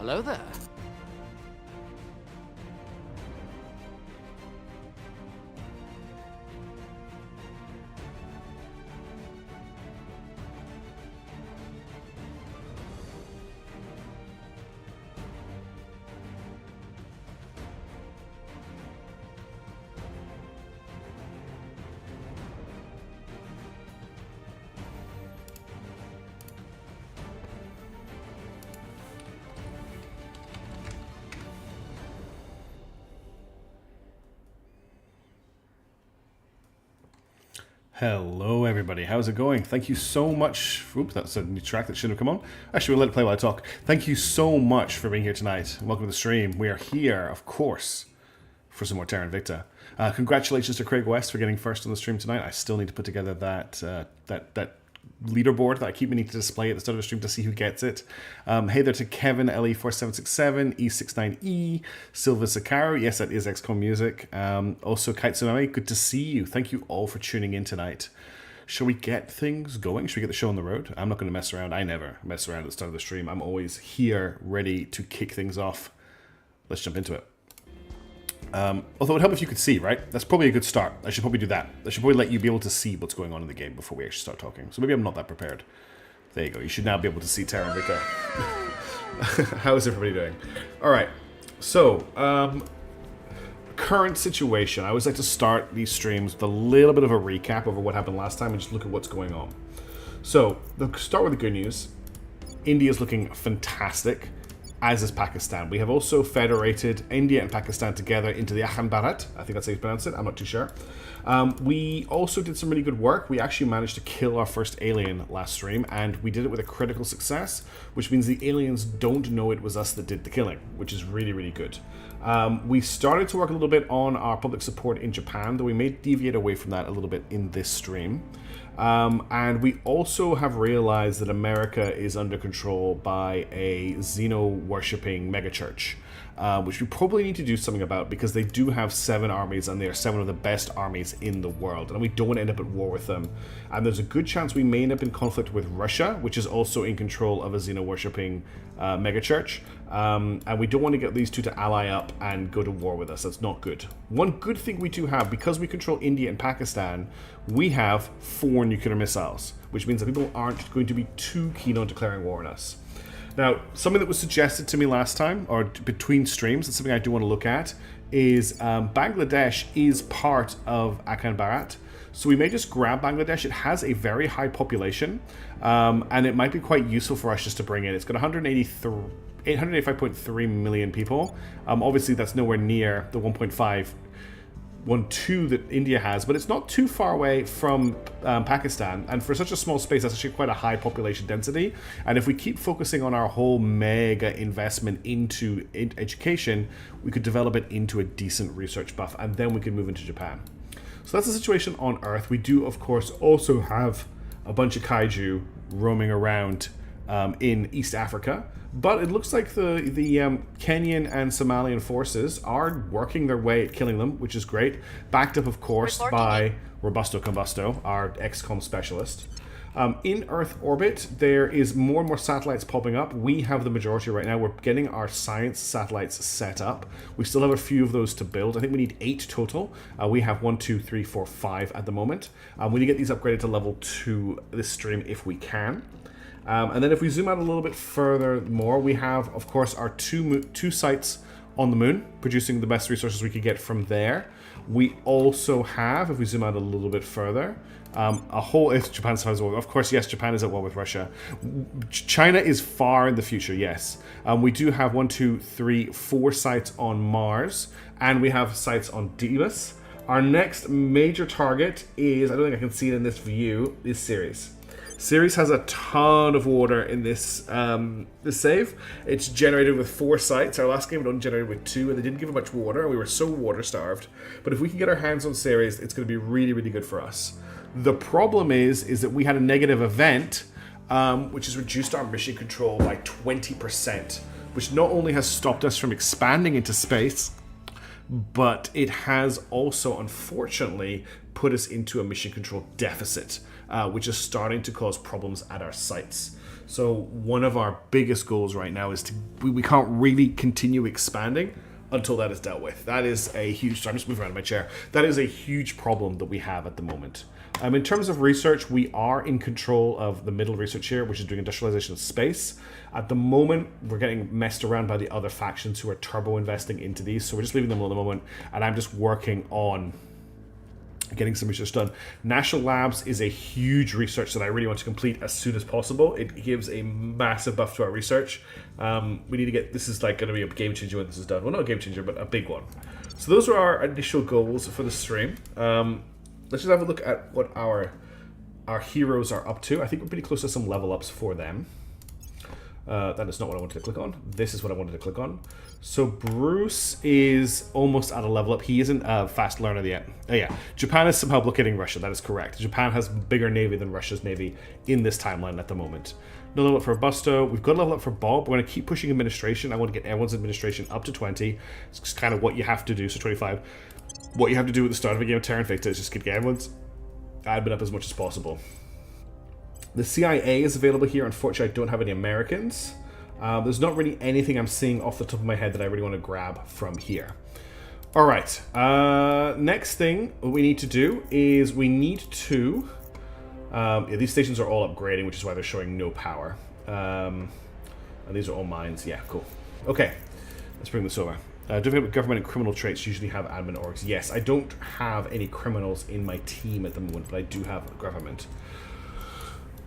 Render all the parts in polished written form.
Hello there. Hello everybody, how's it going? Thank you so much. Oops, that's a new track that shouldn't have come on. Actually, we'll let it play while I talk. Thank you so much for being here tonight. Welcome to the stream. We are here, of course, for some more Terra Invicta. Congratulations to Craig West for getting first on the stream tonight. I still need to put together that leaderboard that I keep meaning to display at the start of the stream to see who gets it. Hey there to Kevin, LE4767, E69E, Silva Sakaru. Yes, that is XCOM music. Also, Kite Tsunami, good to see you. Thank you all for tuning in tonight. Shall we get things going? Should we get the show on the road? I'm not going to mess around. I never mess around at the start of the stream. I'm always here, ready to kick things off. Let's jump into it. Although it would help if you could see, right? That's probably a good start. I should probably do that. I should probably let you be able to see what's going on in the game before we actually start talking. So maybe I'm not that prepared. There you go. You should now be able to see Terra Invicta. How is everybody doing? All right. So, current situation. I always like to start these streams with a little bit of a recap over what happened last time and just look at what's going on. So, let's start with the good news. India's looking fantastic, as is Pakistan. We have also federated India and Pakistan together into the Akhan Bharat. I think that's how you pronounce it. I'm not too sure. We also did some really good work. We actually managed to kill our first alien last stream, and we did it with a critical success, which means the aliens don't know it was us that did the killing, which is really, really good. We started to work a little bit on our public support in Japan, though we may deviate away from that a little bit in this stream. And we also have realized that America is under control by a Xeno-worshipping megachurch, which we probably need to do something about because they do have 7 armies and they are 7 of the best armies in the world, and we don't want to end up at war with them. And there's a good chance we may end up in conflict with Russia, which is also in control of a Xeno-worshipping megachurch. And we don't want to get these two to ally up and go to war with us. That's not good. One good thing we do have, because we control India and Pakistan, we have 4 nuclear missiles, which means that people aren't going to be too keen on declaring war on us. Now, something that was suggested to me last time, or between streams, and something I do want to look at, is Bangladesh is part of Akhan Bharat. So we may just grab Bangladesh. It has a very high population, and it might be quite useful for us just to bring in. It's got 885.3 million people. Obviously, that's nowhere near the 1.512 that India has, but it's not too far away from Pakistan. And for such a small space, that's actually quite a high population density. And if we keep focusing on our whole mega investment into education, we could develop it into a decent research buff, and then we could move into Japan. So that's the situation on Earth. We do, of course, also have a bunch of kaiju roaming around in East Africa. But it looks like the Kenyan and Somalian forces are working their way at killing them, which is great. Backed up, of course, by Robusto Combusto, our XCOM specialist. In Earth orbit, there is more and more satellites popping up. We have the majority right now. We're getting our science satellites set up. We still have a few of those to build. I think we need 8 total. We have 1, 2, 3, 4, 5 at the moment. We need to get these upgraded to level 2 this stream if we can. And then if we zoom out a little bit further more, we have, of course, our two sites on the moon, producing the best resources we could get from there. We also have, if we zoom out a little bit further, a whole... Japan's at war. Of course, yes, Japan is at war with Russia. China is far in the future, yes. We do have 1, 2, 3, 4 sites on Mars, and we have sites on Deimos. Our next major target is, I don't think I can see it in this view, is Ceres. Ceres has a ton of water in this this save. It's generated with 4 sites. Our last game it only generated with 2, and they didn't give it much water, and we were so water starved. But if we can get our hands on Ceres, it's going to be really, really good for us. The problem is that we had a negative event, which has reduced our mission control by 20%, which not only has stopped us from expanding into space, but it has also, unfortunately, put us into a mission control deficit, which is starting to cause problems at our sites. So one of our biggest goals right now is we can't really continue expanding until that is dealt with. That is a huge, so I'm just moving around in my chair. That is a huge problem that we have at the moment. In terms of research, we are in control of the middle research here, which is doing industrialization of space. At the moment, we're getting messed around by the other factions who are turbo investing into these. So we're just leaving them alone at the moment. And I'm just working on getting some research done. National Labs is a huge research that I really want to complete as soon as possible. It gives a massive buff to our research. We need to get, this is like going to be a game changer when this is done. Well, not a game changer, but a big one. So those are our initial goals for the stream. Let's just have a look at what our heroes are up to. I think we're pretty close to some level ups for them. That is not what I wanted to click on. This is what I wanted to click on. So Bruce is almost at a level up. He isn't a fast learner yet. Oh yeah, Japan is somehow blockading Russia. That is correct. Japan has bigger navy than Russia's navy in this timeline at the moment. No level up for Busto. We've got a level up for Bob. We're going to keep pushing administration. I want to get everyone's administration up to 20. It's kind of what you have to do. So 25. What you have to do at the start of a game of Terra Invicta is just get everyone's admin up as much as possible. The CIA is available here. Unfortunately, I don't have any Americans. There's not really anything I'm seeing off the top of my head that I really want to grab from here. All right. Next thing we need to do is we need to... yeah, these stations are all upgrading, which is why they're showing no power. And these are all mines. Yeah, cool. Okay, let's bring this over. Different government and criminal traits usually have admin orgs. Yes, I don't have any criminals in my team at the moment, but I do have government.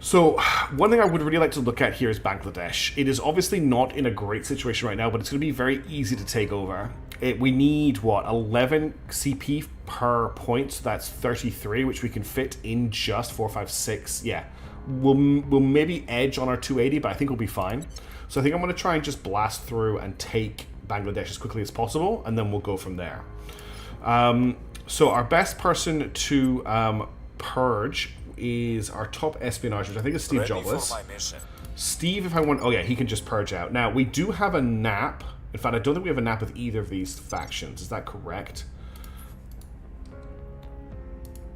So, one thing I would really like to look at here is Bangladesh. It is obviously not in a great situation right now, but it's going to be very easy to take over. We need, what, 11 CP per point, so that's 33, which we can fit in just 4, 5, 6. Yeah, we'll maybe edge on our 280, but I think we'll be fine. So I think I'm going to try and just blast through and take Bangladesh as quickly as possible, and then we'll go from there. So our best person to purge is our top espionage, which I think is Steve Jobless. Steve, if I want... Oh yeah, he can just purge out. Now, we do have a nap. In fact, I don't think we have a nap with either of these factions. Is that correct?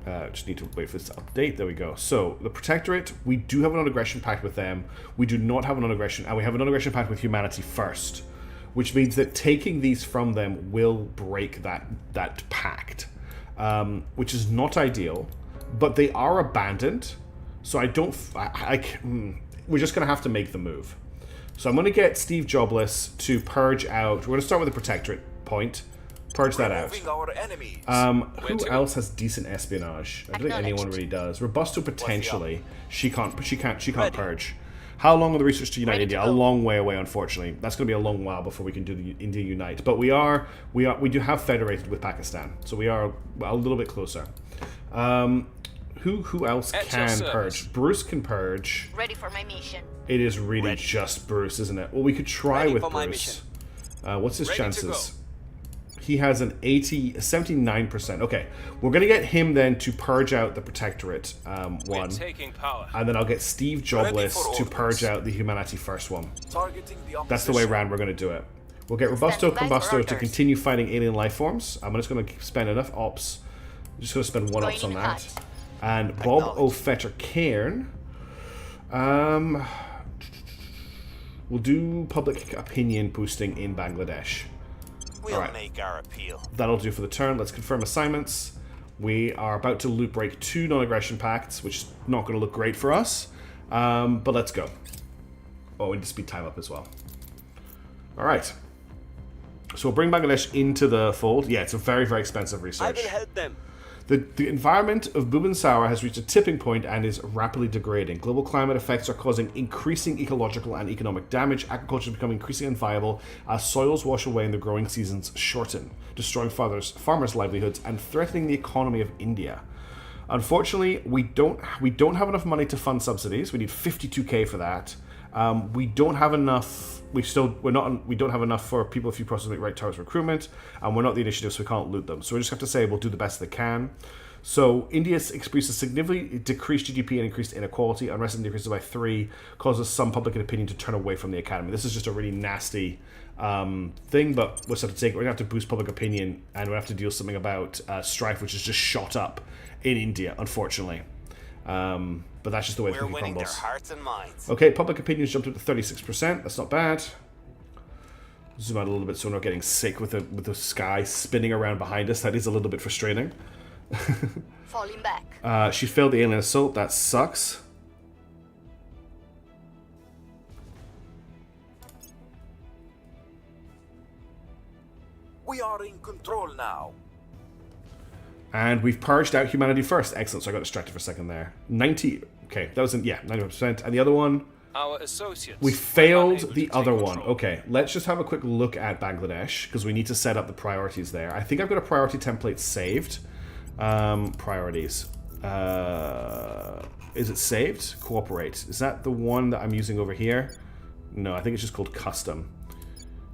Just need to wait for this to update. There we go. So, the Protectorate, we do have a non-aggression pact with them. We do not have a non-aggression... And we have a non-aggression pact with humanity first, which means that taking these from them will break that pact, which is not ideal. But they are abandoned, so I don't... we're just going to have to make the move. So I'm going to get Steve Jobless to purge out... We're going to start with the Protectorate point. Purge that out. Who else has decent espionage? I don't think anyone really does. Robusto potentially. She can't purge. How long are the research to unite India? A long way away, unfortunately. That's going to be a long while before we can do the India unite. But we do have federated with Pakistan, so we are a little bit closer. Who else can purge? Bruce can purge. Ready for my mission. It is really just Bruce, isn't it? Well, we could try with Bruce. What's his chances? He has an 79%. Okay, we're going to get him then to purge out the Protectorate one. And then I'll get Steve Jobless to purge out the Humanity First one. That's the way around we're going to do it. We'll get Robusto Combusto to continue fighting alien life forms. I'm just going to spend enough ops. I'm just going to spend 1 ops on that. And Bob O'Fetter Cairn. We'll do public opinion boosting in Bangladesh. We'll make our appeal. That'll do for the turn. Let's confirm assignments. We are about to loot break 2 non-aggression pacts, which is not going to look great for us. But let's go. Oh, we need to speed time up as well. Alright. So we'll bring Bangladesh into the fold. Yeah, it's a very, very expensive research. I will help them. The environment of Bubunsara has reached a tipping point and is rapidly degrading. Global climate effects are causing increasing ecological and economic damage. Agriculture is becoming increasingly unviable as soils wash away and the growing seasons shorten, destroying farmers' livelihoods and threatening the economy of India. Unfortunately, we don't have enough money to fund subsidies. We need 52k for that. We don't have enough. We don't have enough for people if you process make right targets recruitment, and we're not the initiative, so we can't loot them. So we just have to say we'll do the best they can. So India's experiences significantly decreased GDP and increased inequality. Unrest decreases by 3, causes some public opinion to turn away from the academy. This is just a really nasty thing, but we'll just have to take it. We're going to have to boost public opinion, and we have to deal something about strife, which has just shot up in India, unfortunately. But that's just the way the We're cookie winning their crumbles. hearts and minds. Okay, public opinion's jumped up to 36%. That's not bad. Zoom out a little bit so we're not getting sick with the sky spinning around behind us. That is a little bit frustrating. Falling back. She failed the alien assault. That sucks. We are in control now. And we've purged out humanity first. Excellent. So I got distracted for a second there. 90. Okay, that was 90%. And the other one, Our associates. we are failed unable the to other take one. control. Okay, let's just have a quick look at Bangladesh because we need to set up the priorities there. I think I've got a priority template saved. Priorities. Is it saved? Cooperate. Is that the one that I'm using over here? No, I think it's just called custom.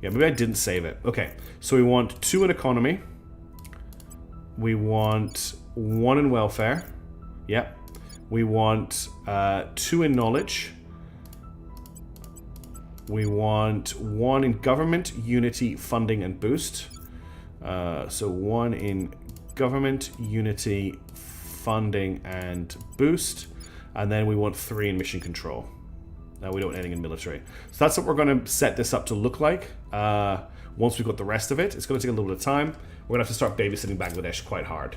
Yeah, maybe I didn't save it. Okay, so we want 2 in economy. We want 1 in welfare. Yep. We want 2 in knowledge. We want 1 in government, unity, funding, and boost. So 1 in government, unity, funding, and boost. And then we want 3 in mission control. We don't want anything in military. So that's what we're going to set this up to look like. Once we've got the rest of it, it's going to take a little bit of time. We're going to have to start babysitting Bangladesh quite hard.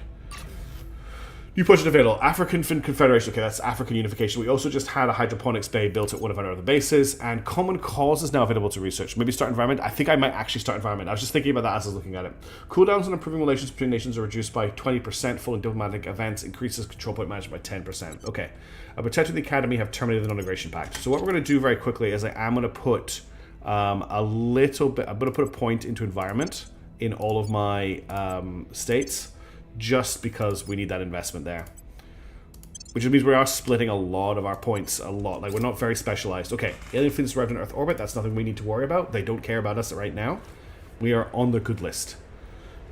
New project available. African Confederation. Okay, that's African unification. We also just had a hydroponics bay built at one of our other bases. And common cause is now available to research. Maybe start environment. I think I might actually start environment. I was just thinking about that as I was looking at it. Cooldowns on improving relations between nations are reduced by 20%. Following diplomatic events increases control point management by 10%. Okay. Protected the Academy have terminated the non-aggression pact. So what we're going to do very quickly is I am going to put a little bit... I'm going to put a point into environment in all of my states just because we need that investment there. Which means we are splitting a lot of our points a lot. Like, we're not very specialized. Okay, alien fleets arrived in Earth orbit. That's nothing we need to worry about. They don't care about us right now. We are on the good list.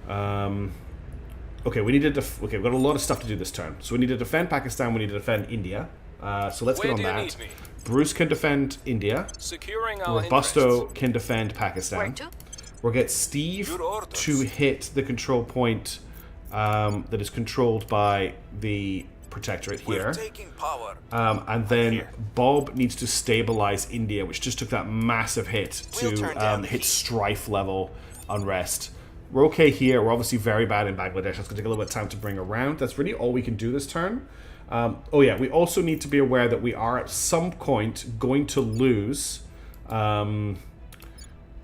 Okay, we need to... Okay, we've got a lot of stuff to do this turn. So we need to defend Pakistan. We need to defend India. So let's get on that. Bruce can defend India. Securing our Robusto interests. can defend Pakistan. Where to? We'll get Steve Your orders. to hit the control point that is controlled by the Protectorate here. We're taking power. And then Bob needs to stabilize India, which just took that massive hit We'll turn down to the hit heat. strife level unrest. We're okay here. We're obviously very bad in Bangladesh. That's going to take a little bit of time to bring around. That's really all we can do this turn. Oh yeah, we also need to be aware that we are at some point going to lose the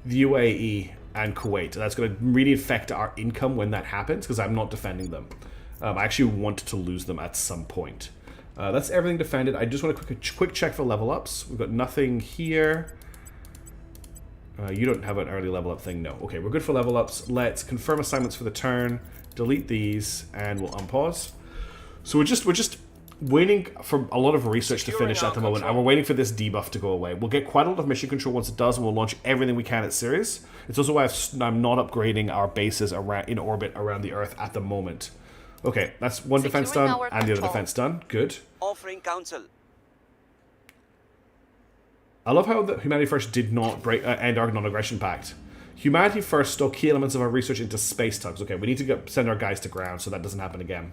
UAE and Kuwait. That's going to really affect our income when that happens because I'm not defending them. I actually want to lose them at some point. That's everything defended. I just want a quick check for level ups. We've got nothing here. You don't have an early level up thing. No. Okay, we're good for level ups. Let's confirm assignments for the turn. Delete these, and we'll unpause. So we're just waiting for a lot of research to finish at the moment, and we're waiting for this debuff to go away. We'll get quite a lot of mission control once it does, and we'll launch everything we can at Ceres. It's also why I'm not upgrading our bases around in orbit around the Earth at the moment. Okay, that's one defense Securing done, our and the other control. defense done. Good. Offering counsel. I love how the Humanity First did not end our non-aggression pact. Humanity First stole key elements of our research into space tugs. Okay, we need to send our guys to ground so that doesn't happen again.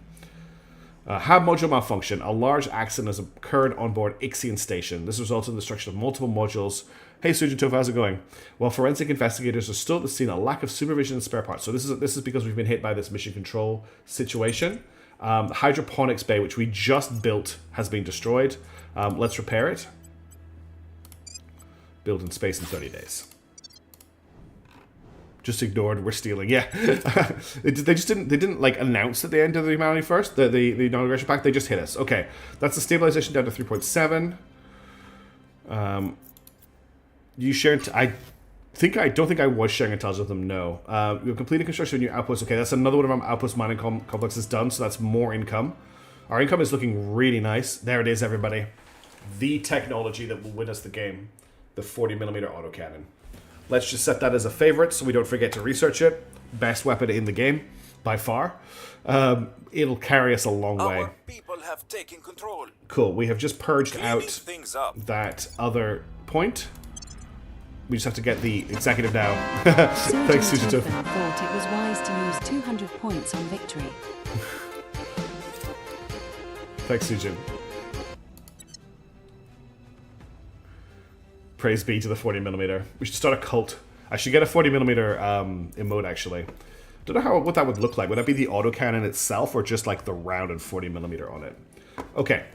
Hab module malfunction. A large accident has occurred on board Ixion Station. This resulted in the destruction of multiple modules. Hey, Surgeon Toph, how's it going? While forensic investigators are still at the scene, a lack of supervision and spare parts. So this is because we've been hit by this mission control situation. The hydroponics bay, which we just built, has been destroyed. Let's repair it. Build in space in 30 days. Just ignored. We're stealing. Yeah, they just didn't. They didn't like announce at the end of the Humanity First, the non-aggression pact. They just hit us. Okay, that's the stabilization down to 3.7. You shared. I don't think I was sharing intelligence with them. No. We've completed construction of a new outpost. Okay, that's another one of our outpost mining complexes done. So that's more income. Our income is looking really nice. There it is, everybody. The technology that will win us the game. The 40mm autocannon. Let's just set that as a favorite so we don't forget to research it. Best weapon in the game, by far. It'll carry us a long way. Our people have taken control. Cool. We have just purged Cleaning out things up. that other point. We just have to get the executive now. Thanks, Surgeon Sushito. Tophan thought it was wise to use 200 points on victory. Thanks, Sujin. Praise be to the 40mm. We should start a cult. I should get a 40mm emote, actually. Don't know what that would look like. Would that be the autocannon itself, or just like the rounded 40mm on it? Okay.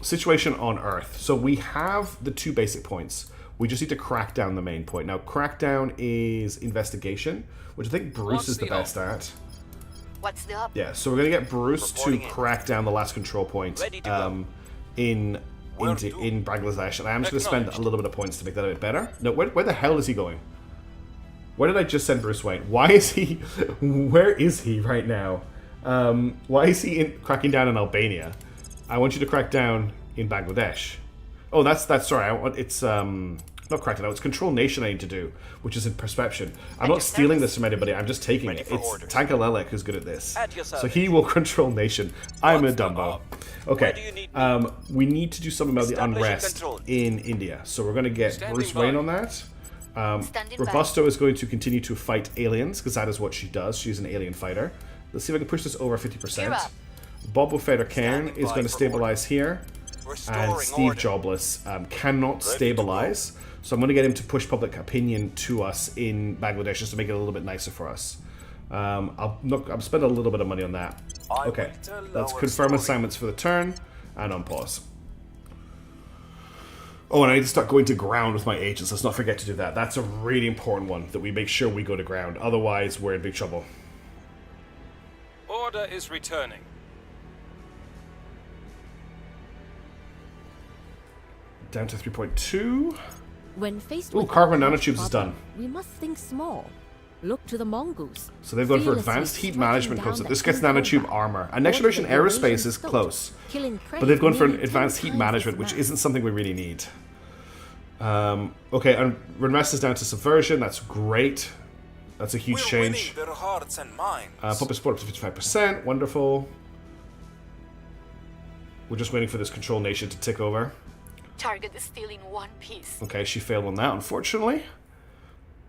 Situation on Earth. So we have the 2 basic points. We just need to crack down the main point. Now, crackdown is investigation, which I think Bruce is the best at. What's the up? Yeah, so we're going to get Bruce to crack down the last control point in Bangladesh. And I'm just going to spend a little bit of points to make that a bit better. No, where the hell is he going? Where did I just send Bruce Wayne? Why is he... Where is he right now? Why is he cracking down in Albania? I want you to crack down in Bangladesh. Oh, that's sorry. It's not crack down. It's control nation I need to do, which is in perception. I'm not stealing this from anybody. I'm just taking it. It's Tankalelek who's good at this, so he will control nation. I'm a Dumbo. Okay. We need to do something about the unrest in India, so we're going to get Bruce Wayne on that. Robusto is going to continue to fight aliens because that is what she does. She's an alien fighter. Let's see if I can push this over 50%. Bobo Fader Cairn is going to stabilize here. And Steve Jobless cannot stabilize. So I'm going to get him to push public opinion to us in Bangladesh just to make it a little bit nicer for us. I'll spend a little bit of money on that. Okay, let's confirm assignments for the turn and unpause. Oh, and I need to start going to ground with my agents. Let's not forget to do that. That's a really important one, that we make sure we go to ground. Otherwise, we're in big trouble. Order is returning. Down to 3.2. When faced Ooh, with carbon a nanotubes is problem, done. We must think small. Look to the mongoose. So they've gone for Fearlessly advanced heat striking management down concept. the This gets evil nanotube rat. armor. And next generation aerospace is close. But they've gone for an advanced heat management, which isn't something we really need. Okay, and Renvest is down to subversion. That's great. That's a huge change. Their hearts and minds. Puppet support up to 55%. Wonderful. We're just waiting for this control nation to tick over. Target is still in one piece. Okay, she failed on that, unfortunately.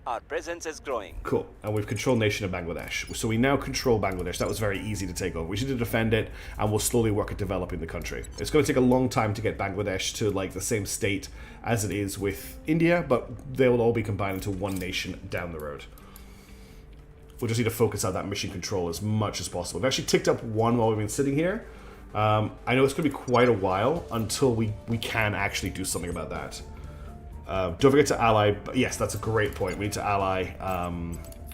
Our presence is growing. Cool. And we've controlled nation of Bangladesh. So we now control Bangladesh. That was very easy to take over. We should defend it, and we'll slowly work at developing the country. It's going to take a long time to get Bangladesh to like the same state as it is with India, but they will all be combined into one nation down the road. We'll just need to focus on that mission control as much as possible. We've actually ticked up one while we've been sitting here. I know it's going to be quite a while until we can actually do something about that. Don't forget to ally. Yes, that's a great point. We need to ally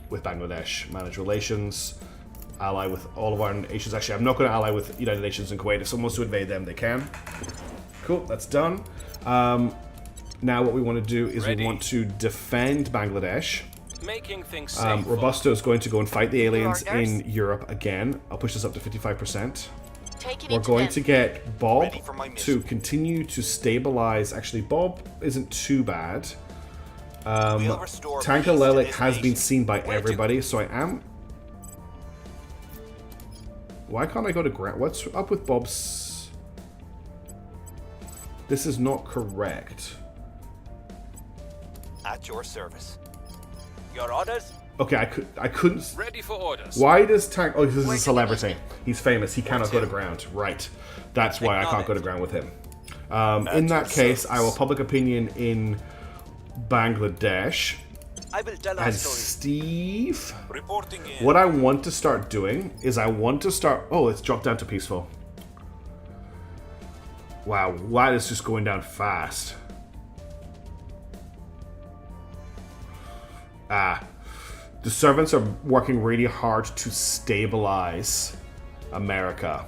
with Bangladesh. Manage relations. Ally with all of our nations. Actually, I'm not going to ally with United Nations and Kuwait. If someone wants to invade them, they can. Cool, that's done. Now what we want to do is we want to defend Bangladesh. Making things safe. Robusto is going to go and fight the aliens in Europe again. I'll push this up to 55%. We're going to get Bob to continue to stabilize. Actually, Bob isn't too bad. Tankalelek has been seen by everybody, so I am... Why can't I go to ground? What's up with Bob's... This is not correct. At your service. Your orders? Okay, I couldn't... Ready for orders. Why does Tank... Oh, this is a celebrity. He's famous. He cannot go to ground. Right. That's why I can't go to ground with him. In that case, I will public opinion in Bangladesh. I will tell our And story. Steve... Reporting in. What I want to start doing is I want to start... Oh, it's dropped down to peaceful. Wow, that is just going down fast. The servants are working really hard to stabilize America.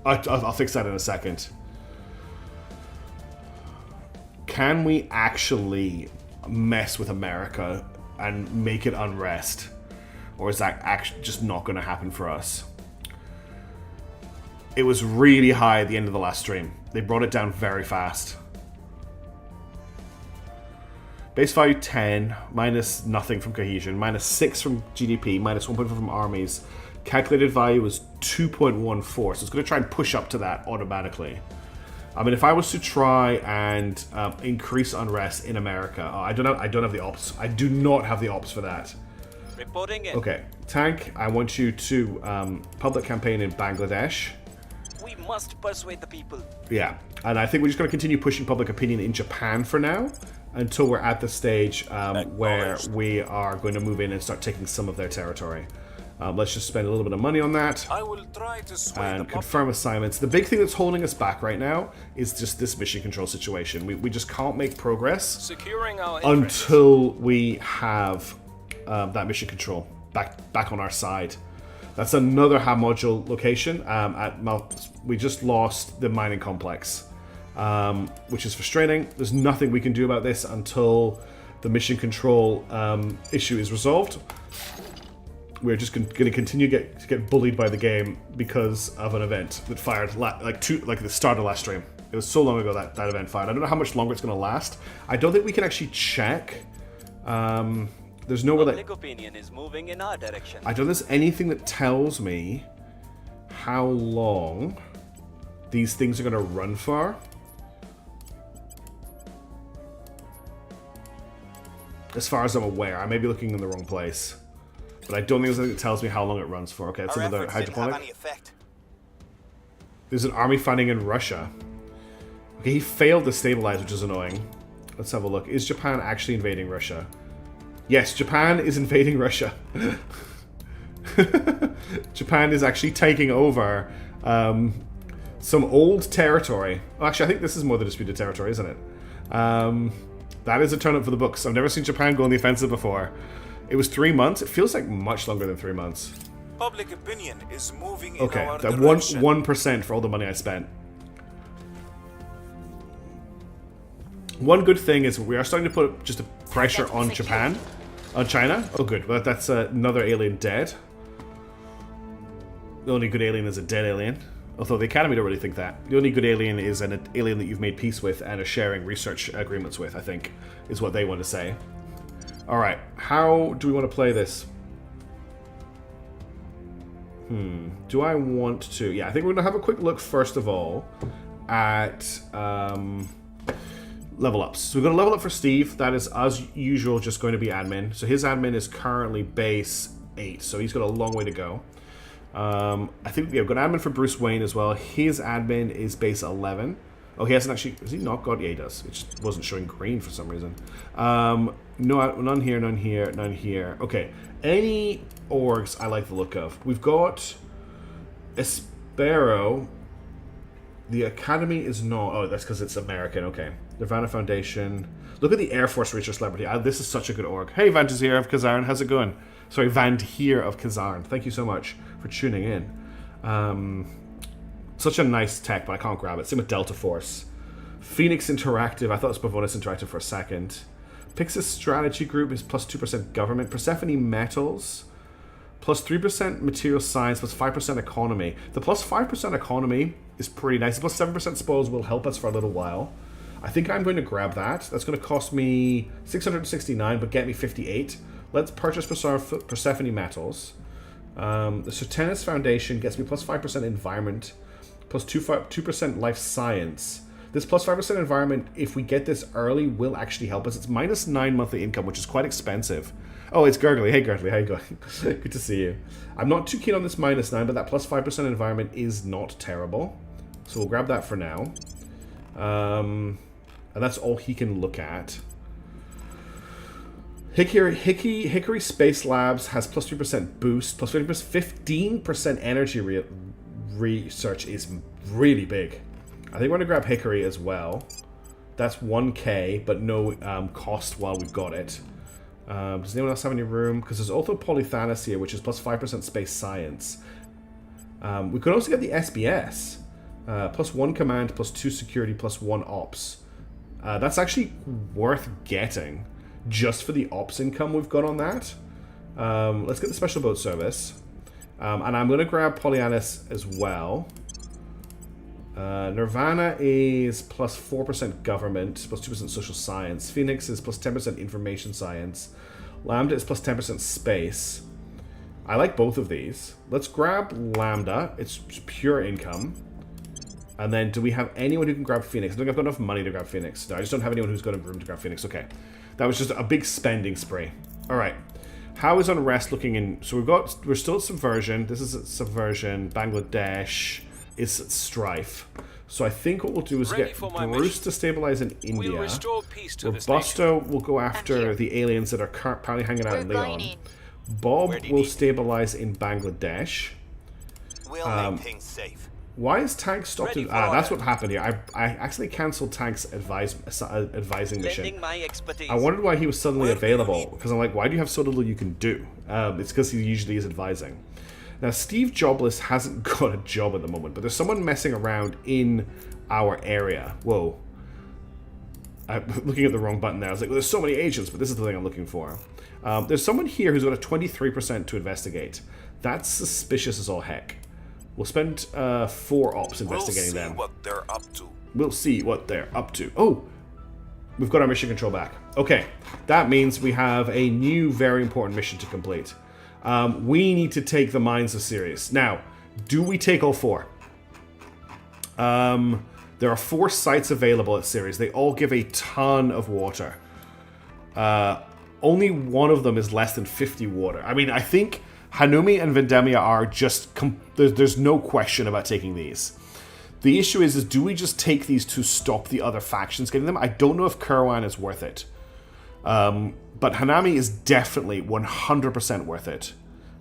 I'll fix that in a second. Can we actually mess with America and make it unrest? Or is that actually just not going to happen for us? It was really high at the end of the last stream. They brought it down very fast. Base value 10, minus nothing from cohesion, minus 6 from GDP, minus 1.4 from armies. Calculated value was 2.14, so it's going to try and push up to that automatically. I mean, if I was to try and increase unrest in America, I don't have the ops. I do not have the ops for that. Reporting in. Okay, Tank, I want you to public campaign in Bangladesh. We must persuade the people. Yeah, and I think we're just going to continue pushing public opinion in Japan for now until we're at the stage where we are going to move in and start taking some of their territory. Let's just spend a little bit of money on that. I will try to sway And the confirm assignments. The big thing that's holding us back right now is just this mission control situation. We just can't make progress Securing our interests. until we have that mission control back on our side. That's another hub module location. We just lost the mining complex, which is frustrating. There's nothing we can do about this until the mission control issue is resolved. We're just going to continue to get bullied by the game because of an event that fired like the start of last stream. It was so long ago that event fired. I don't know how much longer it's going to last. I don't think we can actually check. There's nowhere Public opinion is moving in our direction. I don't think there's anything that tells me how long these things are going to run for. As far as I'm aware, I may be looking in the wrong place. But I don't think there's anything that tells me how long it runs for. Okay, that's Our another efforts didn't have hydroponic. any effect. There's an army fighting in Russia. Okay, he failed to stabilize, which is annoying. Let's have a look. Is Japan actually invading Russia? Yes, Japan is invading Russia. Japan is actually taking over some old territory. Well, actually, I think this is more the disputed territory, isn't it? That is a turn up for the books. I've never seen Japan go on the offensive before. It was 3 months. It feels like much longer than 3 months. public opinion is moving in Okay, our that direction. 1% for all the money I spent. One good thing is we are starting to put just a pressure on Japan, on China. Oh, good. Well, that's another alien dead. The only good alien is a dead alien. Although the Academy don't really think that. The only good alien is an alien that you've made peace with and are sharing research agreements with, I think, is what they want to say. Alright, how do we want to play this? Do I want to... Yeah, I think we're going to have a quick look, first of all, at level ups. So we're going to level up for Steve. That is, as usual, just going to be admin. So his admin is currently base 8, so he's got a long way to go. I think we've got admin for Bruce Wayne as well. His admin is base 11. Oh, he hasn't actually... Has he not got... Yeah, he does. It just wasn't showing green for some reason. No, none here, none here, none here. Okay. Any orgs I like the look of. We've got Espero. The Academy is not... Oh, that's because it's American. Okay. Nirvana Foundation. Look at the Air Force Research Celebrity. This is such a good org. Hey, Vantazir of Kazarn. How's it going? Sorry, Vandhir of Kazarn. Thank you so much for tuning in. Such a nice tech, but I can't grab it. Same with Delta Force. Phoenix Interactive. I thought it was Pavonis Interactive for a second. Pixis Strategy Group is plus 2% government. Persephone Metals. Plus 3% material science, plus 5% economy. The plus 5% economy is pretty nice. The plus 7% spoils will help us for a little while. I think I'm going to grab that. That's going to cost me 669, but get me 58. Let's purchase Persephone Metals. The Sertanis Foundation gets me plus 5% environment, plus 2% life science. This plus 5% environment, if we get this early, will actually help us. It's minus 9 monthly income, which is quite expensive. Oh, it's Gurgly. Hey, Gurgly, how you going? Good to see you. I'm not too keen on this minus 9, but that plus 5% environment is not terrible. So we'll grab that for now. And that's all he can look at. Hickory Space Labs has plus 3% boost, plus 15% energy research is really big. I think we're going to grab Hickory as well. That's 1k, but no cost while we've got it. Does anyone else have any room? Because there's also Polythanos here, which is plus 5% space science. We could also get the SBS. Plus 1 command, plus 2 security, plus 1 ops. That's actually worth getting. Just for the ops income we've got on that. Let's get the special boat service. And I'm going to grab Polyanis as well. Nirvana is plus 4% government, plus 2% social science. Phoenix is plus 10% information science. Lambda is plus 10% space. I like both of these. Let's grab Lambda. It's pure income. And then do we have anyone who can grab Phoenix? I don't think I've got enough money to grab Phoenix. No, I just don't have anyone who's got a room to grab Phoenix. Okay. That was just a big spending spree. Alright. How is unrest looking in? So we're still at subversion. This is at subversion. Bangladesh. is strife. So I think what we'll do is Ready get for my Bruce mission. to stabilize in India. We'll restore peace to this nation. Robusto will go I'm after here. the aliens that are currently hanging out We're in going Leon. in. Bob Where do you will need? stabilize in Bangladesh. We'll make things safe. Why is Tank stopped? Ready for That's order. what happened here. I actually cancelled Tank's advising mission. Lending my expertise. I wondered why he was suddenly Where do you available, need- because I'm like, why do you have so little you can do? It's because he usually is advising. Now, Steve Jobless hasn't got a job at the moment, but there's someone messing around in our area. Whoa. I'm looking at the wrong button there. I was like, well, there's so many agents, but this is the thing I'm looking for. There's someone here who's got a 23% to investigate. That's suspicious as all heck. We'll spend 4 ops We'll investigating see them. what they're up to. We'll see what they're up to. Oh, we've got our mission control back. Okay, that means we have a new, very important mission to complete. We need to take the mines of Ceres. Now, do we take all 4? There are 4 sites available at Ceres. They all give a ton of water. Only one of them is less than 50 water. I mean, I think Hanumi and Vendemia are just... There's no question about taking these. The issue is do we just take these to stop the other factions getting them? I don't know if Kurwan is worth it. But Hanami is definitely 100% worth it.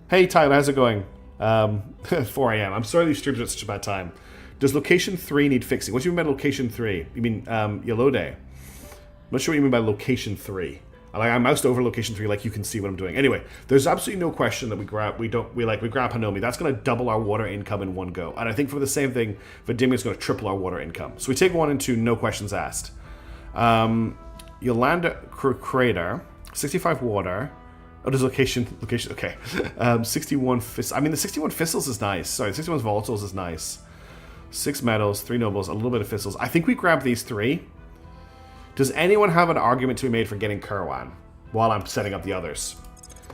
Hey, Tyler, how's it going? 4 a.m. I'm sorry these streams are at such a bad time. Does location 3 need fixing? What do you mean by location 3? You mean Yelode? I'm not sure what you mean by location 3. I moused over location 3 like you can see what I'm doing. Anyway, there's absolutely no question that we grab Hanomi. That's going to double our water income in one go. And I think for the same thing, Vadimia is going to triple our water income. So we take 1 and 2, no questions asked. Yolanda Crater, 65 water. Oh, there's location, okay. 61 I mean, the 61 fissils is nice. Sorry, 61 volatiles is nice. 6 metals, 3 nobles, a little bit of fissils. I think we grab these 3. Does anyone have an argument to be made for getting Kurwan while I'm setting up the others?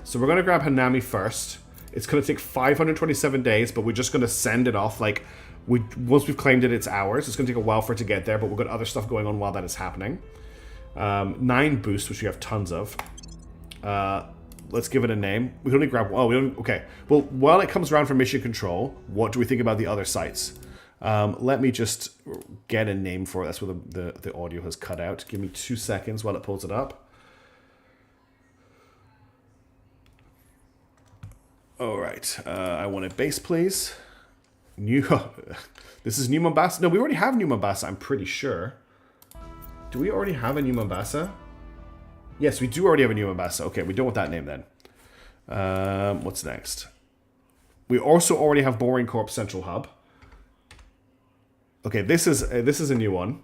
So we're going to grab Hanami first. It's going to take 527 days, but we're just going to send it off. Like, once we've claimed it, it's ours. It's going to take a while for it to get there, but we've got other stuff going on while that is happening. 9 boosts, which we have tons of. Let's give it a name. We can only grab... Oh, we don't... Okay. Well, while it comes around for mission control, what do we think about the other sites? Let me just get a name for it. That's where the audio has cut out. Give me 2 seconds while it pulls it up. All right. I want a base, please. This is New Mombasa. No, we already have New Mombasa, I'm pretty sure. Do we already have a New Mombasa? Yes, we do already have a New Mombasa. Okay, we don't want that name then. What's next? We also already have Boring Corp Central Hub. Okay, this is a new one.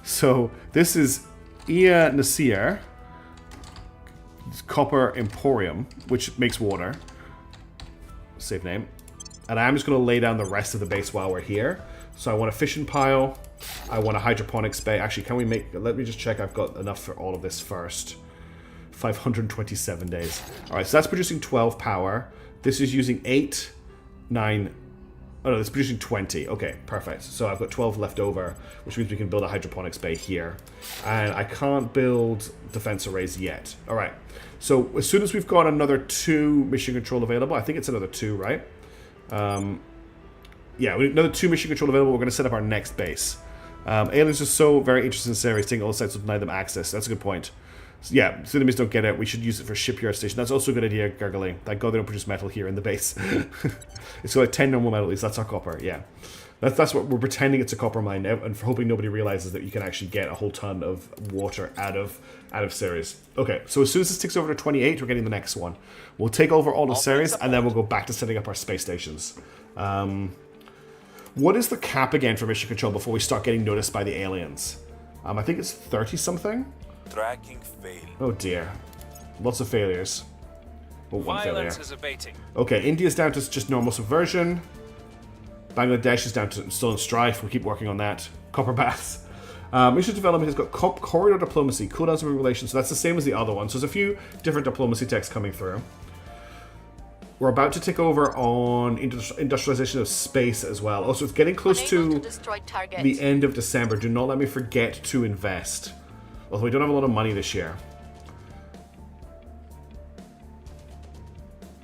So this is Ia Nasir Copper Emporium, which makes water. Save name. And I'm just going to lay down the rest of the base while we're here. So I want a fishing pile. I want a hydroponics bay. Actually, can we make... Let me just check I've got enough for all of this first. 527 days. All right, so that's producing 12 power. This is using 8, 9... Oh no, it's producing 20. Okay, perfect. So I've got 12 left over, which means we can build a hydroponics bay here. And I can't build defense arrays yet. All right. So as soon as we've got another 2 mission control available, I think it's another 2, right? Yeah, another 2 mission control available. We're going to set up our next base. Aliens are so very interested in Ceres, taking all the sites will deny them access. That's a good point. So, yeah, so enemies don't get it. We should use it for shipyard station. That's also a good idea, Gargly. Thank God they don't produce metal here in the base. It's got like 10 normal metal. At least that's our copper. Yeah, that's what we're pretending it's a copper mine, and hoping nobody realizes that you can actually get a whole ton of water out of Ceres. Okay, so as soon as this ticks over to 28, we're getting the next one. We'll take over all of Ceres, and then we'll go back to setting up our space stations. What is the cap again for mission control before we start getting noticed by the aliens? I think it's 30 something. Tracking failed. Oh dear. Lots of failures. Oh, one failure. Violence is abating. Okay, India's down to just normal subversion. Bangladesh is down to still in strife. We'll keep working on that. Copper baths. Mission development has got corridor diplomacy, cooldowns of relations. So that's the same as the other one. So there's a few different diplomacy texts coming through. We're about to take over on industrialization of space as well. Also, it's getting close Unable to to destroy target. the end of December. Do not let me forget to invest. Although we don't have a lot of money this year.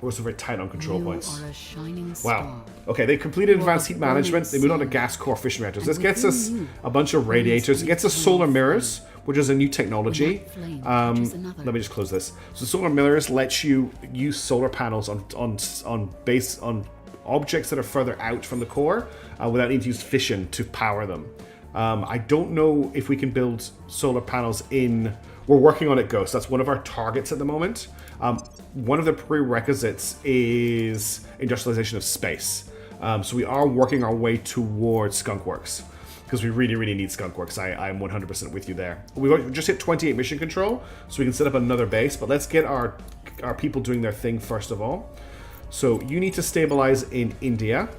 We're also very tight on control You points. are a shining Wow. star. Okay, they completed You are advanced the heat management. They moved on to burning gas core fission reactors. And This gets us within you a bunch of radiators. It gets us solar mirrors, which is a new technology. When that flame touches another. Let me just close this. So solar mirrors lets you use solar panels on objects that are further out from the core without needing to use fission to power them. I don't know if we can build solar panels in... We're working on it, Ghost. That's one of our targets at the moment. One of the prerequisites is industrialization of space. So we are working our way towards Skunkworks. Because we really, really need Skunkworks. I'm 100% with you there. We've just hit 28 mission control, so we can set up another base. But let's get our people doing their thing first of all. So you need to stabilize in India,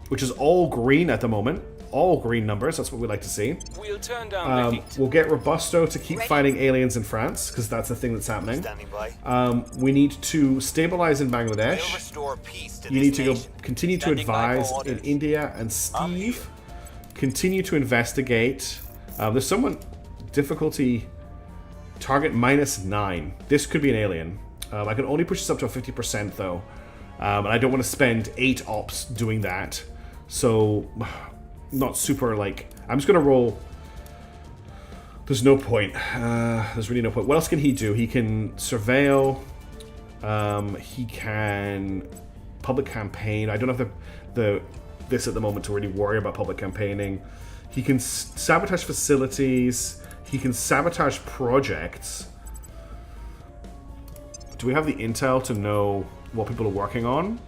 which is all green at the moment. All green numbers, that's what we like to see. We'll turn down the heat. We'll get Robusto to keep fighting aliens in France, because that's the thing that's happening. Standing by. We need to stabilize in We'll Bangladesh. restore peace to You this need to go nation. continue to Standing by advise for in orders. India, and Steve continue to investigate. There's someone difficulty target -9. This could be an alien. I can only push this up to a 50% though, and I don't want to spend 8 ops doing that. So not super like I'm just gonna roll. There's no point. There's really no point. What else can he do? He can surveil. He can public campaign. I don't have this at the moment to really worry about public campaigning. He can sabotage facilities. He can sabotage projects. Do we have the intel to know what people are working on?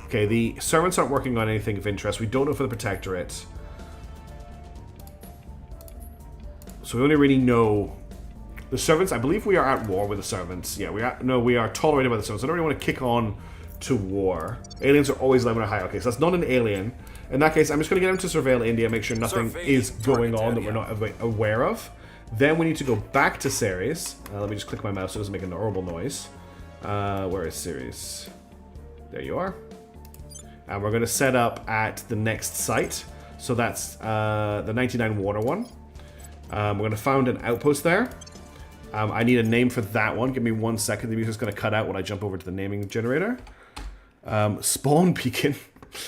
Okay, the servants aren't working on anything of interest. We don't know for the protectorate. So we only really know the servants. I believe we are at war with the servants. Yeah, we are tolerated by the servants. I don't really want to kick on to war. Aliens are always level or high. Okay, so that's not an alien. In that case, I'm just going to get him to surveil India, make sure nothing is going on that we're not aware of. Then we need to go back to Ceres. Let me just click my mouse so it doesn't make a horrible noise. Where is Ceres? There you are. And we're going to set up at the next site. So that's the 99 water one. We're going to found an outpost there. I need a name for that one. Give me 1 second. The music's going to cut out when I jump over to the naming generator. Spawn Beacon.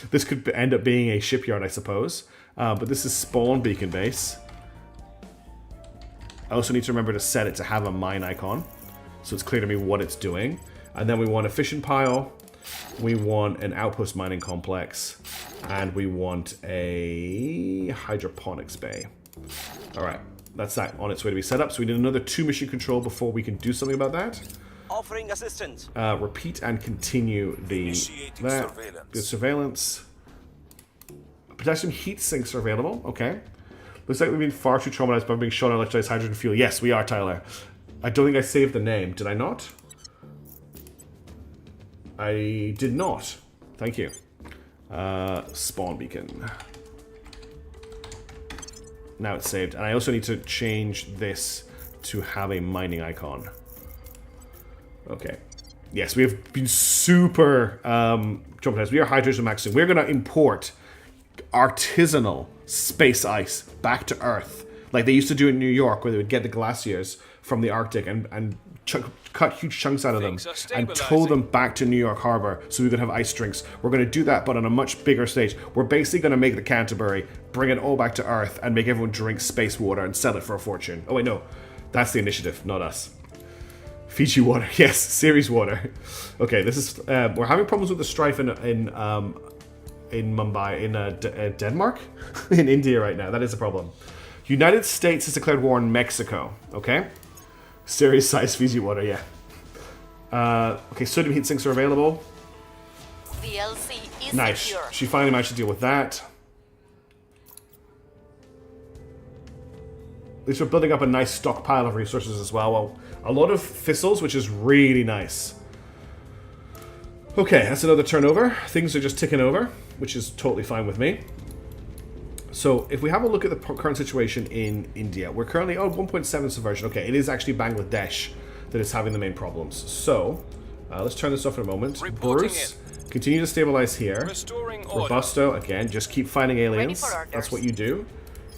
This could end up being a shipyard, I suppose. But this is Spawn Beacon Base. I also need to remember to set it to have a mine icon, so it's clear to me what it's doing. And then we want a fishing pile. We want an outpost mining complex. And we want a hydroponics bay. Alright, that's that on its way to be set up. So we need another 2 mission control before we can do something about that. Offering assistance. Repeat and continue the Initiating that. surveillance. Good surveillance. Potassium heat sinks are available. Okay. Looks like we've been far too traumatized by being shot on electrolyzed hydrogen fuel. Yes, we are, Tyler. I don't think I saved the name. Did I not? I did not. Thank you. Spawn beacon. Now it's saved. And I also need to change this to have a mining icon. Okay. Yes, we have been super traumatized. We are hydrogen maxing. We're going to import artisanal space ice back to Earth, like they used to do in New York, where they would get the glaciers from the Arctic and cut huge chunks out of them and tow them back to New York Harbor so we could have ice drinks. We're going to do that, but on a much bigger stage. We're basically going to make the Canterbury, bring it all back to Earth, and make everyone drink space water and sell it for a fortune. Oh wait, no, that's the initiative, not us. Fiji water, yes, Ceres water. Okay, this is we're having problems with the strife in Mumbai, in Denmark, in India right now. That is a problem. United States has declared war on Mexico. Okay, Ceres size Fiji water, yeah. Okay, sodium heat sinks are available. The LC is Nice. secure. She finally managed to deal with that. At least we're building up a nice stockpile of resources as well. Well, a lot of thistles, which is really nice. Okay, that's another turnover. Things are just ticking over, which is totally fine with me. So if we have a look at the current situation in India, we're currently 1.7 subversion. Okay, it is actually Bangladesh that is having the main problems. So let's turn this off in a moment. Reporting Bruce, continue to stabilize here. Restoring order. Robusto, again, just keep fighting aliens. for orders. That's what you do.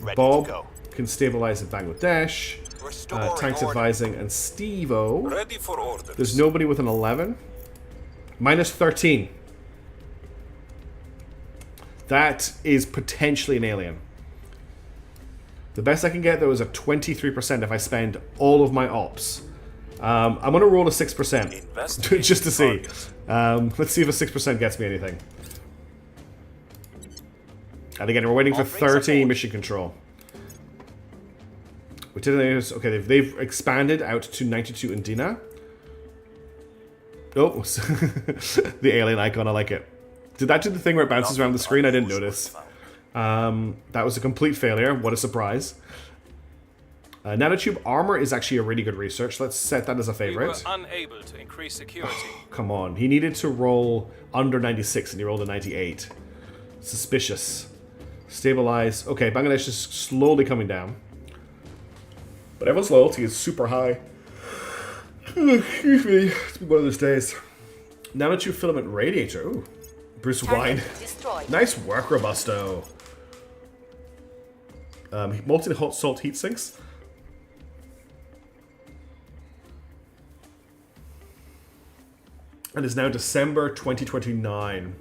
Ready Bob to go. can stabilize in Bangladesh. Restoring Tanks order. advising and Steve-O. Ready for order. There's nobody with an 11. Minus 13. That is potentially an alien. The best I can get, though, is a 23% if I spend all of my ops. I'm going to roll a 6%. Just to see. Let's see if a 6% gets me anything. And again, we're waiting for 30 mission control. We did this. Okay, they've expanded out to 92 Indina. Oh, the alien icon, I like it. Did that do the thing where it bounces around the screen? I didn't notice. That was a complete failure. What a surprise. Nanotube armor is actually a really good research. Let's set that as a favorite. We were unable to increase security. Come on. He needed to roll under 96 and he rolled a 98. Suspicious. Stabilize. Okay, Bangladesh is slowly coming down. But everyone's loyalty is super high. Excuse me. It's been one of those days. Nanotube filament radiator. Ooh. Bruce Wine. Destroyed. Nice work, Robusto. Molten hot salt heat sinks. And it's now December 2029.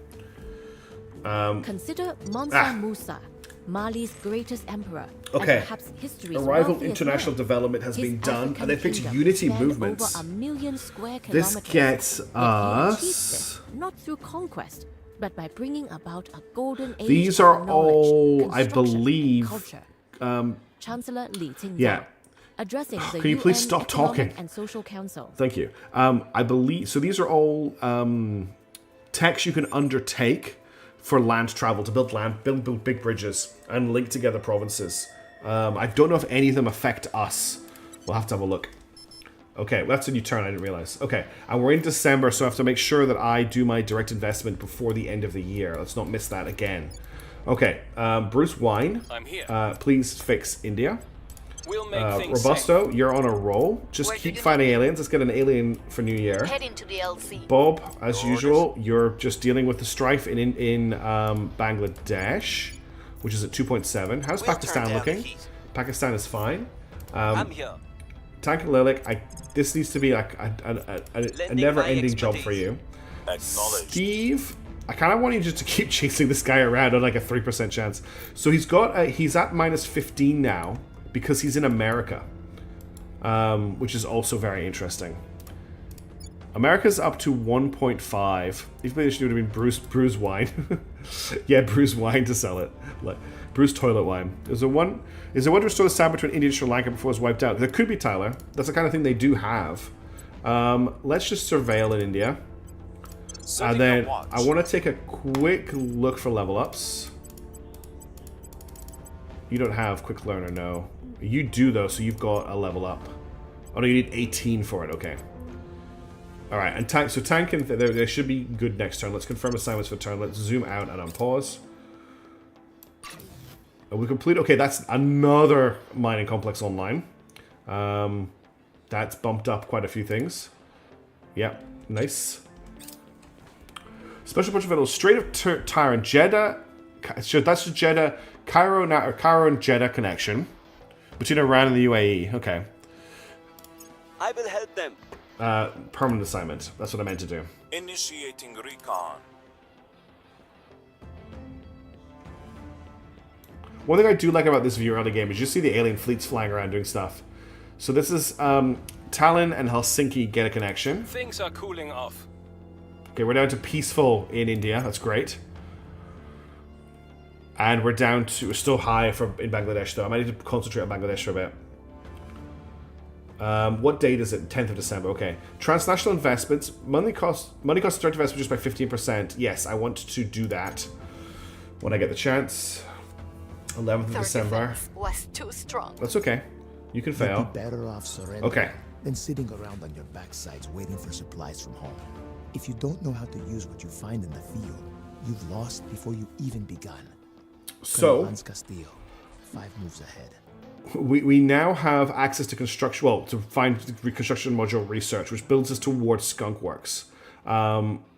Consider Mansa Musa, Mali's greatest emperor. Okay. And perhaps history's Arrival wealthiest international man. development has His been done, African and they picked kingdom unity spanned movements. Over 1 million square This kilometers. gets Yet he achieved us. this, not through conquest, but by bringing about a golden age. These of are knowledge, all, I construction, believe. culture. Chancellor Li Qingzhou, Yeah. addressing the Can you please UN stop Economic talking? and Social Council. Thank you. I believe so. These are all techs you can undertake for land travel to build big bridges and link together provinces. I don't know if any of them affect us. We'll have to have a look. Okay, well, that's a new turn. I didn't realize. Okay, and we're in December, so I have to make sure that I do my direct investment before the end of the year. Let's not miss that again. Okay, Bruce Wine. I'm here. Please fix India. We'll make things Robusto, you're on a roll. Just Where do keep you finding need me? aliens. Let's get an alien for New Year. Heading to the LC. Bob, as usual, you're just dealing with the strife in Bangladesh, which is at 2.7. How's We'll Pakistan turn down the looking? heat. Pakistan is fine. I'm here. Tank and Lilac, this needs to be like a never-ending job for you. Acknowledged. Steve, I kind of want you just to keep chasing this guy around on like a 3% chance. So he's at minus 15 now because he's in America, which is also very interesting. America's up to 1.5. If they should have been Bruce Wine. Yeah, Bruce Wine to sell it. Like Bruce Toilet Wine. Is there one to restore the sound between India and Sri Lanka before it's wiped out? There could be, Tyler. That's the kind of thing they do have. Let's just surveil in India. And then I want to take a quick look for level ups. You don't have quick learner, no. You do though, so you've got a level up. Oh no, you need 18 for it. Okay. All right, and tank. So tank and they should be good next turn. Let's confirm assignments for turn. Let's zoom out and unpause. And we complete. Okay, that's another mining complex online. That's bumped up quite a few things. Yep, nice. Special bunch of vitals straight up Tyre and Jeddah. So that's the Jeddah, Cairo and Jeddah connection between Iran and the UAE. Okay. I will help them. Permanent assignment. That's what I meant to do. Initiating recon. One thing I do like about this view early game is you see the alien fleets flying around doing stuff. So this is Tallinn and Helsinki get a connection. Things are cooling off. Okay, we're down to peaceful in India. That's great. And we're down to still high in Bangladesh though. I might need to concentrate on Bangladesh for a bit. What date is it? 10th of December. Okay. Transnational investments. Money costs direct investment just by 15%. Yes, I want to do that when I get the chance. 11th of Their December. defense was too strong. That's okay. You can You'd fail. be better off surrendering Okay. than sitting around on your backsides waiting for supplies from home. If you don't know how to use what you find in the field, you've lost before you even begun. So, Colonel Castillo, 5 moves ahead. we now have access to construction, well, to find reconstruction module research, which builds us towards Skunkworks,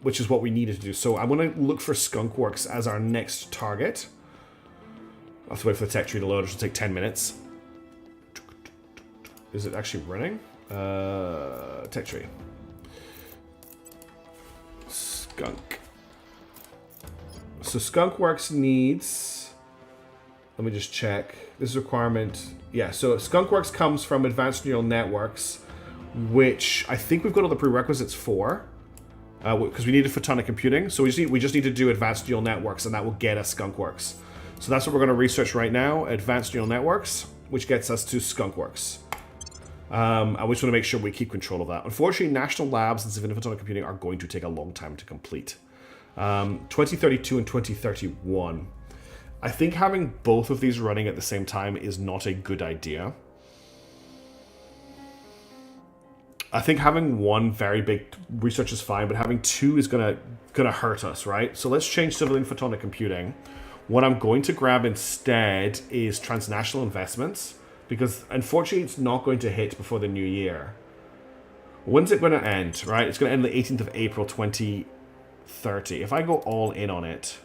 which is what we needed to do. So I'm going to look for Skunkworks as our next target. I'll have to wait for the tech tree to load, which will take 10 minutes. Is it actually running? Tech tree. skunk. So Skunkworks needs... Let me just check. This is a requirement. Yeah, so Skunkworks comes from Advanced Neural Networks, which I think we've got all the prerequisites for. Because we needed photonic computing. So we just need to do Advanced Neural Networks, and that will get us Skunkworks. So that's what we're going to research right now. Advanced Neural Networks, which gets us to Skunkworks. And we just want to make sure we keep control of that. Unfortunately, national labs and civilian photonic computing are going to take a long time to complete. 2032 and 2031. I think having both of these running at the same time is not a good idea. I think having one very big research is fine, but having two is gonna hurt us, right? So let's change civilian photonic computing. What I'm going to grab instead is transnational investments, because unfortunately it's not going to hit before the new year. When's it going to end, right? It's going to end the 18th of April 2030. If I go all in on it,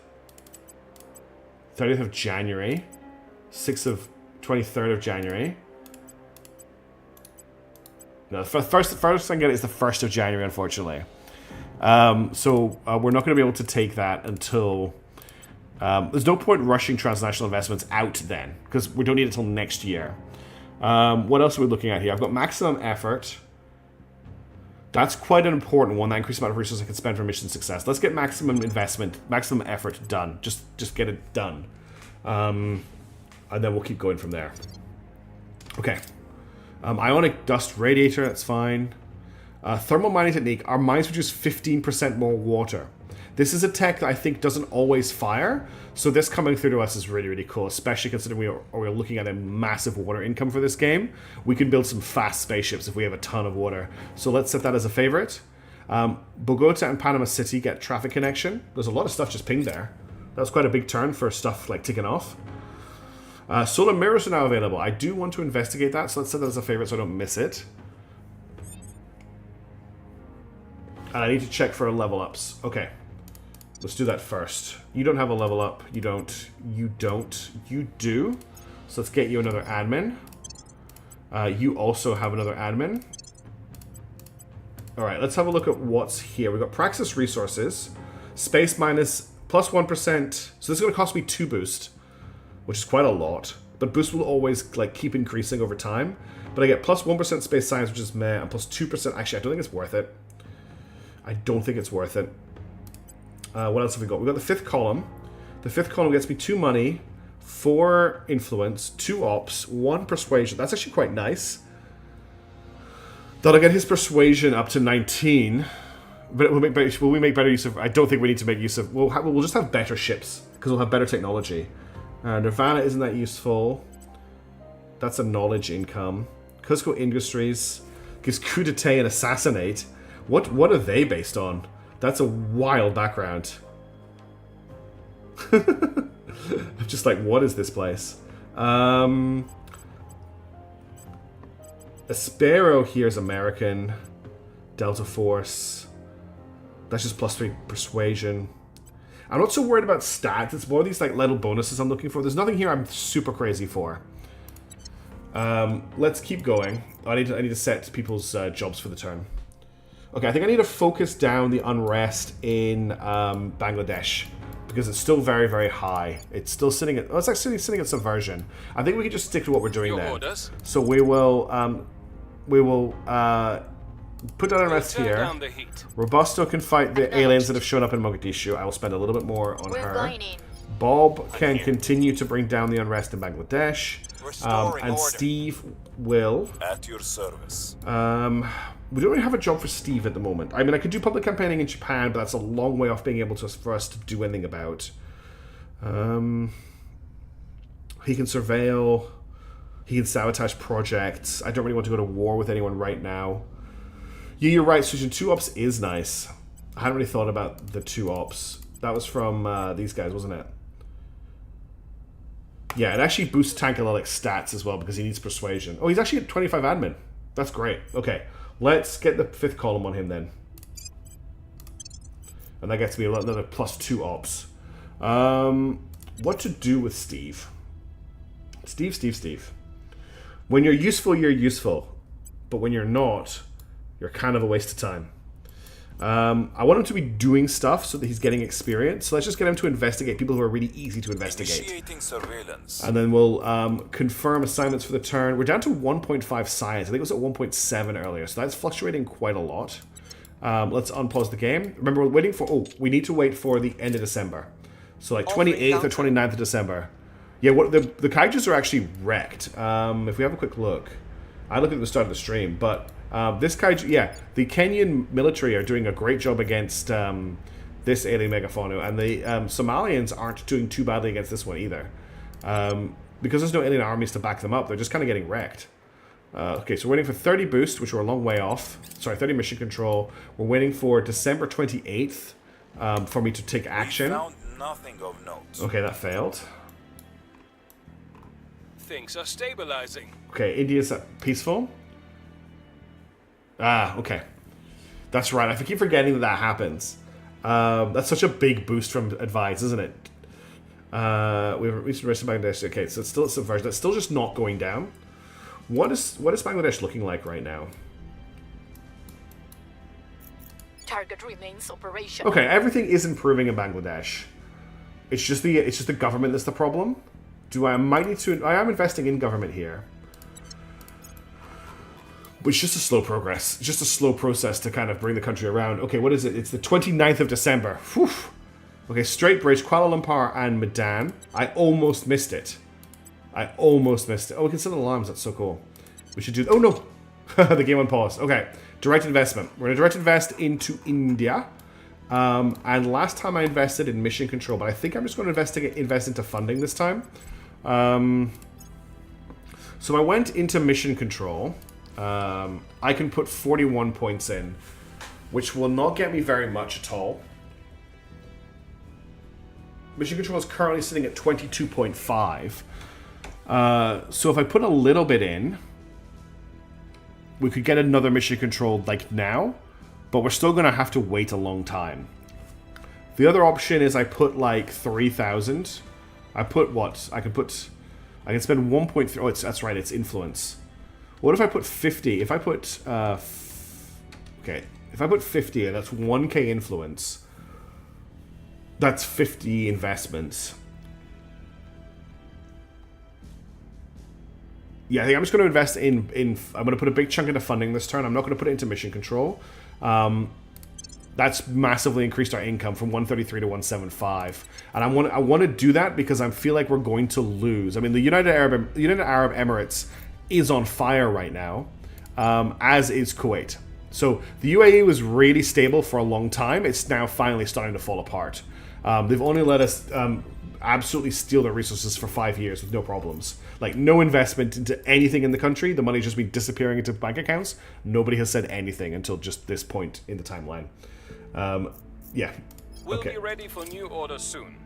30th of January, 23rd of January. No, the first I get is the 1st of January, unfortunately. So we're not going to be able to take that until... there's no point rushing transnational investments out then, because we don't need it until next year. What else are we looking at here? I've got maximum effort. That's quite an important one. That increased amount of resources I can spend for mission success. Let's get maximum investment, maximum effort done. Just get it done. And then we'll keep going from there. Okay. Ionic dust radiator, that's fine. Thermal mining technique. Our mines produce 15% more water. This is a tech that I think doesn't always fire, so this coming through to us is really, really cool, especially considering we're looking at a massive water income for this game. We can build some fast spaceships if we have a ton of water. So let's set that as a favorite. Bogota and Panama City get traffic connection. There's a lot of stuff just pinged there. That was quite a big turn for stuff like ticking off. Solar mirrors are now available. I do want to investigate that, so let's set that as a favorite so I don't miss it. And I need to check for level ups. Okay. Let's do that first. You don't have a level up. You don't. You don't. You do. So let's get you another admin. You also have another admin. Alright, let's have a look at what's here. We've got Praxis Resources. Space minus plus 1%. So this is going to cost me 2 boost, which is quite a lot. But boost will always like keep increasing over time. But I get plus 1% space science, which is meh, and plus 2%. Actually, I don't think it's worth it. I don't think it's worth it. What else have we got? We've got the 5th column. The 5th column gets me 2 money, 4 influence, 2 ops, 1 persuasion. That's actually quite nice. That'll get his persuasion up to 19. But will we make better use of... I don't think we need to make use of... We'll just have better ships, because we'll have better technology. Nirvana isn't that useful. That's a knowledge income. Cusco Industries gives coup d'etat and assassinate. What are they based on? That's a wild background. I'm just like, what is this place? Aspero here is American. Delta Force. That's just plus 3 persuasion. I'm not so worried about stats. It's more these like little bonuses I'm looking for. There's nothing here I'm super crazy for. Let's keep going. I need to set people's jobs for the turn. Okay, I think I need to focus down the unrest in Bangladesh, because it's still very, very high. It's still sitting at... Oh, it's actually sitting at subversion. I think we can just stick to what we're doing there. Orders. So we will put down unrest here. Down the heat. Robusto can fight the aliens that have shown up in Mogadishu. I will spend a little bit more on her. Going in. Bob can continue to bring down the unrest in Bangladesh. Restoring And order. Steve will... At your service. We don't really have a job for Steve at the moment. I mean, I could do public campaigning in Japan, but that's a long way off being able to for us to do anything about. He can surveil. He can sabotage projects. I don't really want to go to war with anyone right now. Yeah, you're right. Switching 2 ops is nice. I hadn't really thought about the 2 ops. That was from these guys, wasn't it? Yeah, it actually boosts Tank Alelic stats as well because he needs persuasion. Oh, he's actually at 25 admin. That's great. Okay. Let's get the 5th column on him then. And that gets me another plus 2 ops. What to do with Steve? Steve. When you're useful, you're useful. But when you're not, you're kind of a waste of time. I want him to be doing stuff so that he's getting experience. So let's just get him to investigate people who are really easy to investigate. Initiating surveillance. And then we'll confirm assignments for the turn. We're down to 1.5 science. I think it was at 1.7 earlier, so that's fluctuating quite a lot. Let's unpause the game. Remember, we're waiting for... Oh, we need to wait for the end of December. So like 28th or 29th of December. Yeah, what the kaijus are actually wrecked. If we have a quick look. I looked at the start of the stream, but this kaiju... Yeah, the Kenyan military are doing a great job against this alien megafauna, and the Somalians aren't doing too badly against this one either. Because there's no alien armies to back them up, they're just kind of getting wrecked. Okay, so we're waiting for 30 boost, which we're a long way off. Sorry, 30 mission control. We're waiting for December 28th for me to take action. We found nothing of note. Okay, that failed. Things are stabilizing. Okay, India's peaceful. Ah, okay. That's right. I keep forgetting that that happens. That's such a big boost from advice, isn't it? We've reached the rest of Bangladesh. Okay, so it's still a subversion. That's still just not going down. What is Bangladesh looking like right now? Target remains operational. Okay, everything is improving in Bangladesh. It's just the government that's the problem. I might need to... I am investing in government here. But it's just a slow progress. It's just a slow process to kind of bring the country around. Okay, what is it? It's the 29th of December. Whew. Okay, Straight Bridge, Kuala Lumpur and Medan. I almost missed it. I almost missed it. Oh, we can set alarms. That's so cool. We should do... Oh, no. The game on pause. Okay. Direct investment. We're going to direct invest into India. And last time I invested in mission control, but I think I'm just going to invest into funding this time. So I went into mission control. I can put 41 points in, which will not get me very much at all. Mission control is currently sitting at 22.5. So if I put a little bit in, we could get another mission control like now, but we're still going to have to wait a long time. The other option is I put like 3,000. I put what? I can spend 1.3. Oh, that's right. It's influence. What if I put 50? If I put okay, if I put 50, that's 1k influence. That's 50 investments. Yeah, I think I'm just going to invest in. I'm going to put a big chunk into funding this turn. I'm not going to put it into mission control. That's massively increased our income from 133 to 175, and I want to do that because I feel like we're going to lose. I mean, the United Arab Emirates is on fire right now, as is Kuwait. So the UAE was really stable for a long time. It's now finally starting to fall apart. They've only let us absolutely steal their resources for 5 years with no problems. Like, no investment into anything in the country. The money's just been disappearing into bank accounts. Nobody has said anything until just this point in the timeline. Yeah. We'll Okay. be ready for new orders soon.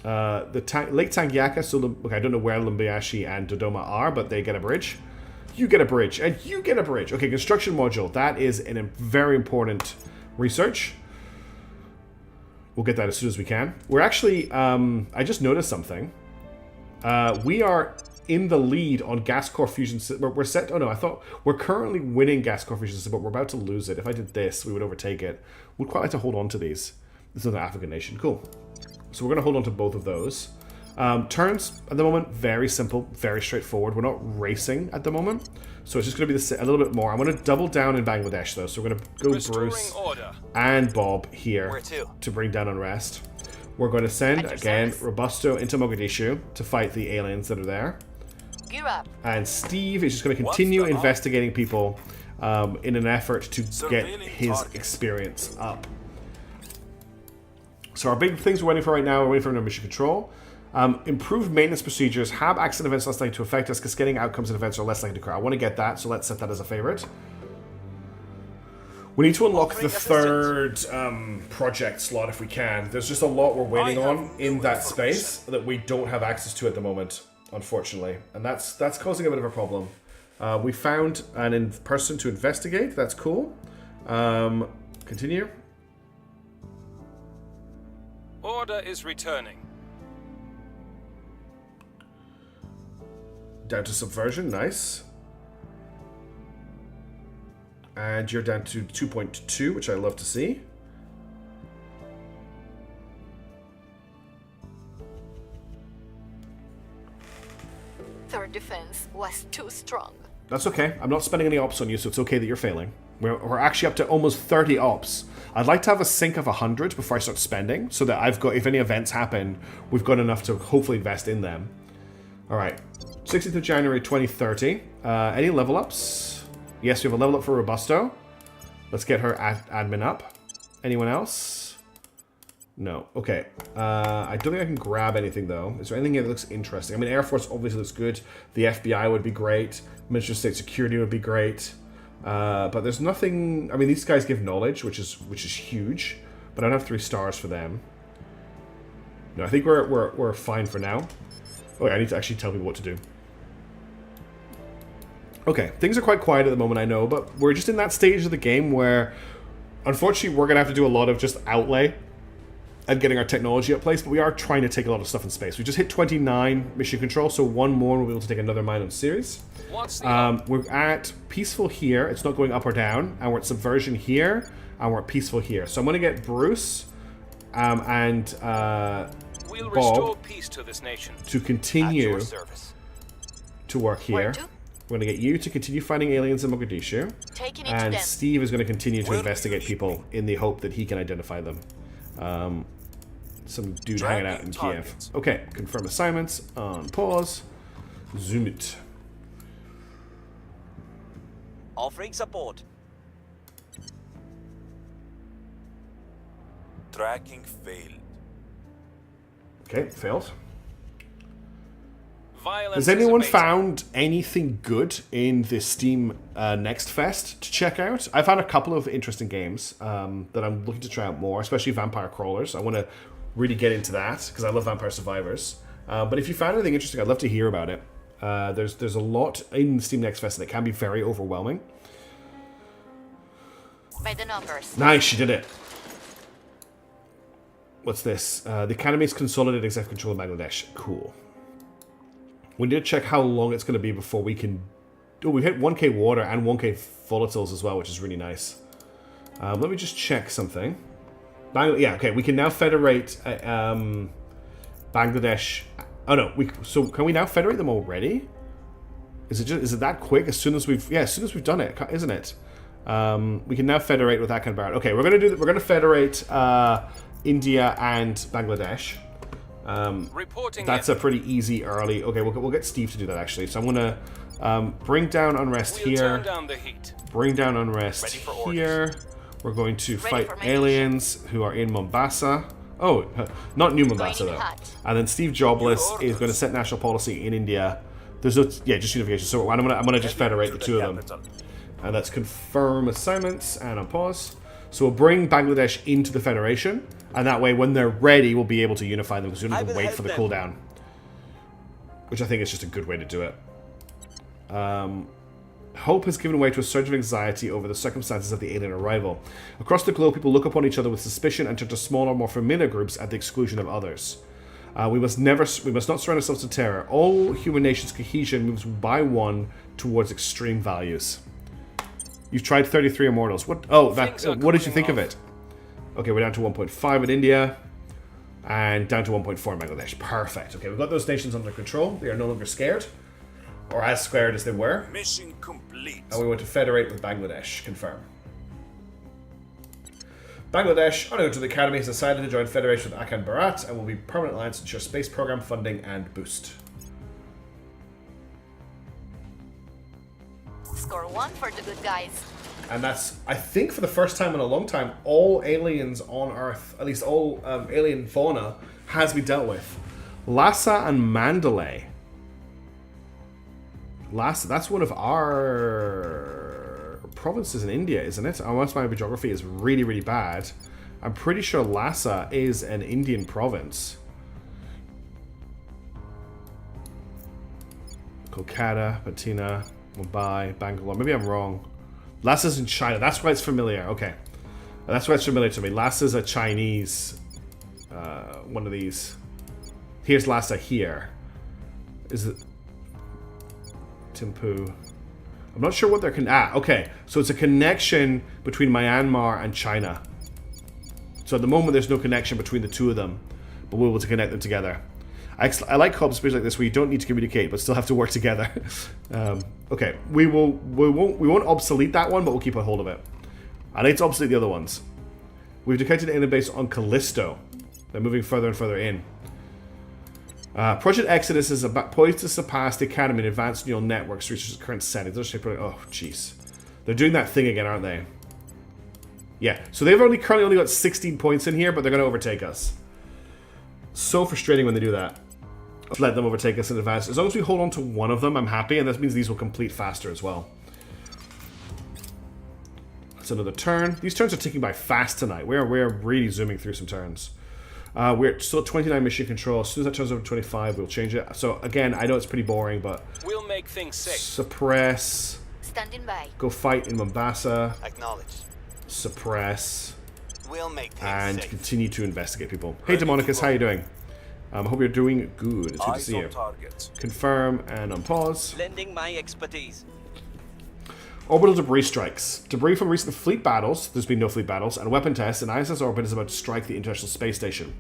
Lake Tanganyika, so okay, I don't know where Lumbashi and Dodoma are, but they get a bridge. You get a bridge, and you get a bridge. Okay, construction module. That is a very important research. We'll get that as soon as we can. We're actually, I just noticed something. We are in the lead on gas core fusion. We're set. Oh no, I thought we're currently winning gas core fusion system, but we're about to lose it. If I did this, we would overtake it. We'd quite like to hold on to these. This is an African nation. Cool. So we're going to hold on to both of those. Turns at the moment, very simple, very straightforward. We're not racing at the moment, so it's just going to be a little bit more. I'm going to double down in Bangladesh though, so we're going to go Restoring Bruce order. and Bob here Where to? to bring down unrest. We're going to send again Robusto into Mogadishu to fight the aliens that are there. Gear up. And Steve is just going to continue What's the investigating people in an effort to get Surveilling his target. experience up. So our big things we're waiting for right now, we're waiting for mission control. Improved maintenance procedures. Have accident events less likely to affect us. Cascading outcomes and events are less likely to occur. I want to get that, so let's set that as a favorite. We need to unlock the third project slot if we can. There's just a lot we're waiting on in that space that we don't have access to at the moment, unfortunately. And that's causing a bit of a problem. We found an person to investigate. That's cool. Continue. Order is returning. Down to subversion, nice. And you're down to 2.2, which I love to see. Their defense was too strong. That's okay. I'm not spending any ops on you, so it's okay that you're failing. We're actually up to almost 30 ops. I'd like to have a sink of 100 before I start spending, so that I've got, if any events happen, we've got enough to hopefully invest in them. Alright. 16th of January 2030. Any level ups? Yes, we have a level up for Robusto. Let's get her admin up. Anyone else? No. Okay. I don't think I can grab anything, though. Is there anything here that looks interesting? I mean, Air Force obviously looks good. The FBI would be great. Ministry of State Security would be great. But there's nothing... I mean, these guys give knowledge, which is huge. But I don't have 3 stars for them. No, I think we're fine for now. Oh, yeah, I need to actually tell people what to do. Okay, things are quite quiet at the moment, I know, but we're just in that stage of the game where, unfortunately, we're going to have to do a lot of just outlay and getting our technology up place, but we are trying to take a lot of stuff in space. We just hit 29 mission control, so one more and we'll be able to take another mine on Ceres. We're at peaceful here, it's not going up or down, and we're at subversion here, and we're at peaceful here. So I'm going to get Bruce and We'll Bob restore peace to this nation. to continue At your service. to work here. Where to? We're going to get you to continue fighting aliens in Mogadishu. Taking it to And them. Steve is going to continue to investigate people in the hope that he can identify them. Some dude hanging out in Tracking Kiev. targets. Okay, confirm assignments. On pause. Zoom it. Offering support. Tracking failed. Okay, failed. Violence Has is anyone abating. found anything good in the Steam Next Fest to check out? I've had a couple of interesting games that I'm looking to try out more, especially Vampire Crawlers. I want to really get into that because I love Vampire Survivors. But if you found anything interesting, I'd love to hear about it. There's a lot in Steam Next Fest that can be very overwhelming. By the numbers. Nice, you did it. What's this? The Academy's consolidated executive control in Bangladesh. Cool. We need to check how long it's going to be before we can... Oh, we've hit 1k water and 1k volatiles as well, which is really nice. Let me just check something. Yeah, okay, we can now federate Bangladesh. Oh no, so can we now federate them already? Is it that quick? As soon as we've done it, isn't it? We can now federate with that kind of barrel. Okay, we're gonna federate India and Bangladesh. Reporting That's in. a pretty easy early. Okay, we'll get Steve to do that actually. So I'm gonna bring down unrest We'll here. turn down the heat. Bring down unrest Ready for here. We're going to fight for my aliens who are in Mombasa. Oh, not New Mombasa Going though. hot. And then Steve Jobless is going to set national policy in India. There's no, just unification. So I'm gonna just federate the two of them. Capital. And let's confirm assignments and on pause. So we'll bring Bangladesh into the Federation, and that way when they're ready, we'll be able to unify them because we don't have to I will wait help for the them. cooldown. Which I think is just a good way to do it. Hope has given way to a surge of anxiety over the circumstances of the alien arrival. Across the globe, people look upon each other with suspicion and turn to smaller, more familiar groups at the exclusion of others. We must not surrender ourselves to terror. All human nations' cohesion moves by one towards extreme values. You've tried 33 immortals. What? Oh, Things are what did you cooling think of off. it? Okay, we're down to 1.5 in India, and down to 1.4 in Bangladesh. Perfect. Okay, we've got those nations under control. They are no longer scared, or as scared as they were. Mission complete. And we want to federate with Bangladesh. Confirm. Bangladesh, on to the Academy, has decided to join Federation with Akan Bharat and will be permanent alliance to ensure space program funding and boost. Score 1 for the good guys. And that's, I think, for the first time in a long time, all aliens on Earth, at least all alien fauna, has been dealt with. Lhasa and Mandalay. Lhasa, that's one of our provinces in India, isn't it? Unless my geography is really, really bad. I'm pretty sure Lhasa is an Indian province. Kolkata, Patina, Mumbai, Bangalore. Maybe I'm wrong. Lhasa's in China. That's why it's familiar. Okay. That's why it's familiar to me. Lhasa's a Chinese one of these. Here's Lhasa here. Is it Thimphu? I'm not sure what they're... okay. So it's a connection between Myanmar and China. So at the moment, there's no connection between the two of them. But we're able to connect them together. I like co-op space like this where you don't need to communicate, but still have to work together. Okay. We won't obsolete that one, but we'll keep a hold of it. I need to obsolete the other ones. We've detected an alien base on Callisto. They're moving further and further in. Project Exodus is poised to surpass the Academy in advanced neural networks to reach its current settings. Oh, jeez. They're doing that thing again, aren't they? Yeah. So they've currently only got 16 points in here, but they're going to overtake us. So frustrating when they do that. Let's let them overtake us in advance. As long as we hold on to one of them, I'm happy, and that means these will complete faster as well. That's another turn. These turns are ticking by fast tonight. We're really zooming through some turns. We're still at 29 mission control. As soon as that turns over to 25, we'll change it. So again, I know it's pretty boring, but we'll make things safe. Suppress. Standing by. Go fight in Mombasa. Acknowledge. Suppress. We'll make things And safe. continue to investigate people. Hey, Demonicus, how you doing? I hope you're doing good. It's good to see you. Confirm and unpause. Lending my expertise. Orbital debris strikes. Debris from recent fleet battles, there's been no fleet battles, and weapon tests, an ISS orbit is about to strike the International Space Station.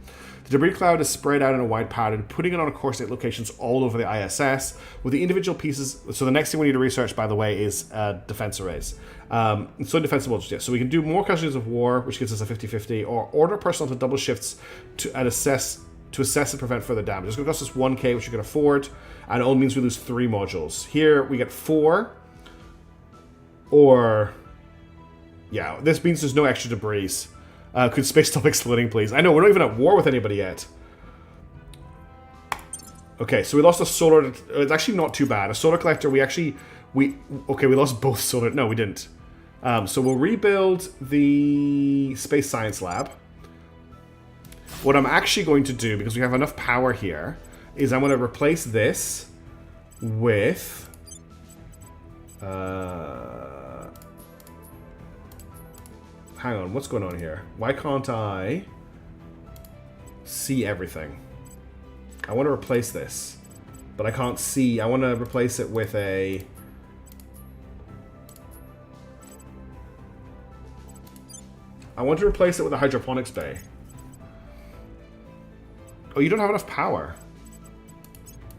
The debris cloud is spread out in a wide pattern, putting it on a course at locations all over the ISS, with the individual pieces... So the next thing we need to research, by the way, is defense arrays. So defensible, yeah. So we can do more casualties of war, which gives us a 50-50, or order personnel to double shifts to assess and prevent further damage. It's going to cost us 1k, which you can afford, and it only means we lose 3 modules. Here, we get 4... Or, yeah, this means there's no extra debris. Could space stop exploding, please? I know, we're not even at war with anybody yet. Okay, so we lost a solar... It's actually not too bad. A solar collector, okay, we lost both solar... No, we didn't. So we'll rebuild the Space Science Lab. What I'm actually going to do, because we have enough power here, is I'm going to replace this with... hang on, what's going on here? Why can't I see everything? I want to replace this, but I can't see. I want to replace it with a... I want to replace it with a hydroponics bay. Oh, you don't have enough power.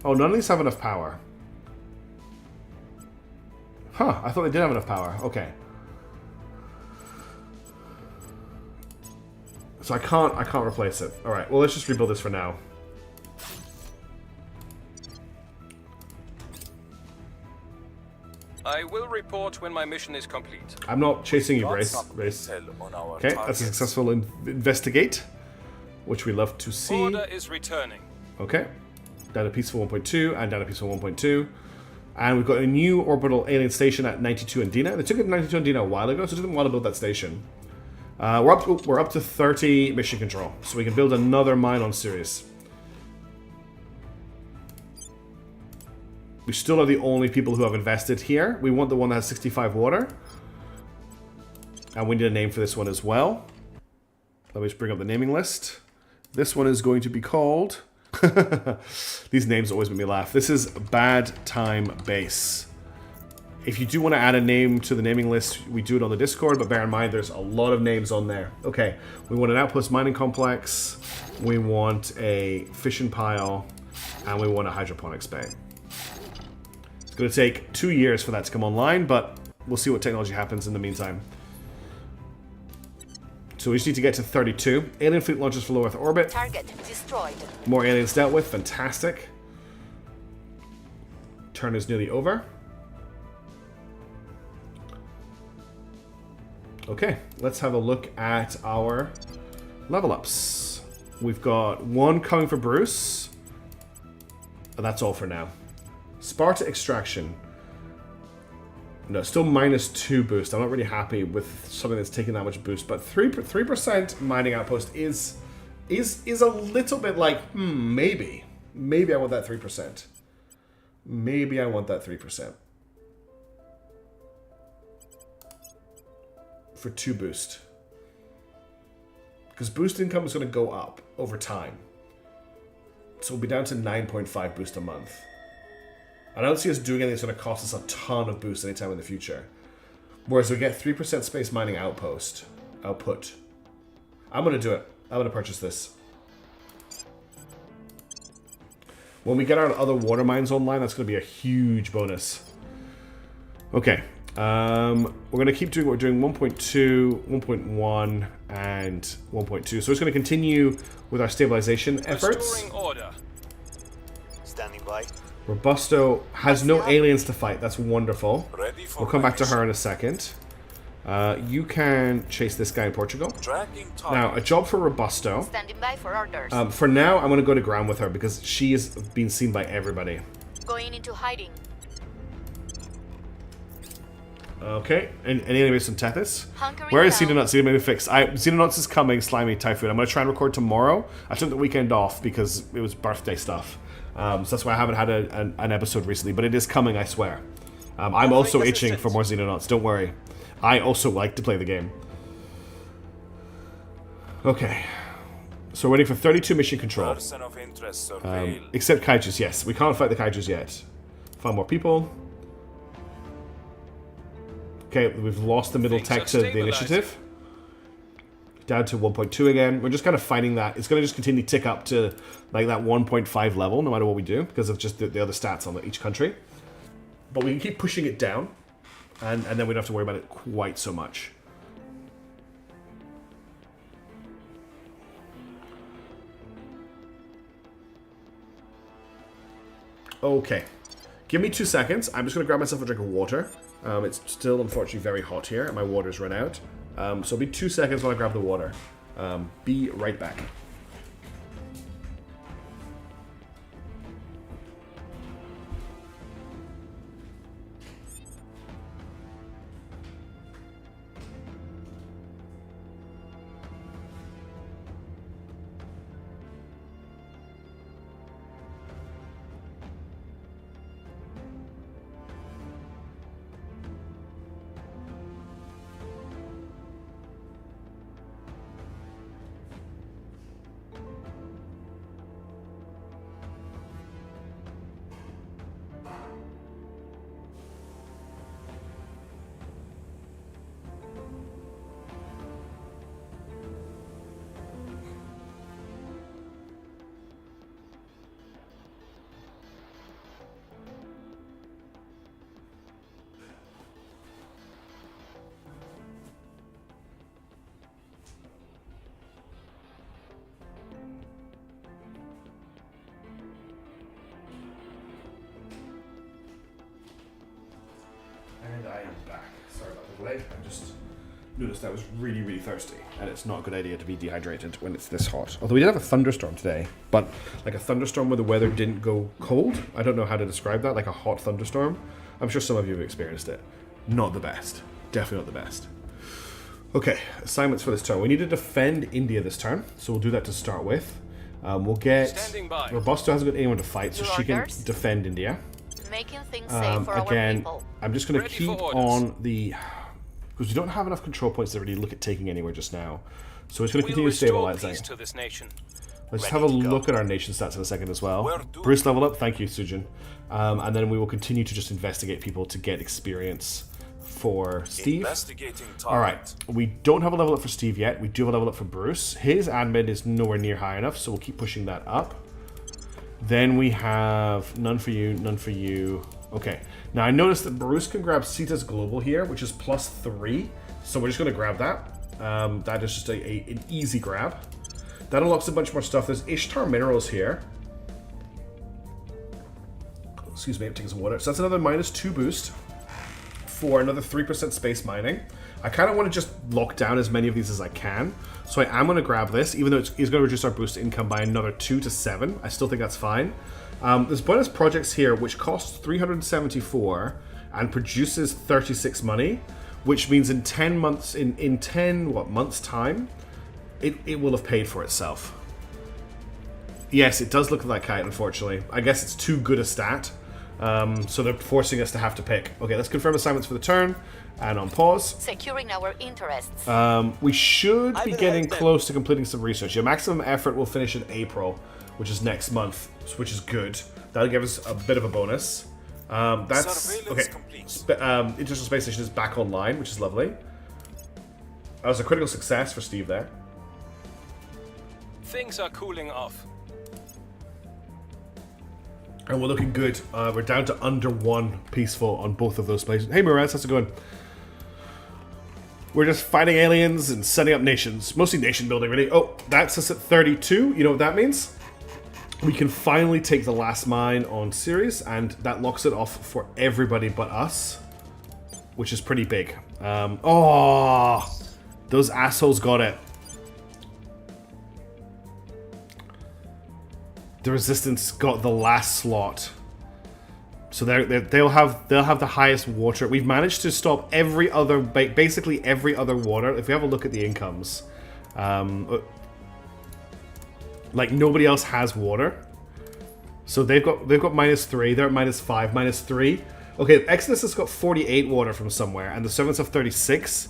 Oh, none of these have enough power. Huh, I thought they did have enough power. Okay. So I can't replace it. Alright, well let's just rebuild this for now. I will report when my mission is complete. I'm not chasing you, Grace. Okay, Okay, that's a successful investigate, which we love to see. Order is returning. Okay, down to peaceful 1.2 and down to peaceful 1.2. And we've got a new orbital alien station at 92 Andina. They took it to 92 Andina a while ago, so it took them a while to build that station. We're up to 30 mission control, so we can build another mine on Ceres. We still are the only people who have invested here. We want the one that has 65 water. And we need a name for this one as well. Let me just bring up the naming list. This one is going to be called... These names always make me laugh. This is Bad Time Base. If you do want to add a name to the naming list, we do it on the Discord, but bear in mind there's a lot of names on there. Okay, we want an outpost mining complex, we want a fishing pile, and we want a hydroponics bay. It's going to take 2 years for that to come online, but we'll see what technology happens in the meantime. So we just need to get to 32. Alien fleet launches for low Earth orbit. Target destroyed. More aliens dealt with. Fantastic. Turn is nearly over. Okay, let's have a look at our level ups. We've got 1 coming for Bruce. And that's all for now. Sparta extraction. No, still -2 boost. I'm not really happy with something that's taking that much boost, but 3% mining outpost is a little bit like, maybe. Maybe I want that 3%. Maybe I want that 3%. For 2 boost. Because boost income is going to go up over time. So we'll be down to 9.5 boost a month. I don't see us doing anything that's going to cost us a ton of boost anytime in the future. Whereas we get 3% space mining output. I'm going to do it. I'm going to purchase this. When we get our other water mines online, that's going to be a huge bonus. Okay. We're going to keep doing what we're doing, 1.2, 1.1, and 1.2. So we're just going to continue with our stabilization efforts. Restoring order. Standing by. Robusto has no aliens to fight. That's wonderful. Ready for We'll come back to mission. her in a second. You can chase this guy in Portugal. Tracking target. Now, a job for Robusto. Standing by for orders. For now, I'm going to go to ground with her because she is being seen by everybody. Going into hiding. Okay, and any enemies from Tethys? Hunkering Where is down. Xenonauts? Xenonauts fixed. Xenonauts is coming, Slimy Typhoon. I'm going to try and record tomorrow. I took the weekend off because it was birthday stuff. So that's why I haven't had an episode recently, but it is coming, I swear. I'm also itching for more Xenonauts, don't worry. I also like to play the game. Okay. So we're waiting for 32 mission control. Person of interest surveil. Except Kaijus, yes. We can't fight the Kaijus yet. Find more people. Okay, we've lost the middle Things tech are to the stabilizing. initiative. Down to 1.2 again. We're just kind of fighting that. It's going to just continue to tick up to like that 1.5 level no matter what we do because of just the other stats on each country. But we can keep pushing it down and then we don't have to worry about it quite so much. Okay. Give me 2 seconds. I'm just going to grab myself a drink of water. It's still, unfortunately, very hot here, and my water's run out. So it'll be 2 seconds while I grab the water. Be right back. And I am back. Sorry about the delay. I just noticed I was really, really thirsty, and it's not a good idea to be dehydrated when it's this hot. Although we did have a thunderstorm today, but like a thunderstorm where the weather didn't go cold. I don't know how to describe that, like a hot thunderstorm. I'm sure some of you have experienced it. Not the best. Definitely not the best. Okay, assignments for this turn. We need to defend India this turn, so we'll do that to start with. We'll get... Standing by. Robusto hasn't got anyone to fight, so Your she can orders? defend India. Making things safe for our Again, people. I'm just going to Ready keep for orders. on the... Because we don't have enough control points to really look at taking anywhere just now. So it's going to We'll continue restore stabilizing. peace to this nation. Let's have a look at our nation stats in a second as well. Where do- Bruce level up, thank you, Sujin. And then we will continue to just investigate people to get experience for Steve. Investigating target. Alright, we don't have a level up for Steve yet. We do have a level up for Bruce. His admin is nowhere near high enough, so we'll keep pushing that up. Then we have none for you, none for you. Okay, now I noticed that Bruce can grab Sita's Global here, which is +3. So we're just going to grab that. That is just an easy grab. That unlocks a bunch more stuff. There's Ishtar Minerals here. Excuse me, I'm taking some water. So that's another -2 boost for another 3% space mining. I kind of want to just lock down as many of these as I can. So I am going to grab this, even though it's going to reduce our boost income by another 2 to 7. I still think that's fine. There's bonus projects here, which costs 374 and produces 36 money, which means in 10 months, in 10 months time, it will have paid for itself. Yes, it does look like kite, unfortunately. I guess it's too good a stat. So they're forcing us to have to pick. Okay, let's confirm assignments for the turn. And on pause. Securing our interests. We should be will getting help them. close to completing some research. Your maximum effort will finish in April, which is next month, which is good. That'll give us a bit of a bonus. That's okay. Surveillance complete. International Space Station is back online, which is lovely. That was a critical success for Steve there. Things are cooling off. And we're looking good. We're down to under 1 peaceful on both of those places. Hey, Miraz, how's it going? We're just fighting aliens and setting up nations. Mostly nation building, really. Oh, that's us at 32. You know what that means? We can finally take the last mine on Ceres, and that locks it off for everybody but us, which is pretty big. Oh, those assholes got it. The Resistance got the last slot, so they'll have the highest water. We've managed to stop every other, basically every other water. If we have a look at the incomes, like nobody else has water, so they've got -3. They're at -5, -3. Okay, Exodus has got 48 water from somewhere, and the Servants have 36.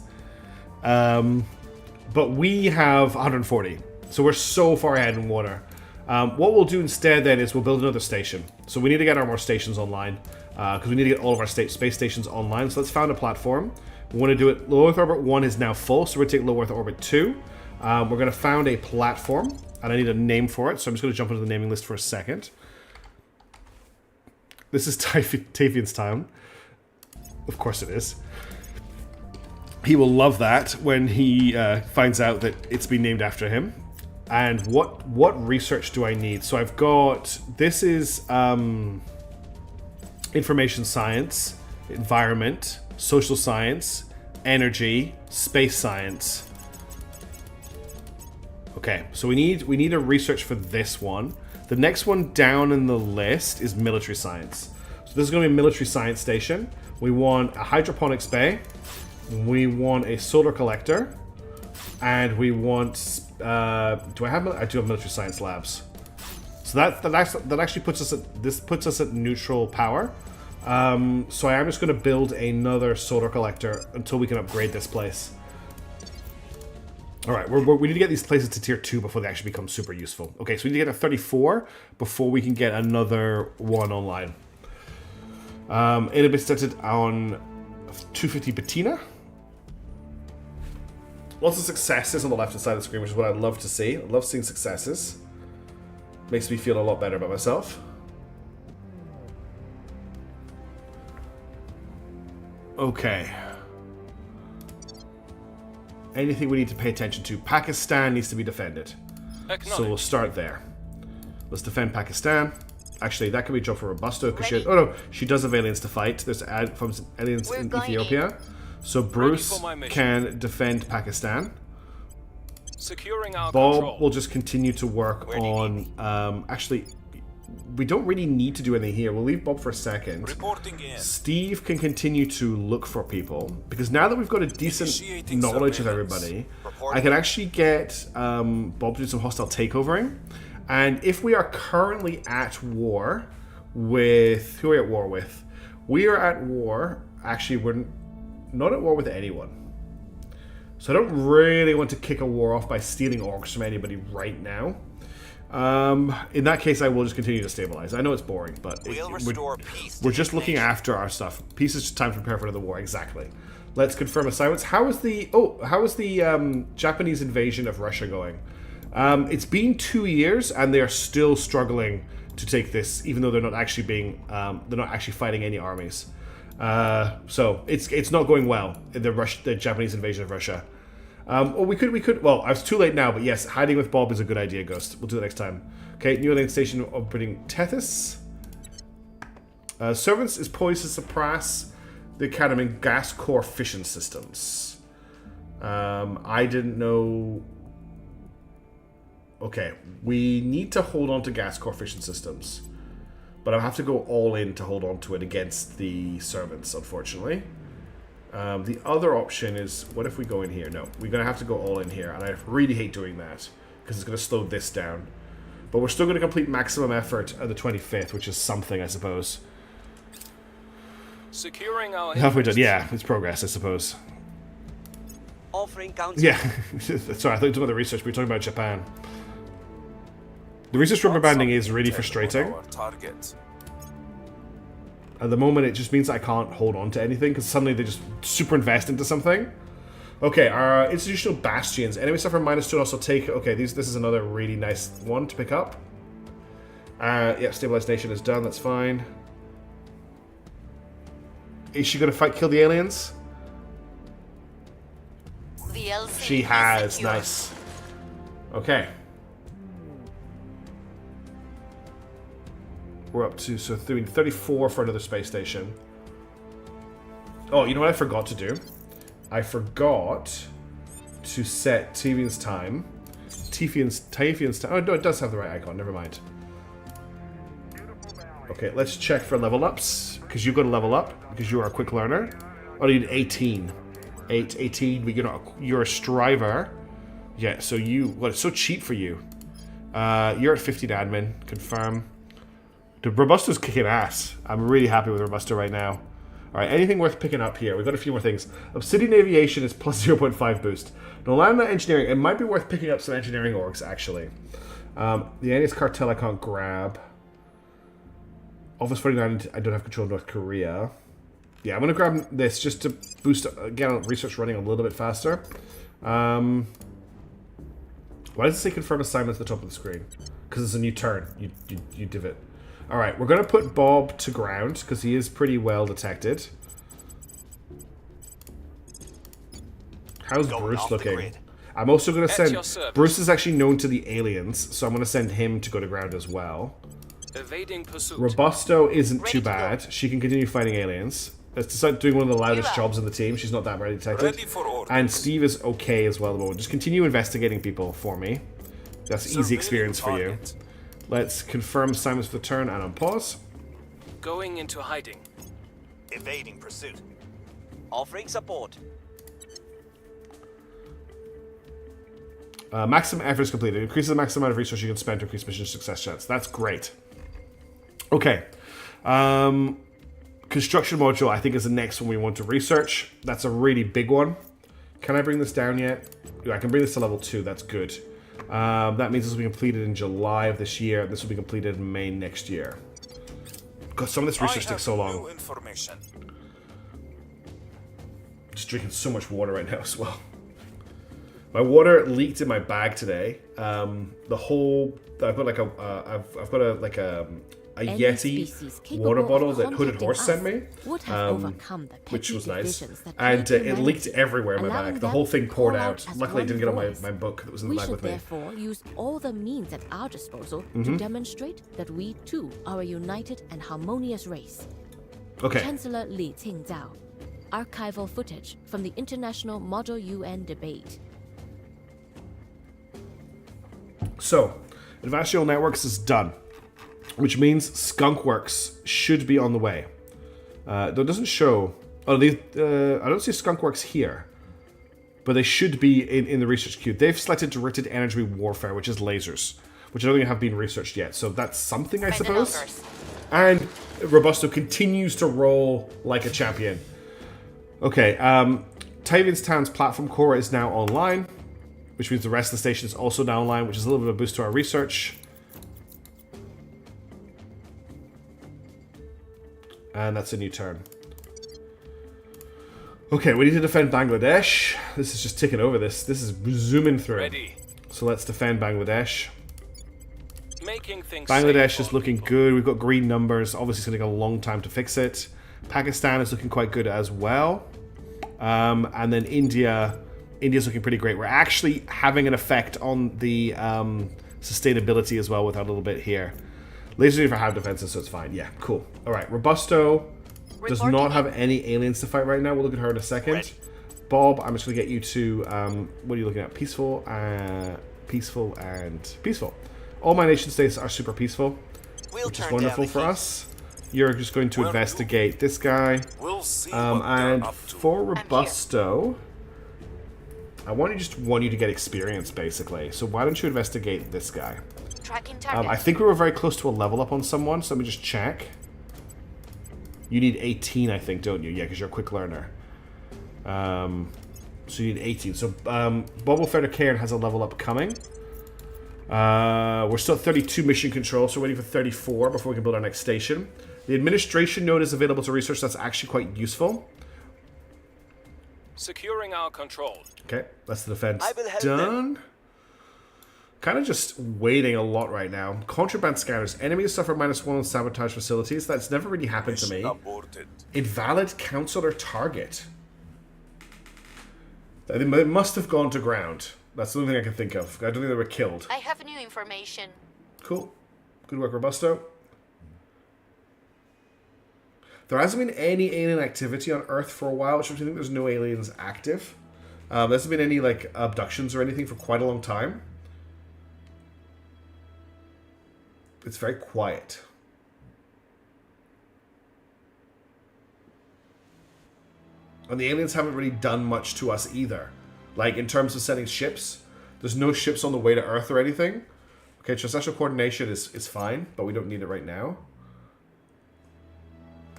But we have 140, so we're so far ahead in water. What we'll do instead then is we'll build another station. So we need to get our more stations online, because we need to get all of our space stations online. So let's found a platform. We want to do it. Low Earth Orbit 1 is now full, so we're going to take Low Earth Orbit 2. We're going to found a platform, and I need a name for it, so I'm just going to jump into the naming list for a second. This is Tavian's town. Of course it is. He will love that when he finds out that it's been named after him. And what research do I need? So I've got, this is information science, environment, social science, energy, space science. Okay, so we need a research for this one. The next one down in the list is military science. So this is going to be a military science station. We want a hydroponics bay. We want a solar collector. And we want, I do have military science labs. So that actually puts us at neutral power. So I am just going to build another solar collector until we can upgrade this place. All right, we need to get these places to tier 2 before they actually become super useful. Okay, so we need to get to 34 before we can get another one online. It'll be started on 250 Bettina. Lots of successes on the left-hand side of the screen, which is what I'd love to see. I love seeing successes. Makes me feel a lot better about myself. Okay. Anything we need to pay attention to? Pakistan needs to be defended. So we'll start there. Let's defend Pakistan. Actually, that could be a job for Robusto, because she does have aliens to fight. There's from aliens in Ethiopia. So Bruce can defend Pakistan. Securing our Bob control. will just continue to work on... actually, we don't really need to do anything here. We'll leave Bob for a second. Reporting in. Steve can continue to look for people, because now that we've got a decent knowledge of everybody, I can actually get Bob to do some hostile takeovering. And if we are currently at war with... Who are we at war with? We are at war... Actually, we're not at war with anyone. So I don't really want to kick a war off by stealing orcs from anybody right now. In that case, I will just continue to stabilize. I know it's boring, but we're just looking after our stuff. Peace is just time to prepare for another war. Exactly. Let's confirm assignments. How is the Japanese invasion of Russia going? It's been 2 years, and they are still struggling to take this, even though they're not actually fighting any armies. So it's not going well, the Japanese invasion of Russia. Or we could. Well, it's too late now, but yes, hiding with Bob is a good idea, Ghost. We'll do that next time. Okay, New Alien Station operating Tethys. Servants is poised to suppress the Academy gas core fission systems. I didn't know. Okay, we need to hold on to gas core fission systems. But I have to go all in to hold on to it against the servants, unfortunately. The other option is, what if we go in here? No, we're going to have to go all in here, and I really hate doing that, because it's going to slow this down. But we're still going to complete maximum effort at the 25th, which is something, I suppose. Securing our Halfway done. Yeah, it's progress, I suppose. Offering council. Yeah, sorry, I thought you were talking about the research, but we were talking about Japan. The research rubber banding is really frustrating. Our target. At the moment, it just means I can't hold on to anything because suddenly they just super invest into something. Okay, our institutional bastions. Enemy suffer -2 and also take... Okay, this is another really nice one to pick up. Yeah, stabilized nation is done. That's fine. Is she going to kill the aliens? The LC She is has. secure. Nice. Okay. We're up to, so doing 34 for another space station. Oh, you know what I forgot to do? I forgot to set Tivian's time. Tivian's time. Oh, no, it does have the right icon. Never mind. Okay, let's check for level ups. Because you've got to level up. Because you are a quick learner. Oh, you need 18. 18. You're a striver. Yeah, so you... Well, it's so cheap for you. You're at 15 admin. Confirm. The Robusto's kicking ass. I'm really happy with Robusto right now. Alright, anything worth picking up here? We've got a few more things. Obsidian Aviation is plus 0.5 boost. No land engineering. It might be worth picking up some engineering orgs, actually. The Andes Cartel I can't grab. Office 49, I don't have control of North Korea. Yeah, I'm going to grab this just to boost, again, research running a little bit faster. Why does it say confirm assignments at the top of the screen? Because it's a new turn. You div it. Alright, we're going to put Bob to ground, because he is pretty well detected. How's Going Bruce off the looking? grid. I'm also going to At send... your service. Bruce is actually known to the aliens, so I'm going to send him to go to ground as well. Evading pursuit. Robusto isn't Ready too to go. bad. She can continue fighting aliens. Let's start doing one of the loudest Viva. jobs in the team. She's not that very detected. Ready for orders. And Steve is okay as well at the moment. Just continue investigating people for me. That's easy Surveilling experience for you. target. Let's confirm assignments for the turn and on pause. Going into hiding. Evading pursuit. Offering support. Maximum effort is completed. Increases the maximum amount of resources you can spend to increase mission success chance. That's great. Okay. Construction module, I think, is the next one we want to research. That's a really big one. Can I bring this down yet? Yeah, I can bring this to level 2. That's good. That means this will be completed in July of this year. This will be completed in May next year. God, some of this research I takes so have new long. information. Just drinking so much water right now as well. My water leaked in my bag today. The whole I've got like a Any Yeti species capable water of bottle that Hooded contacting Horse sent us me, would have overcome the petty which was nice. divisions that And plague it leaked humanity, everywhere in my allowing bag. The them whole thing to poured call out. as Luckily, it didn't get on one voice. my book that was in the We bag should with me. therefore use all the means at our disposal Mm-hmm. to demonstrate that we too are a united and harmonious race. Okay. Chancellor Li Qingzhao. Archival footage from the International Model UN debate. So, Advanced Neural Networks is done, which means Skunkworks should be on the way. Though it doesn't show... Oh, I don't see Skunkworks here, but they should be in the research queue. They've selected Directed Energy Warfare, which is lasers, which I don't think have been researched yet, so that's something, I By the suppose. numbers. And Robusto continues to roll like a champion. Okay, Tavian's Town's platform core is now online, which means the rest of the station is also now online, which is a little bit of a boost to our research. And that's a new turn. Okay, we need to defend Bangladesh. This is just ticking over this. This is zooming through. Ready. So let's defend Bangladesh. Making things Bangladesh safe is for looking people. good. We've got green numbers. Obviously, it's going to take a long time to fix it. Pakistan is looking quite good as well. And then India's looking pretty great. We're actually having an effect on the sustainability as well with our little bit here. Lasers for high defenses, so it's fine. Yeah, cool. All right, Robusto does Reporting not have in. any aliens to fight right now. We'll look at her in a second. Ready. Bob, I'm just going to get you to, what are you looking at? Peaceful, peaceful, and peaceful. All my nation states are super peaceful, We'll which is turn wonderful down the for heat. us. You're just going to Well, investigate this guy. We'll see what And they're up to. for Robusto, I want you to get experience, basically. So why don't you investigate this guy? Tracking target. I think we were very close to a level up on someone, so let me just check. You need 18, I think, don't you? Yeah, because you're a quick learner. So you need 18. So Bobo Federating has a level up coming. We're still at 32 mission control, so we're waiting for 34 before we can build our next station. The administration node is available to research. That's actually quite useful. Securing our control. Okay, that's the defense I will help done. Kind of just waiting a lot right now. Contraband scanners. Enemies suffer -1 on sabotage facilities. That's never really happened to me. Mission aborted. Invalid counselor target. They must have gone to ground. That's the only thing I can think of. I don't think they were killed. I have new information. Cool. Good work, Robusto. There hasn't been any alien activity on Earth for a while, which means I think there's no aliens active. There hasn't been any like abductions or anything for quite a long time. It's very quiet. And the aliens haven't really done much to us either. Like, in terms of sending ships, there's no ships on the way to Earth or anything. Okay, translational coordination is fine, but we don't need it right now.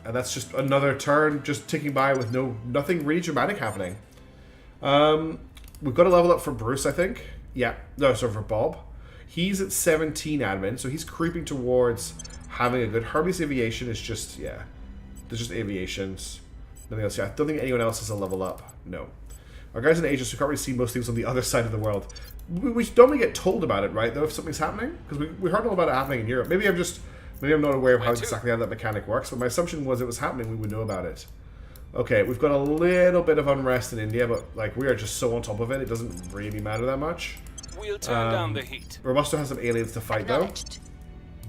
And that's just another turn just ticking by with nothing really dramatic happening. We've got to level up for Bruce, I think. Yeah, no, sorry, for Bob. He's at 17 admin, so he's creeping towards having a good... Hermes Aviation is just, yeah. There's just aviations. Nothing else. Yeah, I don't think anyone else has a level up. No. Our guys in Asia, so we can't really see most things on the other side of the world. We don't really get told about it, right, though, if something's happening? Because we heard all about it happening in Europe. Maybe I'm not aware of how exactly how that mechanic works, but my assumption was it was happening, we would know about it. Okay, we've got a little bit of unrest in India, but like we are just so on top of it, it doesn't really matter that much. We'll turn down the heat. Robusto has some aliens to fight, though.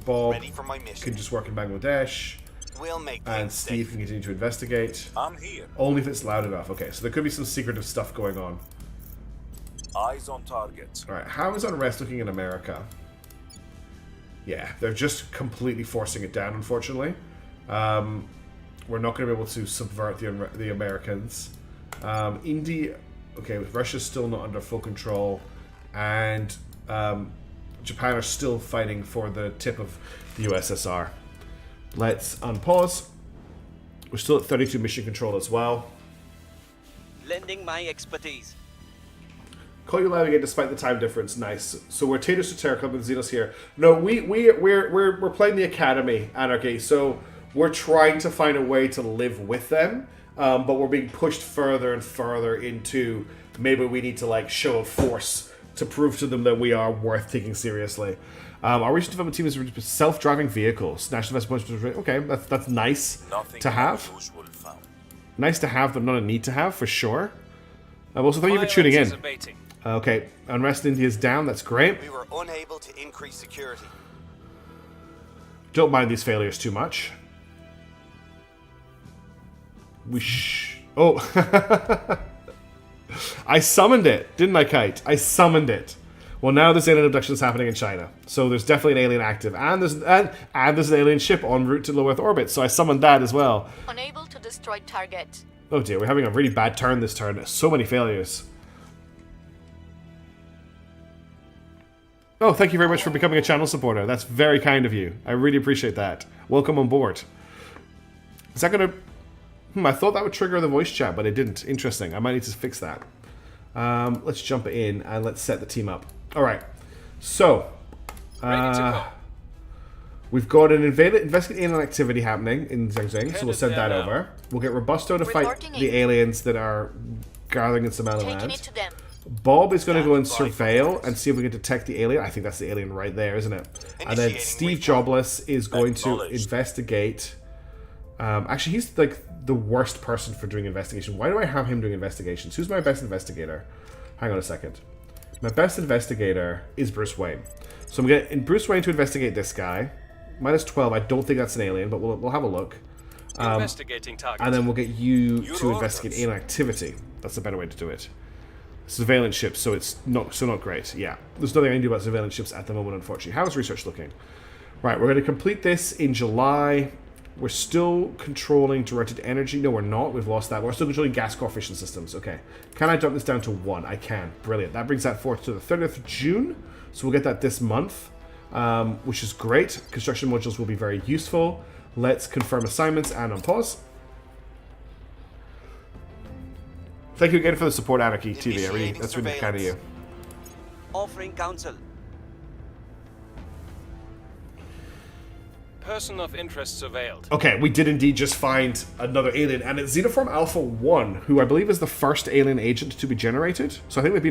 Bob Ready for my mission. can just work in Bangladesh. We'll make And things Steve safe. can continue to investigate. I'm here. Only if it's loud enough. Okay, so there could be some secretive stuff going on. Eyes on target. Alright, how is unrest looking in America? Yeah, they're just completely forcing it down, unfortunately. We're not going to be able to subvert the Americans. India... Okay, Russia's still not under full control. And Japan are still fighting for the tip of the USSR. Let's unpause. We're still at 32 mission control as well. Lending my expertise. Call you live again despite the time difference. Nice. So we're Taters to Terra Club and Xenos here. No, we're playing the Academy Anarchy. So we're trying to find a way to live with them, but we're being pushed further and further into maybe we need to like show a force to prove to them that we are worth taking seriously. Our research development team is self-driving vehicles. National Investment. Okay, that's nice Nothing to have. unusual found. Nice to have, but not a need to have for sure. Also, thank you for Violence tuning is in. abating. Okay, unrest in India is down. That's great. We were unable to increase security. Don't mind these failures too much. Oh. I summoned it, didn't I, Kite? I summoned it. Well, now there's alien abductions happening in China. So there's definitely an alien active. And there's an alien ship en route to low Earth orbit. So I summoned that as well. Unable to destroy target. Oh dear, we're having a really bad turn this turn. So many failures. Oh, thank you very much for becoming a channel supporter. That's very kind of you. I really appreciate that. Welcome on board. Is that gonna... I thought that would trigger the voice chat, but it didn't. Interesting. I might need to fix that. Let's jump in and let's set the team up. Alright. So... Ready to go. We've got an investigate alien activity happening in Zhengzheng, so we'll Headed send that there now. over. We'll get Robusto to fight Reporting the in. aliens that are gathering in Somaliland. Taking it to them. Bob is going to go and surveil and see if we can detect the alien. I think that's the alien right there, isn't it? And then Initiating Steve recon. Jobless is going to Acknowledged. investigate. Actually, he's like the worst person for doing investigation. Why do I have him doing investigations? Who's my best investigator? Hang on a second. My best investigator is Bruce Wayne. So I'm getting Bruce Wayne to investigate this guy. Minus 12. I don't think that's an alien, but we'll have a look. Investigating target. And then we'll get you Your to investigate orders. alien activity. That's a better way to do it. Surveillance ships, so it's not great. Yeah, there's nothing I can do about surveillance ships at the moment, unfortunately. How is research looking? Right, we're going to complete this in July. We're still controlling directed energy. No, we're not. We've lost that. We're still controlling gas coefficient systems. Okay. Can I dump this down to 1? I can. Brilliant. That brings that forth to the 30th of June. So we'll get that this month, which is great. Construction modules will be very useful. Let's confirm assignments and unpause. Thank you again for the support, Anarchy TV. That's really kind of you. Offering counsel. Person of interest surveilled. Okay, we did indeed just find another alien, and it's Xenoform Alpha 1, who I believe is the first alien agent to be generated. So I think they've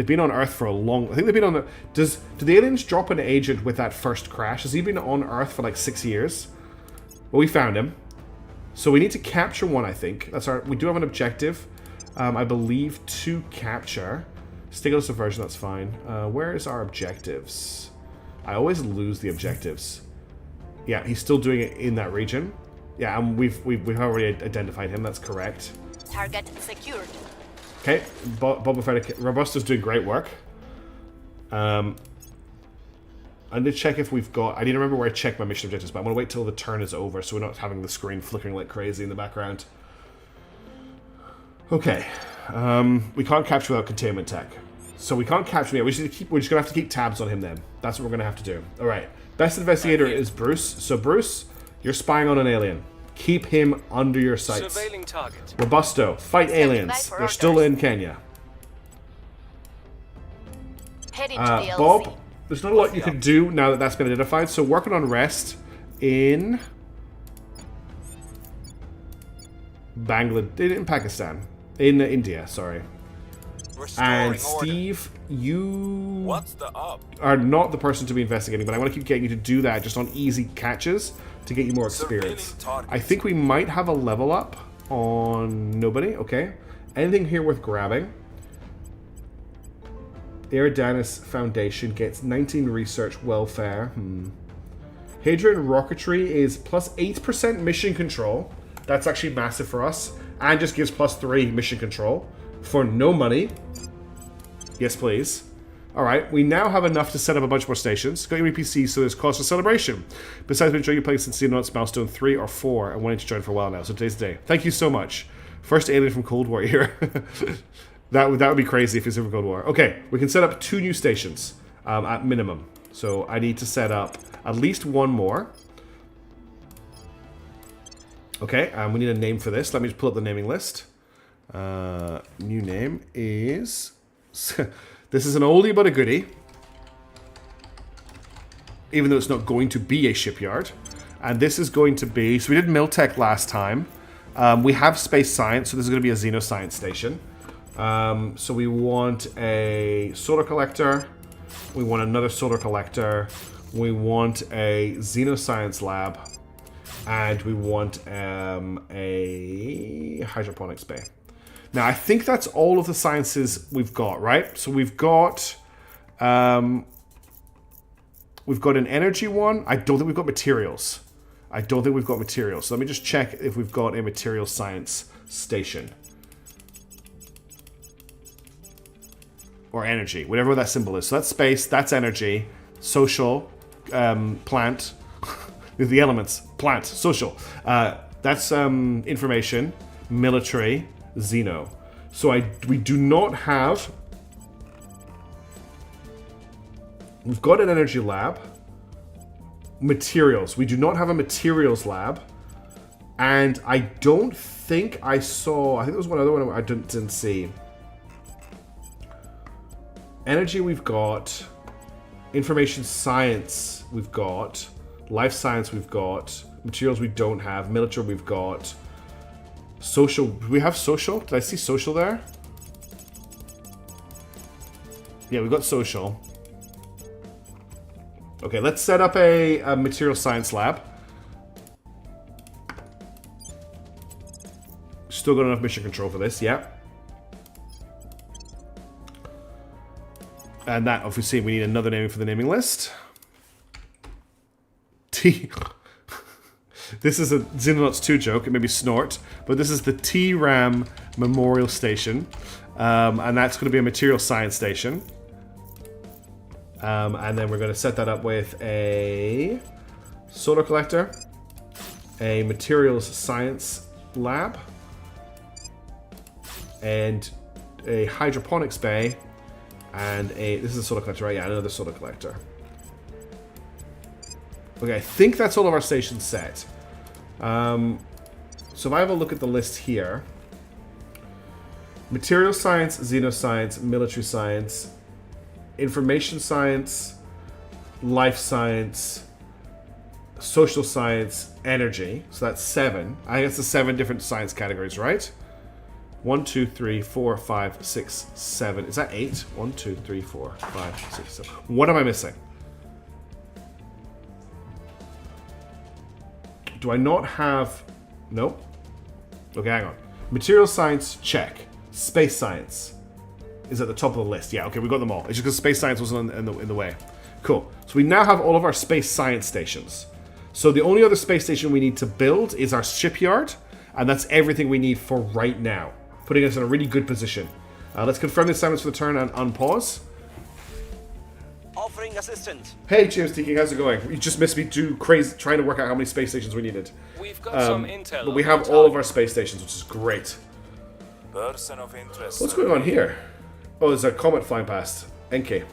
been on Earth for a long... I think they've been on the... Do the aliens drop an agent with that first crash? Has he been on Earth for like 6 years? Well, we found him. So we need to capture one, I think. We do have an objective, I believe, to capture. Stiglo subversion, that's fine. Where is our objectives? I always lose the objectives. Yeah, he's still doing it in that region. Yeah, and we've already identified him. That's correct. Target secured. Okay, Boba Fett, Robusto's doing great work. I need to check if we've got... I need to remember where I checked my mission objectives, but I'm going to wait till the turn is over so we're not having the screen flickering like crazy in the background. Okay. We can't capture without containment tech. So we can't capture him yet. We're just going to have to keep tabs on him then. That's what we're going to have to do. All right. Best investigator is Bruce. So Bruce, you're spying on an alien. Keep him under your sights. Surveilling target. Robusto, fight aliens. They're still in Kenya. Heading to the LZ. Bob, there's not a lot you can do now that that's been identified. So working on rest in Bangladesh, in Pakistan, in India. Sorry. And Steve, you What's the up? are not the person to be investigating, but I want to keep getting you to do that just on easy catches to get you more experience. I think we might have a level up on nobody. Okay. Anything here worth grabbing? Eridanus Foundation gets 19 research welfare. Hadrian Rocketry is plus 8% mission control. That's actually massive for us. And just gives plus 3 mission control for no money. Yes, please. Alright, we now have enough to set up a bunch more stations. Got your EPC, so there's cause for celebration. Besides, we enjoy your playing since Xenonauts Milestone 3 or 4 and wanting to join for a while now, so today's the day. Thank you so much. First alien from Cold War here. that would be crazy if it's from Cold War. Okay, we can set up 2 new stations at minimum. So I need to set up at least 1 more. Okay, we need a name for this. Let me just pull up the naming list. New name is... This is an oldie but a goodie. Even though it's not going to be a shipyard. And this is going to be... So we did Miltech last time. We have space science, so this is going to be a xenoscience station. So we want a solar collector. We want another solar collector. We want a xenoscience lab. And we want a hydroponics bay. Now, I think that's all of the sciences we've got, right? So we've got an energy one. I don't think we've got materials. So let me just check if we've got a material science station. Or energy, whatever that symbol is. So that's space, that's energy, social, plant, the elements, plant, social. That's information, military, Xeno. So we do not have... We've got an energy lab. Materials. We do not have a materials lab. And I don't think I saw... I think there was one other one I didn't see. Energy we've got. Information science we've got. Life science we've got. Materials we don't have. Military we've got. Social. Do we have social? Did I see social there? Yeah, we've got social. Okay, let's set up a material science lab. Still got enough mission control for this, yeah. And that, obviously, we need another naming for the naming list. T. This is a Xenonauts 2 joke, it may be snort, but this is the T-Ram Memorial Station. And that's going to be a material science station. And then we're going to set that up with a solar collector, a materials science lab, and a hydroponics bay, and this is a solar collector, right? Yeah, another solar collector. Okay, I think that's all of our stations set. So if I have a look at the list here, material science, xenoscience, military science, information science, life science, social science, energy. So that's 7. I think it's the 7 different science categories, right? 1, 2, 3, 4, 5, 6, 7. Is that 8? 1, 2, 3, 4, 5, 6, 7. What am I missing? Do I not have... Nope. Okay, hang on. Material science, check. Space science is at the top of the list. Yeah, okay, we got them all. It's just because space science wasn't in the way. Cool. So we now have all of our space science stations. So the only other space station we need to build is our shipyard, and that's everything we need for right now, putting us in a really good position. Let's confirm the assignments for the turn and unpause. Offering assistance. Hey, Cheers Tiki, how's it going? You just missed me crazy trying to work out how many space stations we needed. We've got some intel. But we on have the all of target. our space stations, which is great. Person of interest. What's going on here? Oh, there's a comet flying past. NK.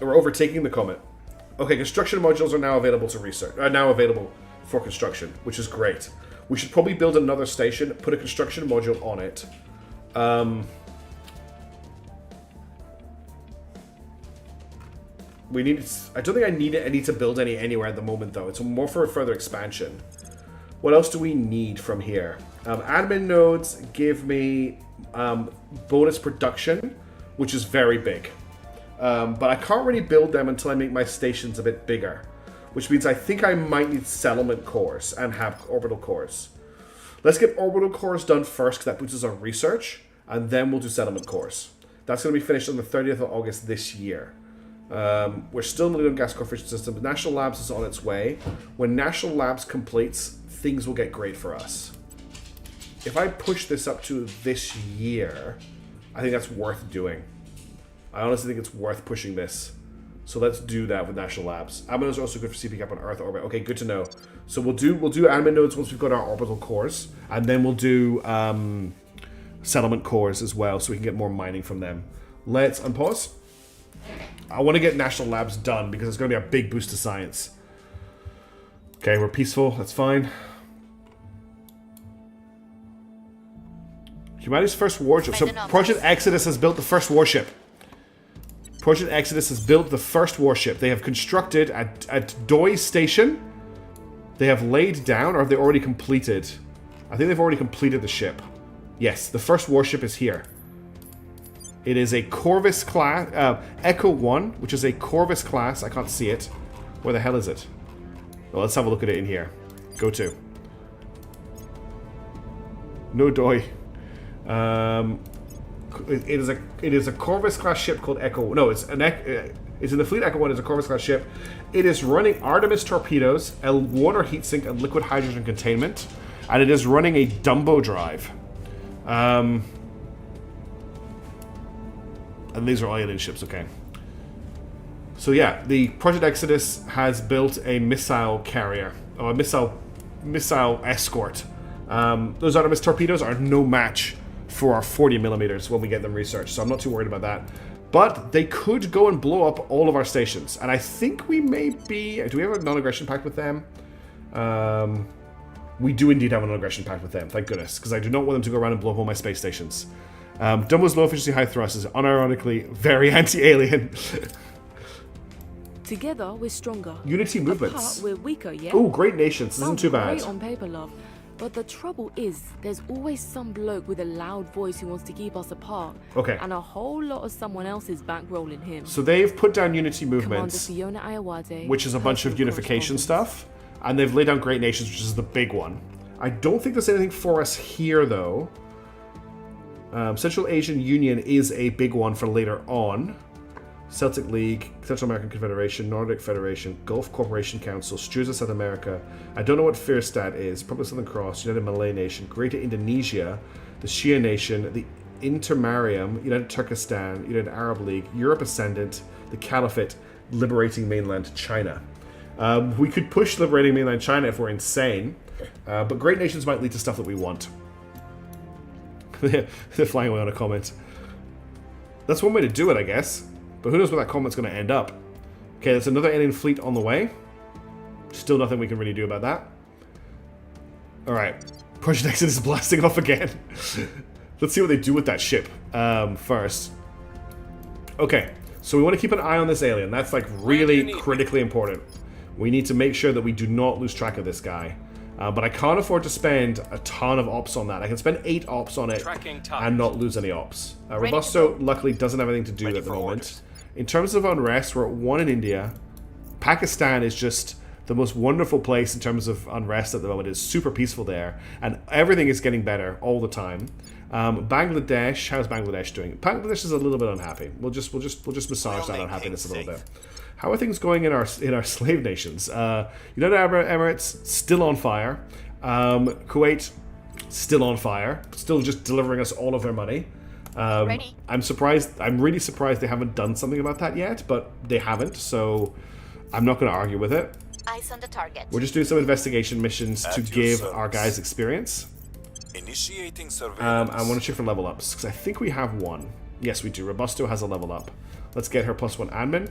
We're overtaking the comet. Okay, construction modules are now available to research. Are now available for construction, which is great. We should probably build another station, put a construction module on it. We need. I don't think I need to build any anywhere at the moment, though. It's more for a further expansion. What else do we need from here? Admin nodes give me bonus production, which is very big. But I can't really build them until I make my stations a bit bigger, which means I think I might need settlement cores and have orbital cores. Let's get orbital cores done first, because that boosts us on research, and then we'll do settlement cores. That's going to be finished on the 30th of August this year. We're still in the Millennium Gas Corporation system, but National Labs is on its way. When National Labs completes, things will get great for us. If I push this up to this year, I think that's worth doing. I honestly think it's worth pushing this. So let's do that with National Labs. Admin nodes are also good for CP cap on Earth orbit. Okay, good to know. So we'll do admin nodes once we've got our orbital cores, and then we'll do settlement cores as well, so we can get more mining from them. Let's unpause. I want to get National Labs done because it's going to be a big boost to science. Okay, we're peaceful. That's fine. Humanity's first warship. So Project Exodus has built the first warship. Project Exodus has built the first warship. They have constructed at Doi Station. They have laid down, or have they already completed? I think they've already completed the ship. Yes, the first warship is here. It is a Corvus class, Echo 1, which is a Corvus class. I can't see it. Where the hell is it? Well, let's have a look at it in here. Go to. No Doi. It is a Corvus class ship called Echo. No, it's in the fleet. Echo 1 is a Corvus class ship. It is running Artemis torpedoes, a water heatsink, and liquid hydrogen containment, and it is running a Dumbo drive. And these are all alien ships. Okay. So yeah, the Project Exodus has built a missile carrier, or a missile escort. Those Artemis torpedoes are no match for our 40mm when we get them researched, so I'm not too worried about that. But they could go and blow up all of our stations, and I think we may be... Do we have a non-aggression pact with them? We do indeed have a non-aggression pact with them, thank goodness, because I do not want them to go around and blow up all my space stations. Dumbo's low efficiency, high thrust is unironically very anti-alien. Together, we're stronger. Unity movements. Apart, we're weaker, yeah? Oh, great nations. This isn't Sounds too bad. great on paper, love. But the trouble is, there's always some bloke with a loud voice who wants to keep us apart. Okay. And a whole lot of someone else's bankrolling him. So they've put down Unity Commander movements, Fiona Ayawade, which is a bunch of personal unification correspondence. stuff, and they've laid down Great Nations, which is the big one. I don't think there's anything for us here, though. Central Asian Union is a big one for later on. Celtic League, Central American Confederation, Nordic Federation, Gulf Corporation Council, Stews of South America. I don't know what Fierstadt is. Probably Southern Cross, United Malay Nation, Greater Indonesia, the Shia Nation, the Intermarium, United Turkestan, United Arab League, Europe Ascendant, the Caliphate, Liberating Mainland China. We could push Liberating Mainland China if we're insane, but Great Nations might lead to stuff that we want. They're flying away on a comment. That's one way to do it, I guess. But who knows where that comment's going to end up. Okay, there's another alien fleet on the way. Still nothing we can really do about that. Alright. Project Exodus is blasting off again. Let's see what they do with that ship first. Okay. So we want to keep an eye on this alien. That's like really critically important. We need to make sure that we do not lose track of this guy. But I can't afford to spend a ton of ops on that. I can spend 8 ops on it and not lose any ops. Robusto, luckily, doesn't have anything to do at the moment. In terms of unrest, we're at 1 in India. Pakistan is just the most wonderful place in terms of unrest at the moment. It's super peaceful there. And everything is getting better all the time. Bangladesh, how's Bangladesh doing? Bangladesh is a little bit unhappy. We'll just massage that unhappiness a little bit. How are things going in our slave nations? United Arab Emirates still on fire. Kuwait still on fire. Still just delivering us all of their money. Ready? I'm surprised. I'm really surprised they haven't done something about that yet, but they haven't. So I'm not going to argue with it. Eyes on the target. We're just doing some investigation missions to At your give service. our guys experience. Initiating surveillance. I want to check for level ups because I think we have one. Yes, we do. Robusto has a level up. Let's get her +1 admin.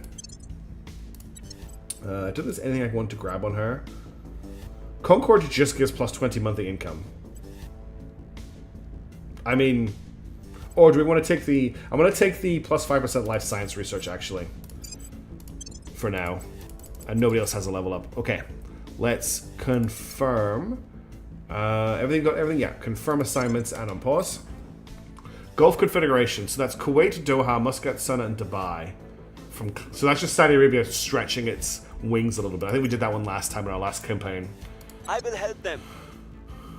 I don't think there's anything I want to grab on her. Concord just gives +20 monthly income. I mean, or do we want to take the... I want to take the +5% life science research, actually. For now. And nobody else has a level up. Okay. Let's confirm. Everything got everything? Yeah. Confirm assignments and on pause. Gulf Confederation. So that's Kuwait, Doha, Muscat, Sana, and Dubai. So that's just Saudi Arabia stretching its wings a little bit. I think we did that one last time in our last campaign. I will help them.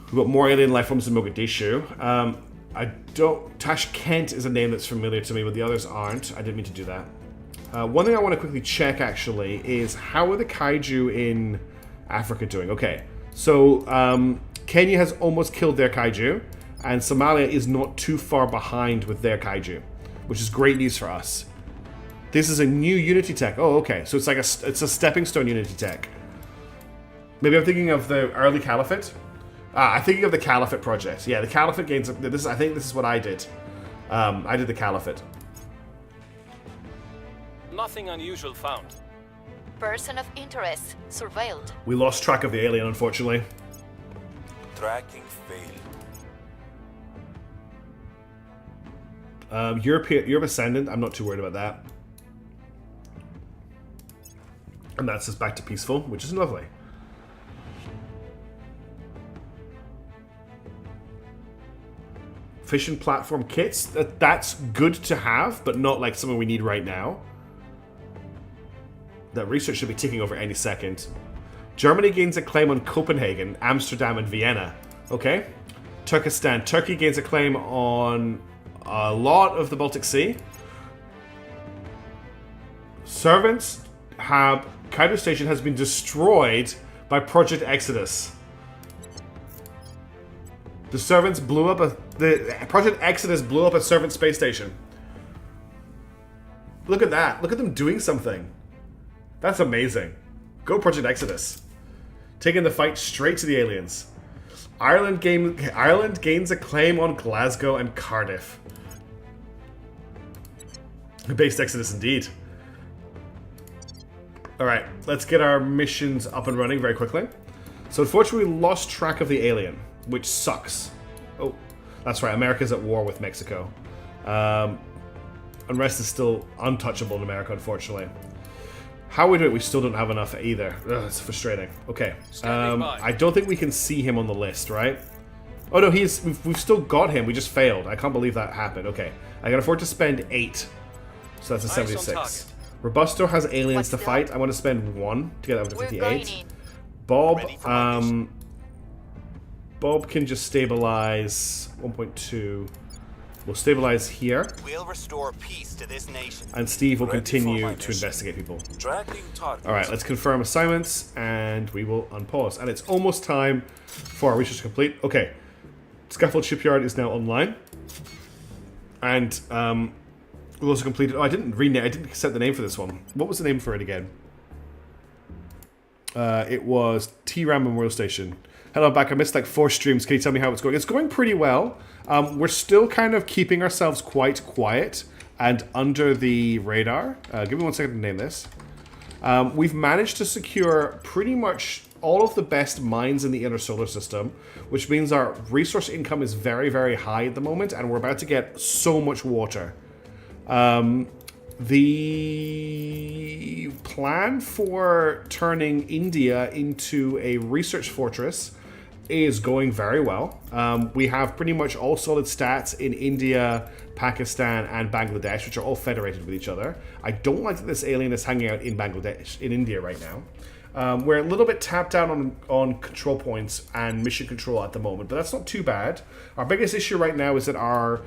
We've got more alien life forms in Mogadishu. I don't... Tashkent is a name that's familiar to me, but the others aren't. I didn't mean to do that. One thing I want to quickly check, actually, is how are the kaiju in Africa doing? Okay, so Kenya has almost killed their kaiju, and Somalia is not too far behind with their kaiju, which is great news for us. This is a new Unity tech. Oh, okay. So it's like it's a stepping stone Unity tech. Maybe I'm thinking of the early Caliphate. I'm thinking of the Caliphate project. Yeah, the Caliphate gains. This I think this is what I did. I did the Caliphate. Nothing unusual found. Person of interest surveilled. We lost track of the alien, unfortunately. Tracking failed. Europe Ascendant. I'm not too worried about that. And that's us back to peaceful, which is lovely. Fishing platform kits. That's good to have, but not like something we need right now. That research should be ticking over any second. Germany gains a claim on Copenhagen, Amsterdam, and Vienna. Okay. Turkestan. Turkey gains a claim on a lot of the Baltic Sea. Servants have... Kaido Station has been destroyed by Project Exodus. The servants blew up the Project Exodus blew up a servant space station. Look at that. Look at them doing something. That's amazing. Go Project Exodus. Taking the fight straight to the aliens. Ireland gains a claim on Glasgow and Cardiff. Based Exodus indeed. Alright, let's get our missions up and running very quickly. So unfortunately we lost track of the alien, which sucks. Oh, that's right, America's at war with Mexico. Unrest is still untouchable in America, unfortunately. How we do it, we still don't have enough either. Ugh, it's frustrating. Okay, I don't think we can see him on the list, right? Oh no, we've still got him, we just failed. I can't believe that happened. Okay, I can afford to spend 8. So that's a 76. Robusto has aliens to fight. I want to spend 1 to get up to 58. Bob, Bob can just stabilize 1.2. We'll stabilize here. We'll restore peace to this nation. And Steve will continue to investigate people. Tracking target. Alright, let's confirm assignments and we will unpause. And it's almost time for our research to complete. Okay. Scaffold Shipyard is now online. And we also completed... Oh, I didn't set the name for this one. What was the name for it again? It was T-Ram Memorial Station. Hello, I'm back. I missed like 4 streams. Can you tell me how it's going? It's going pretty well. We're still kind of keeping ourselves quite quiet and under the radar. Give me 1 second to name this. We've managed to secure pretty much all of the best mines in the inner solar system, which means our resource income is very, very high at the moment, and we're about to get so much water. The plan for turning India into a research fortress is going very well. We have pretty much all solid stats in India, Pakistan, and Bangladesh, which are all federated with each other. I don't like that this alien is hanging out in Bangladesh, in India right now. We're a little bit tapped out on control points and mission control at the moment, but that's not too bad. Our biggest issue right now is that our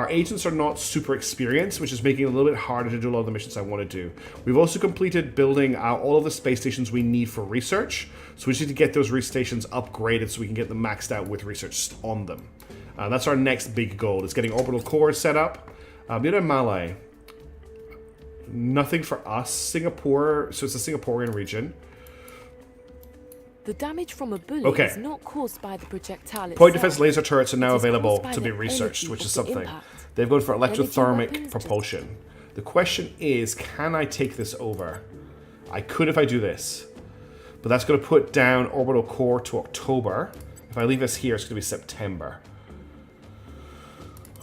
agents are not super experienced, which is making it a little bit harder to do a lot of the missions I want to do. We've also completed building out all of the space stations we need for research, so we just need to get those stations upgraded so we can get them maxed out with research on them. That's our next big goal, is getting orbital cores set up. Malay. Nothing for us. Singapore, so it's a Singaporean region. The damage from a bullet Okay. is not caused by the projectile itself. Point defense laser turrets are now It is available caused by to be the researched, energy which is of the something. impact. They've gone for Energy electrothermic weapons propulsion. The question is, can I take this over? I could if I do this. But that's going to put down orbital core to October. If I leave this here, it's going to be September.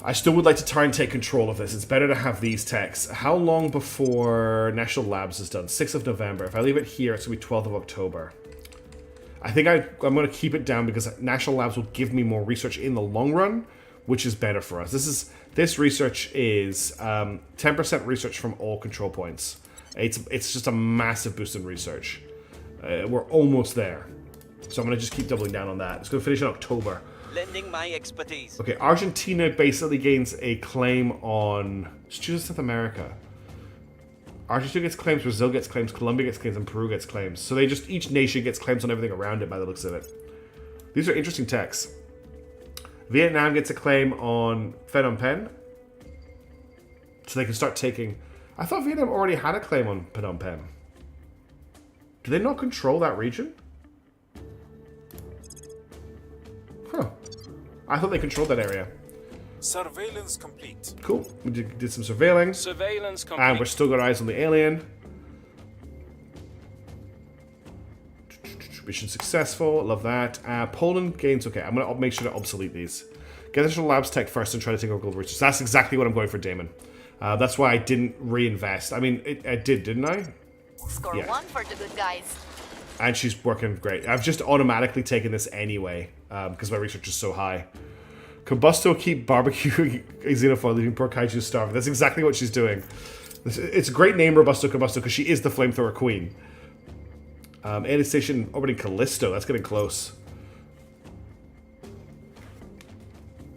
I still would like to try and take control of this. It's better to have these techs. How long before National Labs is done? 6th of November. If I leave it here, it's going to be 12th of October. I think I'm going to keep it down because National Labs will give me more research in the long run, which is better for us. This research is 10% research from all control points. It's just a massive boost in research. We're almost there. So I'm going to just keep doubling down on that. It's going to finish in October. Lending my expertise. Okay, Argentina basically gains a claim on... Let's choose South America. Argentina gets claims, Brazil gets claims, Colombia gets claims, and Peru gets claims. So they just, each nation gets claims on everything around it by the looks of it. These are interesting techs. Vietnam gets a claim on Phnom Penh. So they can start taking... I thought Vietnam already had a claim on Phnom Penh. Do they not control that region? Huh. I thought they controlled that area. Surveillance complete. Cool. We did some surveilling. Surveillance complete. And we're still got eyes on the alien. Mission successful. Love that. Poland gains... Okay, I'm going to make sure to obsolete these. Get National Labs tech first and try to take over global research. That's exactly what I'm going for, Damon. That's why I didn't reinvest. I mean, I did, didn't I? Score Yeah. 1 for the good guys. And she's working great. I've just automatically taken this anyway because my research is so high. Combusto keep barbecuing a xenophile, leaving poor kaiju starving. That's exactly what she's doing. It's a great name, Robusto Combusto, because she is the flamethrower queen. Alien station orbiting Callisto. That's getting close.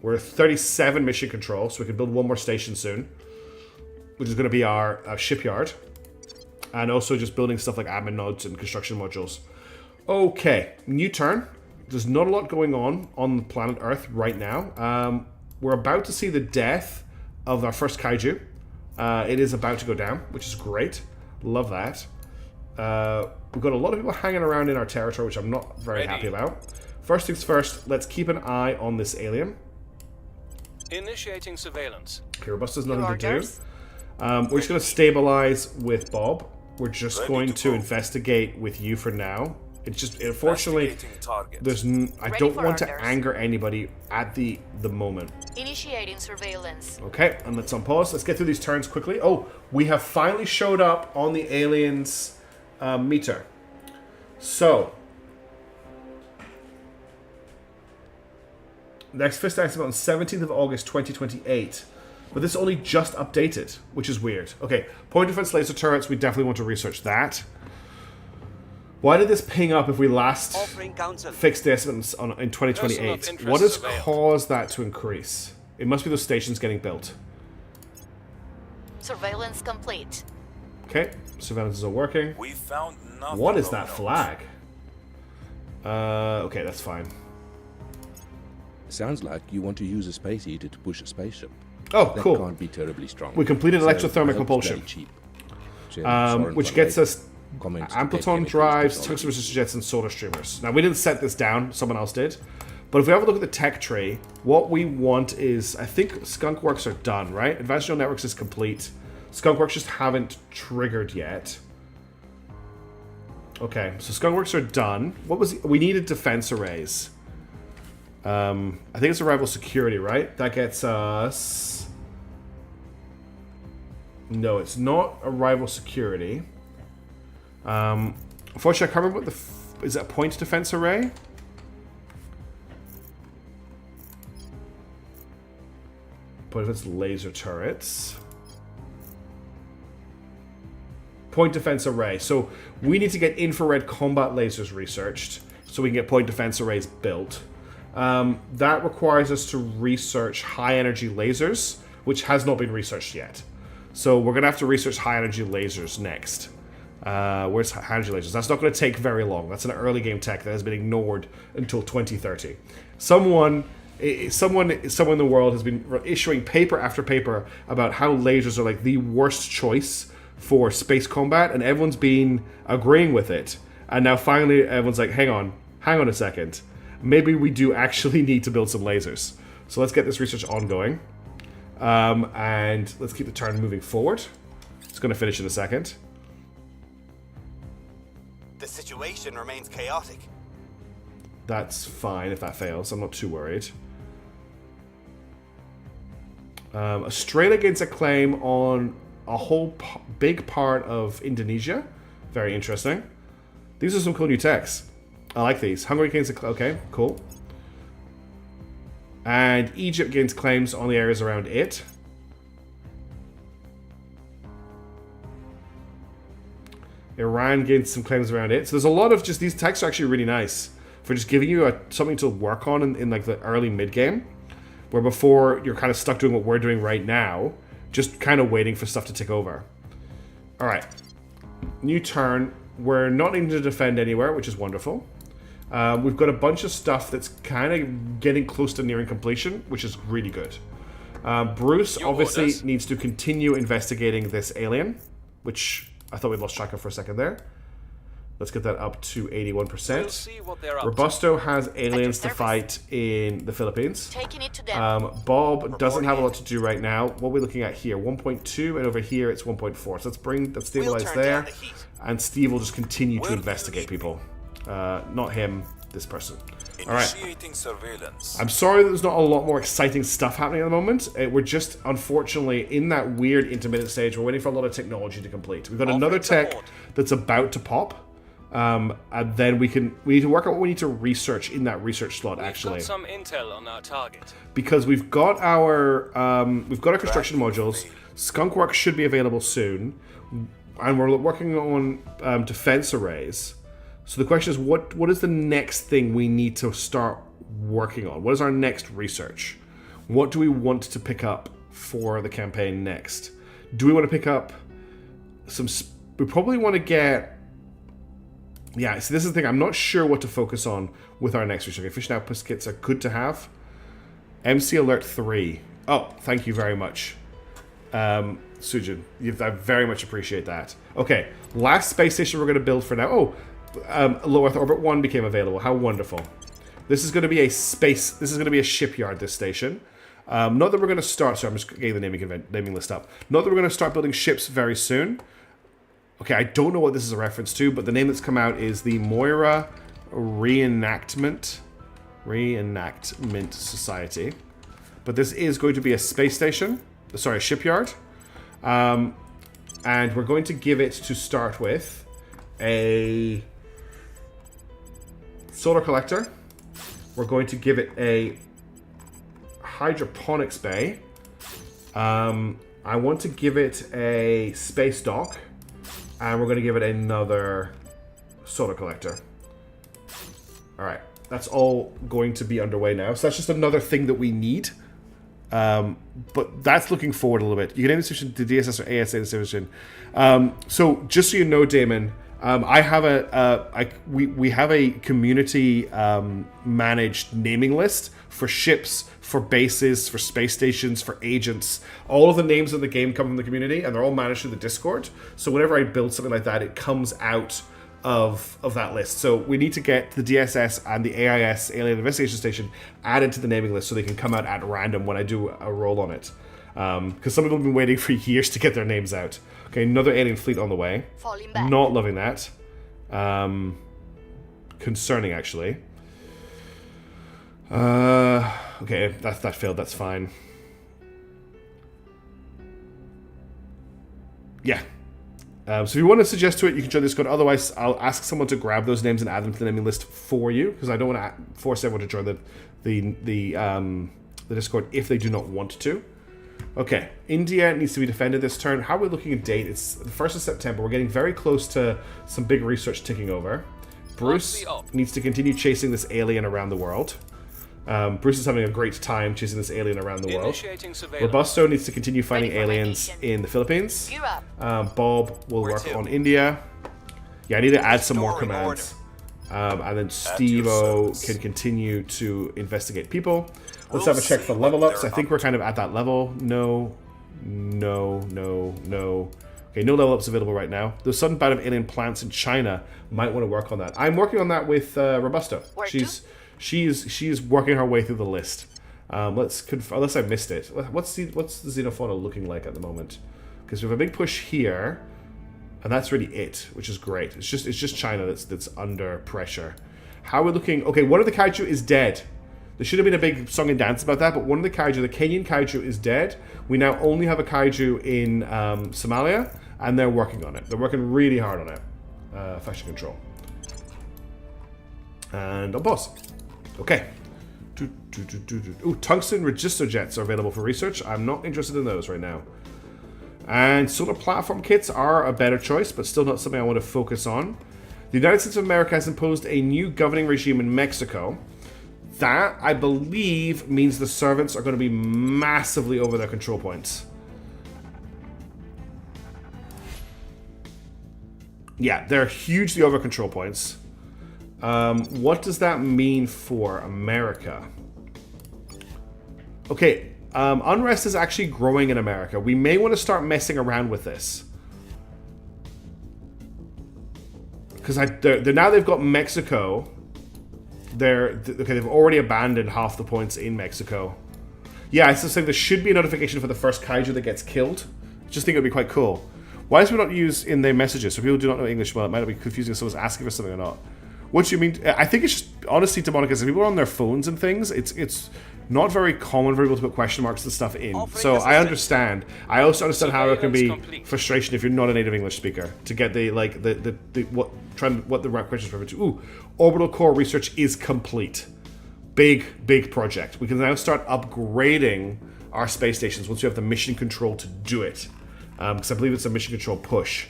We're at 37 mission control, so we can build one more station soon, which is going to be our shipyard. And also just building stuff like admin nodes and construction modules. Okay, new turn. There's not a lot going on the planet Earth right now. We're about to see the death of our first kaiju. It is about to go down, which is great. Love that. We've got a lot of people hanging around in our territory, which I'm not very happy about. First things first, let's keep an eye on this alien. Initiating surveillance. Okay, Robusto's nothing Your to do. orders? We're just going to stabilize with Bob. We're just Ready going to to go. investigate with you for now. It's just, unfortunately, Investigating target. I Ready don't for want to orders. anger anybody at the moment. Initiating surveillance. Okay, and let's unpause. Let's get through these turns quickly. Oh, we have finally showed up on the alien's meter. So, next fist accident on 17th of August 2028. But this only just updated, which is weird. Okay, point defense laser turrets, we definitely want to research that. Why did this ping up if we last Offering counsel. fixed the estimates in Person 2028? of interest What has surveilled. caused that to increase? It must be those stations getting built. Surveillance complete. Okay, surveillance is all working. We found nothing. What is of that note. flag? Okay, that's fine. Sounds like you want to use a space heater to push a spaceship. Oh, That cool. can't be terribly strong. We completed So, electrothermic I hope it's propulsion. very cheap. Soren Which van gets Eyck us comments to Ampleton take chemicals drives, technology. tungsten resistant jets, and solar streamers. Now, we didn't set this down. Someone else did. But if we have a look at the tech tree, what we want is, I think Skunk Works are done, right? Advanced Neural Networks is complete. Skunk Works just haven't triggered yet. Okay, so Skunk Works are done. What was we needed defense arrays. I think it's arrival security, right? That gets us No, it's not a rival security. Unfortunately, I can't remember what the... Is it a point defense array? Point defense laser turrets. Point defense array. So we need to get infrared combat lasers researched so we can get point defense arrays built. That requires us to research high energy lasers, which has not been researched yet. So we're going to have to research high energy lasers next. Where's high energy lasers? That's not going to take very long. That's an early game tech that has been ignored until 2030. Someone in the world has been issuing paper after paper about how lasers are like the worst choice for space combat, and everyone's been agreeing with it. And now finally everyone's like, hang on a second. Maybe we do actually need to build some lasers. So let's get this research ongoing. And let's keep the turn moving forward. It's going to finish in a second. The situation remains chaotic. That's fine if that fails. I'm not too worried. Australia gains a claim on a whole big part of Indonesia. Very interesting. These are some cool new techs. I like these. Hungary gains a... Okay, cool. And Egypt gains claims on the areas around it. Iran gains some claims around it. So there's a lot of just... These techs are actually really nice for just giving you something to work on in like the early mid-game. Where before you're kind of stuck doing what we're doing right now, just kind of waiting for stuff to tick over. Alright. New turn. We're not needing to defend anywhere, which is wonderful. We've got a bunch of stuff that's kind of getting close to nearing completion, which is really good. Bruce obviously needs to continue investigating this alien, which I thought we lost track of for a second there. Let's get that up to 81%. We'll see what they're up Robusto has aliens to fight in the Philippines. Taking it to them. Bob doesn't have a lot to do right now. What are we looking at here? 1.2, and over here it's 1.4. So let's stabilize there. And Steve will just continue to investigate people. Not him, this person. Alright. Surveillance. I'm sorry that there's not a lot more exciting stuff happening at the moment. We're just, unfortunately, in that weird intermittent stage. We're waiting for a lot of technology to complete. We've got another tech that's about to pop. And then we need to work out what we need to research in that research slot, actually. We've got some intel on our target. Because we've got our construction modules. Skunkworks should be available soon. And we're working on defense arrays. So the question is, what is the next thing we need to start working on? What is our next research? What do we want to pick up for the campaign next? Do we want to pick up some... We probably want to get... Yeah, so this is the thing. I'm not sure what to focus on with our next research. Fishing outpost kits are good to have. MC Alert 3. Oh, thank you very much. Sujin, I very much appreciate that. Okay, last space station we're going to build for now. Oh, Low Earth Orbit 1 became available. How wonderful. This is going to be a space... This is going to be a shipyard, this station. Not that we're going to start... Sorry, I'm just getting the naming list up. Not that we're going to start building ships very soon. Okay, I don't know what this is a reference to, but the name that's come out is the Moira Reenactment Society. But this is going to be a space station. Sorry, a shipyard. And we're going to give it, to start with, a solar collector. We're going to give it a hydroponics bay. I want to give it a space dock. And we're going to give it another solar collector. Alright, that's all going to be underway now. So that's just another thing that we need. But that's looking forward a little bit. You can name the station to DSS or ASA decision. So just so you know, Damon, I have we have a community managed naming list for ships, for bases, for space stations, for agents. All of the names of the game come from the community, and they're all managed through the Discord. So whenever I build something like that, it comes out of that list. So we need to get the DSS and the AIS, Alien Investigation Station, added to the naming list so they can come out at random when I do a roll on it. Because some people have been waiting for years to get their names out. Okay, another alien fleet on the way. Falling back. Not loving that. Concerning, actually. Okay, that failed. That's fine. So if you want to suggest to it, you can join the Discord. Otherwise, I'll ask someone to grab those names and add them to the naming list for you, because I don't want to force everyone to join the Discord if they do not want to. Okay, India needs to be defended this turn. How are we looking at date? It's the 1st of September. We're getting very close to some big research ticking over. Bruce needs to continue chasing this alien around the world. Bruce is having a great time chasing this alien around the world. Robusto needs to continue finding aliens in the Philippines. Bob will work on India. Yeah, I need to add some more commands. And then Steve-O can continue to investigate people. Let's have a check for level ups. I think we're kind of at that level. No. Okay, no level ups available right now. The sudden bout of alien plants in China might want to work on that. I'm working on that with Robusto. She's working her way through the list. Unless I missed it. What's the xenofauna looking like at the moment? Because we have a big push here, and that's really it, which is great. It's just China that's under pressure. How are we looking? Okay, one of the kaiju is dead. There should have been a big song and dance about that, but one of the kaiju, the Kenyan kaiju, is dead. We now only have a kaiju in Somalia, and they're working on it. They're working really hard on it. Fashion control. And on pause. Okay. Ooh, tungsten register jets are available for research. I'm not interested in those right now. And solar platform kits are a better choice, but still not something I want to focus on. The United States of America has imposed a new governing regime in Mexico. That, I believe, means the servants are going to be massively over their control points. Yeah, they're hugely over control points. What does that mean for America? Okay, unrest is actually growing in America. We may want to start messing around with this. Because now they've got Mexico. They've already abandoned half the points in Mexico. Yeah, I just saying there should be a notification for the first kaiju that gets killed. Just think it would be quite cool. Why is we not use in their messages? So people do not know English well, it might be confusing if someone's asking for something or not. What do you mean? I think it's just, honestly, Demonica, if people are on their phones and things, it's not very common for people to put question marks and stuff in. So I understand. I also understand how it can be frustration if you're not a native English speaker to get what the right questions refer to. Ooh, orbital core research is complete. Big project. We can now start upgrading our space stations once we have the mission control to do it. Because I believe it's a mission control push.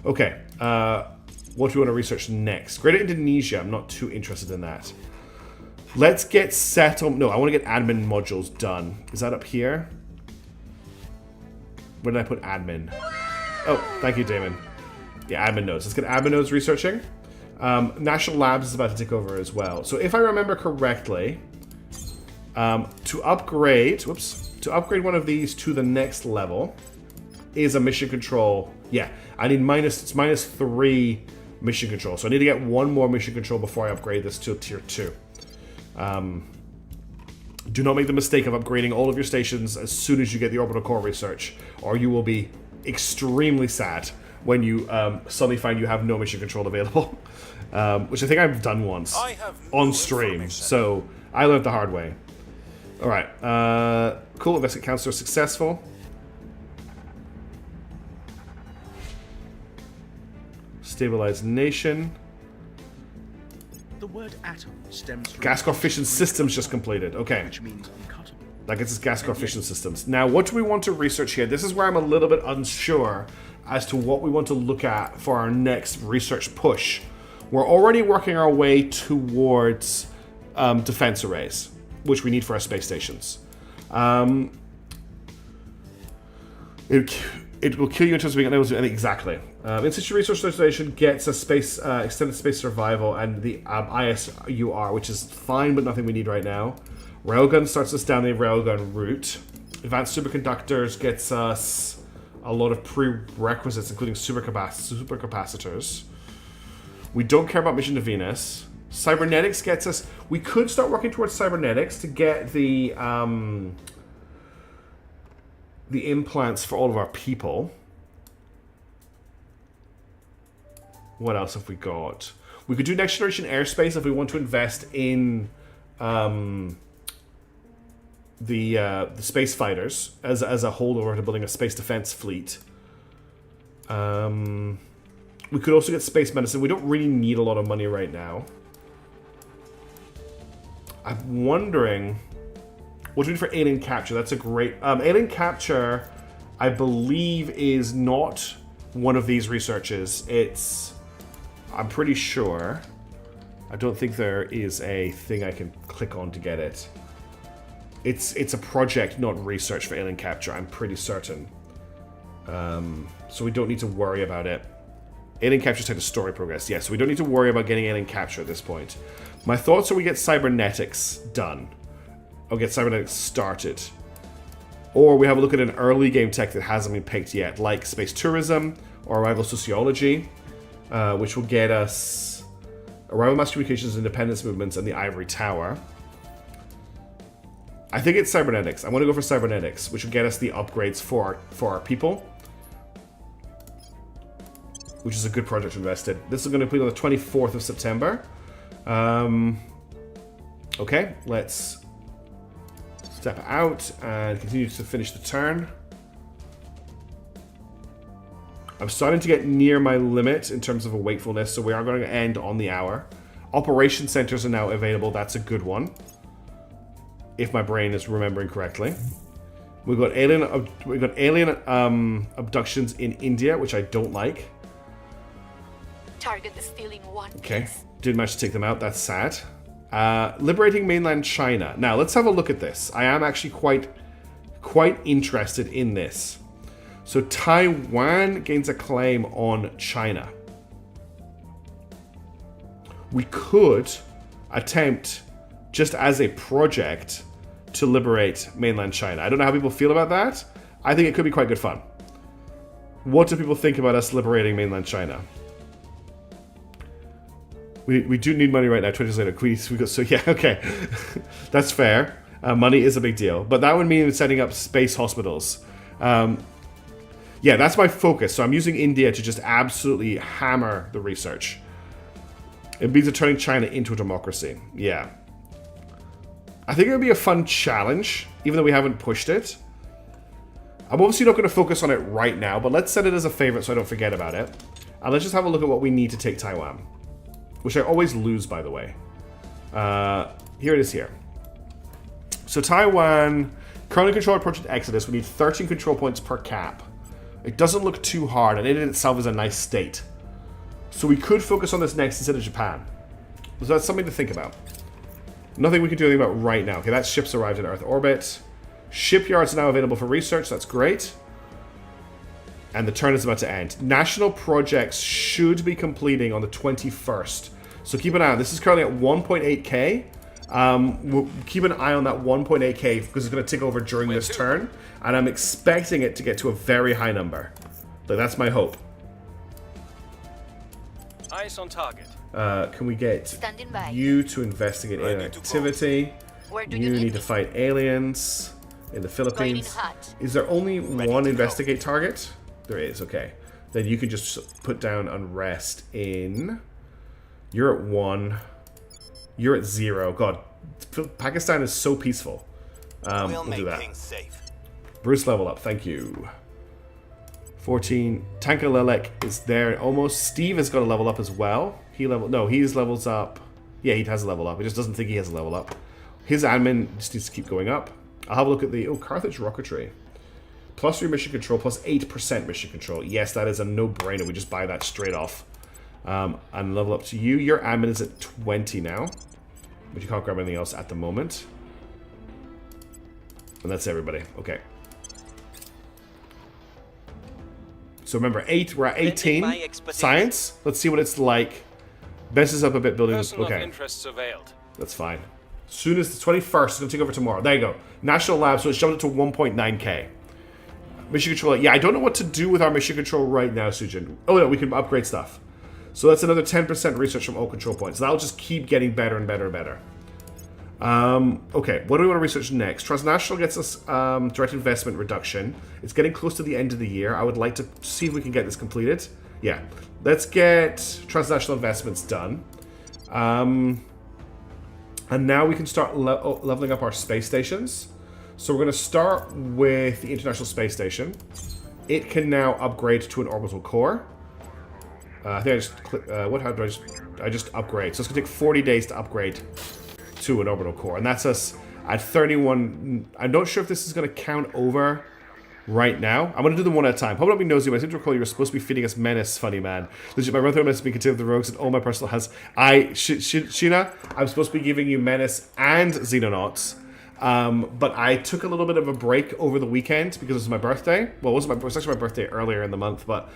Okay. What do we want to research next? Greater Indonesia. I'm not too interested in that. Let's get settled. No, I want to get admin modules done. Is that up here? Where did I put admin? Oh, thank you, Damon. Yeah, admin nodes. Let's get admin nodes researching. National Labs is about to take over as well. So if I remember correctly, to upgrade one of these to the next level is a mission control. Yeah, I need -3 mission control. So I need to get one more mission control before I upgrade this to tier 2. Do not make the mistake of upgrading all of your stations as soon as you get the orbital core research, or you will be extremely sad when you suddenly find you have no mission control available. Which I think I've done once on stream, so I learned the hard way. Alright, cool, investigate counselor successful. Stabilized nation. The word atom stems from gas core fission systems just completed. Okay. Which means uncuttable. That gets us gas core fission systems. Now, what do we want to research here? This is where I'm a little bit unsure as to what we want to look at for our next research push. We're already working our way towards defense arrays, which we need for our space stations. It will kill you in terms of being unable to do anything. Exactly. In-situ resource station gets a space extended space survival and the ISUR, which is fine, but nothing we need right now. Railgun starts us down the railgun route. Advanced superconductors gets us a lot of prerequisites, including supercapacitors. We don't care about mission to Venus. Cybernetics gets us. We could start working towards cybernetics to get the implants for all of our people. What else have we got? We could do next generation airspace if we want to invest in the space fighters as a holdover to building a space defense fleet. We could also get space medicine. We don't really need a lot of money right now. I'm wondering what do we do for alien capture. That's a great alien capture. I believe is not one of these researches. It's, I'm pretty sure. I don't think there is a thing I can click on to get it. It's a project, not research for alien capture. I'm pretty certain. So we don't need to worry about it. Alien capture type of story progress. Yes, so we don't need to worry about getting alien capture at this point. My thoughts are we get cybernetics done. Or get cybernetics started. Or we have a look at an early game tech that hasn't been picked yet, like space tourism or arrival sociology, which will get us arrival mass communications, independence movements, and the ivory tower. I think it's cybernetics. I want to go for cybernetics, which will get us the upgrades for our people, which is a good project to invest in. This is going to be on the 24th of September. Okay, let's step out and continue to finish the turn. I'm starting to get near my limit in terms of a wakefulness, so we are going to end on the hour. Operation centers are now available. That's a good one, if my brain is remembering correctly. We've got alien abductions in India, which I don't like. Target is stealing one. Okay, piece. didn't manage to take them out. That's sad. Liberating mainland China. Now let's have a look at this. I am actually quite interested in this. So Taiwan gains a claim on China. We could attempt, just as a project, to liberate mainland China. I don't know how people feel about that. I think it could be quite good fun. What do people think about us liberating mainland China? We do need money right now. 20 years later, we go. So yeah, okay, that's fair. Money is a big deal, but that would mean setting up space hospitals. Yeah, that's my focus. So I'm using India to just absolutely hammer the research. It means turning China into a democracy. Yeah, I think it would be a fun challenge, even though we haven't pushed it. I'm obviously not going to focus on it right now, but let's set it as a favorite so I don't forget about it. And let's just have a look at what we need to take Taiwan. Which I always lose, by the way. Here it is here. So Taiwan, currently controlled Project Exodus. We need 13 control points per cap. It doesn't look too hard, and it in itself is a nice state. So we could focus on this next instead of Japan. So that's something to think about. Nothing we can do anything about right now. Okay, that ship's arrived in Earth orbit. Shipyards are now available for research. That's great. And the turn is about to end. National projects should be completing on the 21st. So keep an eye on this. Is currently at 1.8k. We'll keep an eye on that 1.8k because it's going to tick over during this turn. And I'm expecting it to get to a very high number. Like, that's my hope. Eyes on target. Can we get Standing by. you to investigate alien activity? Where do You you need to fight aliens in the Philippines. Going hot. Is there only one investigate target? There is, okay. Then you can just put down unrest in... You're at 1. You're at 0. God, Pakistan is so peaceful. We'll do make that. things safe. Bruce level up, thank you. 14. Tanka Lelek is there almost. Steve has got a level up as well. He's levels up. Yeah, he has a level up. He just doesn't think he has a level up. His admin just needs to keep going up. I'll have a look at the... Oh, Carthage Rocketry. Plus 3 mission control, plus 8% mission control. Yes, that is a no-brainer. We just buy that straight off. And level up to you. Your admin is at 20 now. But you can't grab anything else at the moment. And that's everybody. Okay. So remember, we're at 18. Science. Let's see what it's like. Best is up a bit building. Person of Okay. interest surveilled. That's fine. As soon as the 21st, it's going to take over tomorrow. There you go. National Lab, so it's jumped up to 1.9k. Mission control. Yeah, I don't know what to do with our mission control right now, Sujin. Oh, no, we can upgrade stuff. So that's another 10% research from all control points. That'll just keep getting better and better and better. Okay, what do we want to research next? Transnational gets us direct investment reduction. It's getting close to the end of the year. I would like to see if we can get this completed. Yeah, let's get transnational investments done. And now we can start leveling up our space stations. So we're going to start with the International Space Station. it can now upgrade to an orbital core. I think I just how do I just upgrade? So it's gonna take 40 days to upgrade to an orbital core, and that's us at 31. I'm not sure if this is gonna count over right now. I'm gonna do them one at a time. Hold up, be nosy. I seem to recall you were supposed to be feeding us menace, funny man. Legit, my brother has been continuing the rogues and all my personal has. Sheena, I'm supposed to be giving you menace and xenonauts. But I took a little bit of a break over the weekend because it was my birthday. Well, it was actually my birthday earlier in the month, but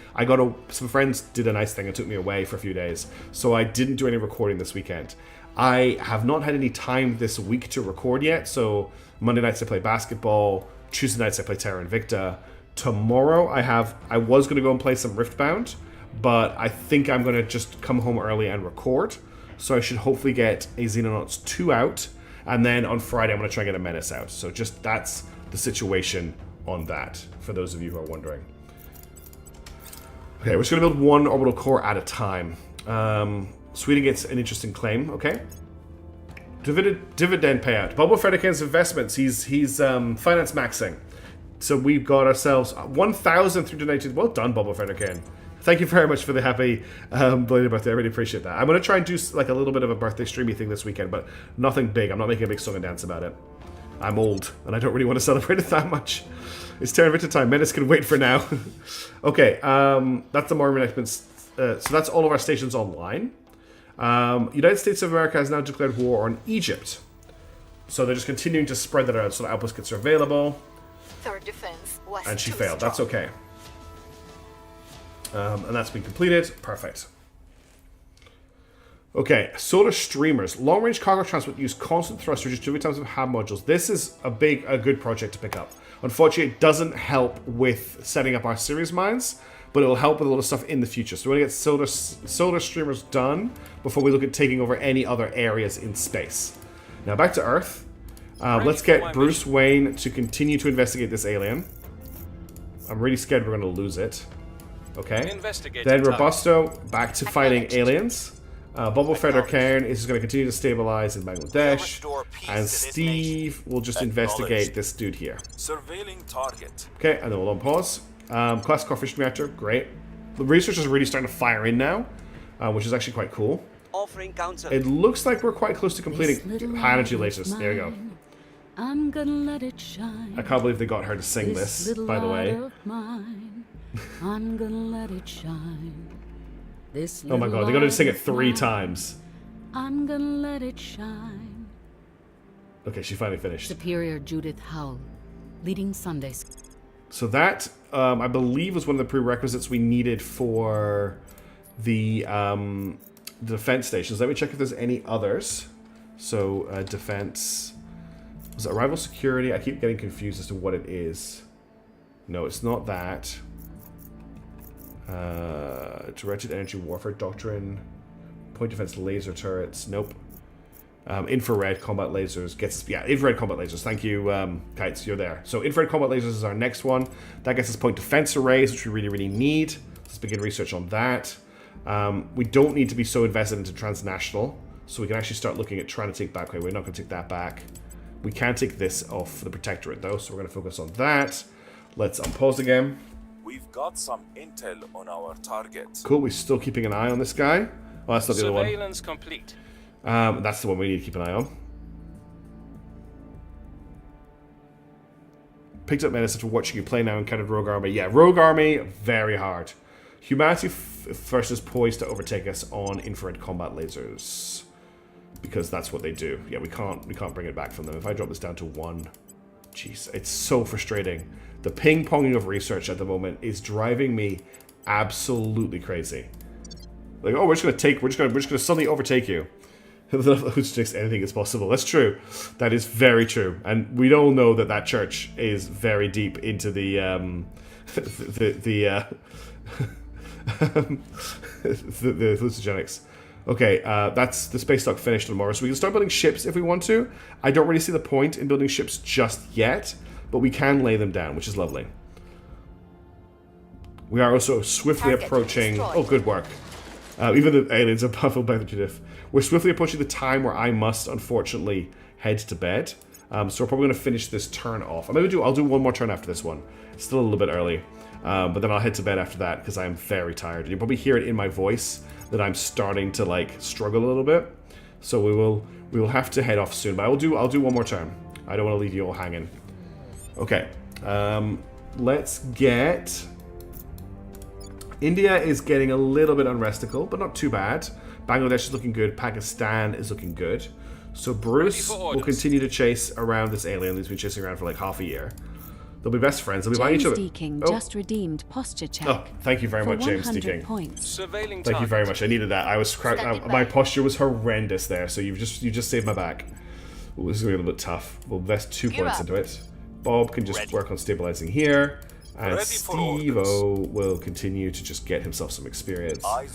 some friends did a nice thing and took me away for a few days. So I didn't do any recording this weekend. I have not had any time this week to record yet. So Monday nights I play basketball. Tuesday nights I play Terra Invicta. Tomorrow I was going to go and play some Riftbound, but I think I'm going to just come home early and record. So I should hopefully get a Xenonauts 2 out. And then on Friday, I'm going to try and get a Menace out. So just that's the situation on that, for those of you who are wondering. Okay, we're just going to build one orbital core at a time. Sweden gets an interesting claim, okay. Dividend payout. Bubble Federating's investments, he's finance maxing. So we've got ourselves 1,000 through donated. Well done, Bubble Federating. Thank you very much for the happy belated birthday. I really appreciate that. I'm going to try and do like a little bit of a birthday streamy thing this weekend, but nothing big. I'm not making a big song and dance about it. I'm old, and I don't really want to celebrate it that much. It's Terra Invicta time. Menace can wait for now. Okay, that's the more enactments. So that's all of our stations online. United States of America has now declared war on Egypt. So they're just continuing to spread that out so the outpost kits are available. Third defense was and she too failed. strong. That's okay. And that's been completed. Perfect. Okay, solar streamers. Long-range cargo transport use constant thrust, reduced 2 times of ham modules. This is a good project to pick up. Unfortunately, it doesn't help with setting up our Ceres mines, but it will help with a lot of stuff in the future. So we're going to get solar streamers done before we look at taking over any other areas in space. Now back to Earth. Let's get Bruce Wayne to continue to investigate this alien. I'm really scared we're going to lose it. Okay. Then Robusto back to fighting aliens. Bubble Feather Cairn is going to continue to stabilize in Bangladesh. And Steve will just investigate this dude here. Surveilling target. Okay, and then we'll unpause. Classic core fission reactor, great. The research is really starting to fire in now, which is actually quite cool. Offering counsel. It looks like we're quite close to completing high energy lasers. There you go. I'm gonna let it shine. I can't believe they got her to sing this, by the way. I'm gonna let it shine. This oh my god, they got her to sing it 3 times. I'm gonna let it shine. Okay, she finally finished. Superior Judith Howell, leading Sundays. So that, I believe, was one of the prerequisites we needed for the defense stations. Let me check if there's any others. So, defense... Was it arrival security? I keep getting confused as to what it is. No, it's not that. Directed energy warfare doctrine. Point defense laser turrets. Nope. Infrared combat lasers gets... Yeah, infrared combat lasers. Thank you, Kites. You're there. So infrared combat lasers is our next one. That gets us point defense arrays, which we really, really need. Let's begin research on that. We don't need to be so invested into transnational. So we can actually start looking at trying to take back... Okay, we're not going to take that back. We can take this off for the Protectorate, though, so we're going to focus on that. Let's unpause again. We've got some intel on our target. Cool, we're still keeping an eye on this guy. Oh, that's not the other one. Surveillance complete. That's the one we need to keep an eye on. Picked up Menace after watching you play now, encountered Rogue Army. Yeah, Rogue Army, very hard. Humanity first is poised to overtake us on infrared combat lasers. Because that's what they do. Yeah, we can't bring it back from them. If I drop this down to 1, jeez, it's so frustrating. The ping-ponging of research at the moment is driving me absolutely crazy. Like, oh, we're just gonna suddenly overtake you. Who's just anything is possible. That's true. That is very true. And we all know that that church is very deep into the hallucinogenics. Okay, that's the space dock finished tomorrow, so we can start building ships if we want to. I don't really see the point in building ships just yet, but we can lay them down, which is lovely. We are also swiftly approaching... Oh, good work. Even the aliens are baffled by the Judith. We're swiftly approaching the time where I must, unfortunately, head to bed. So we're probably going to finish this turn off. I'll do one more turn after this one. It's still a little bit early. But then I'll head to bed after that because I am very tired. You'll probably hear it in my voice that I'm starting to like struggle a little bit. So we will have to head off soon. But I'll do one more turn. I don't want to leave you all hanging. Okay. Let's get... India is getting a little bit unrestical, but not too bad. Bangladesh is looking good. Pakistan is looking good. So Bruce will continue to chase around this alien he's been chasing around for like half a year. They'll be best friends. They'll be buying each other. King just redeemed posture check. Oh, thank you very much, James Deaking. Surveilling Thank you very much. I needed that. I was my posture was horrendous there, so you just saved my back. Ooh, this is going to be a little bit tough. We'll invest 2 points into it. Bob can just work on stabilizing here. And Steve-O will continue to just get himself some experience. I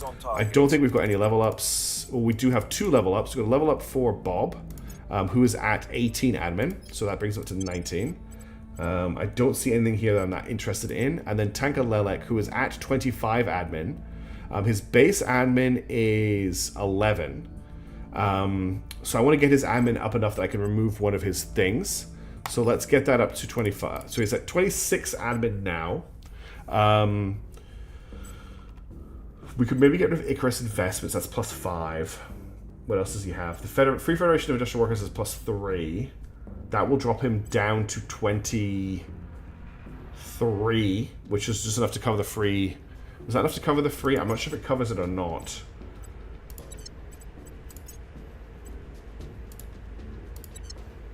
don't think we've got any level ups. Well, we do have 2 level ups. We've got a level up for Bob, who is at 18 admin. So that brings him up to 19. I don't see anything here that I'm not interested in. And then Tanka Lelek, who is at 25 admin. His base admin is 11. So I want to get his admin up enough that I can remove one of his things. So let's get that up to 25. So he's at 26 admin now. We could maybe get rid of Icarus Investments. That's +5. What else does he have? The Free Federation of Industrial Workers is +3. That will drop him down to 23, which is just enough to cover the free. Was that enough to cover the free? I'm not sure if it covers it or not.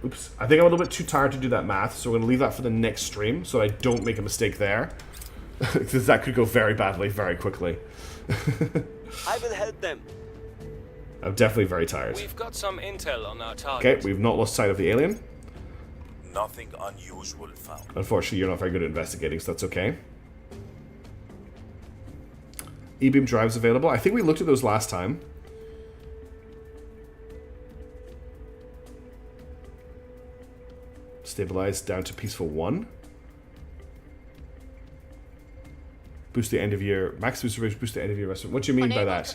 Oops. I think I'm a little bit too tired to do that math, so we're going to leave that for the next stream so I don't make a mistake there. Because that could go very badly very quickly. I will help them. I'm definitely very tired. We've got some intel on our target. Okay, we've not lost sight of the alien. Nothing unusual found. Unfortunately, you're not very good at investigating, so that's okay. E-beam drives available. I think we looked at those last time. Stabilize down to peaceful 1. Boost the end of year max boost the end of year restaurant. What do you mean by that?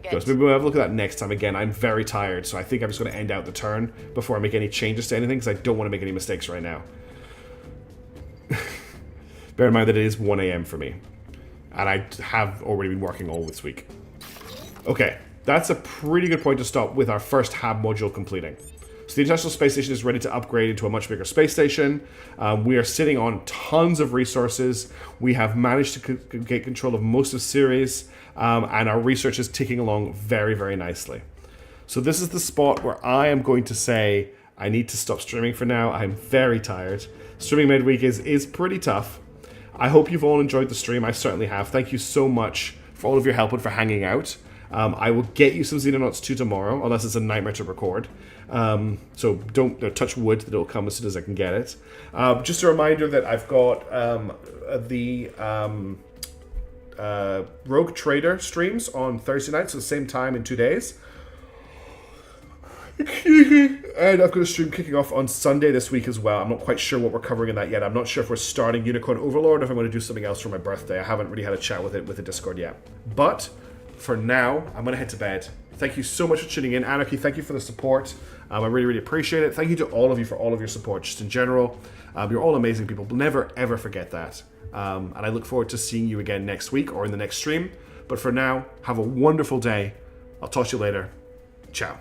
Yes, maybe we'll have a look at that next time. Again, I'm very tired, so I think I'm just going to end out the turn before I make any changes to anything because I don't want to make any mistakes right now. Bear in mind that it is 1 a.m. for me, and I have already been working all this week. Okay, that's a pretty good point to stop with our first HAB module completing. So the International Space Station is ready to upgrade into a much bigger space station. We are sitting on tons of resources. We have managed to get control of most of Ceres, and our research is ticking along very, very nicely. So this is the spot where I am going to say I need to stop streaming for now. I'm very tired. Streaming midweek is pretty tough. I hope you've all enjoyed the stream. I certainly have. Thank you so much for all of your help and for hanging out. I will get you some Xenonauts 2 tomorrow, unless it's a nightmare to record. So don't touch wood that it'll come as soon as I can get it. Just a reminder that I've got the Rogue Trader streams on Thursday night, so the same time in 2 days. And I've got a stream kicking off on Sunday this week as well. I'm not quite sure what we're covering in that yet. I'm not sure if we're starting Unicorn Overlord or if I'm going to do something else for my birthday. I haven't really had a chat with the Discord yet. But for now, I'm going to head to bed. Thank you so much for tuning in. Anarchy, thank you for the support. I really, really appreciate it. Thank you to all of you for all of your support, just in general. You're all amazing people. Never, ever forget that. And I look forward to seeing you again next week or in the next stream. But for now, have a wonderful day. I'll talk to you later. Ciao.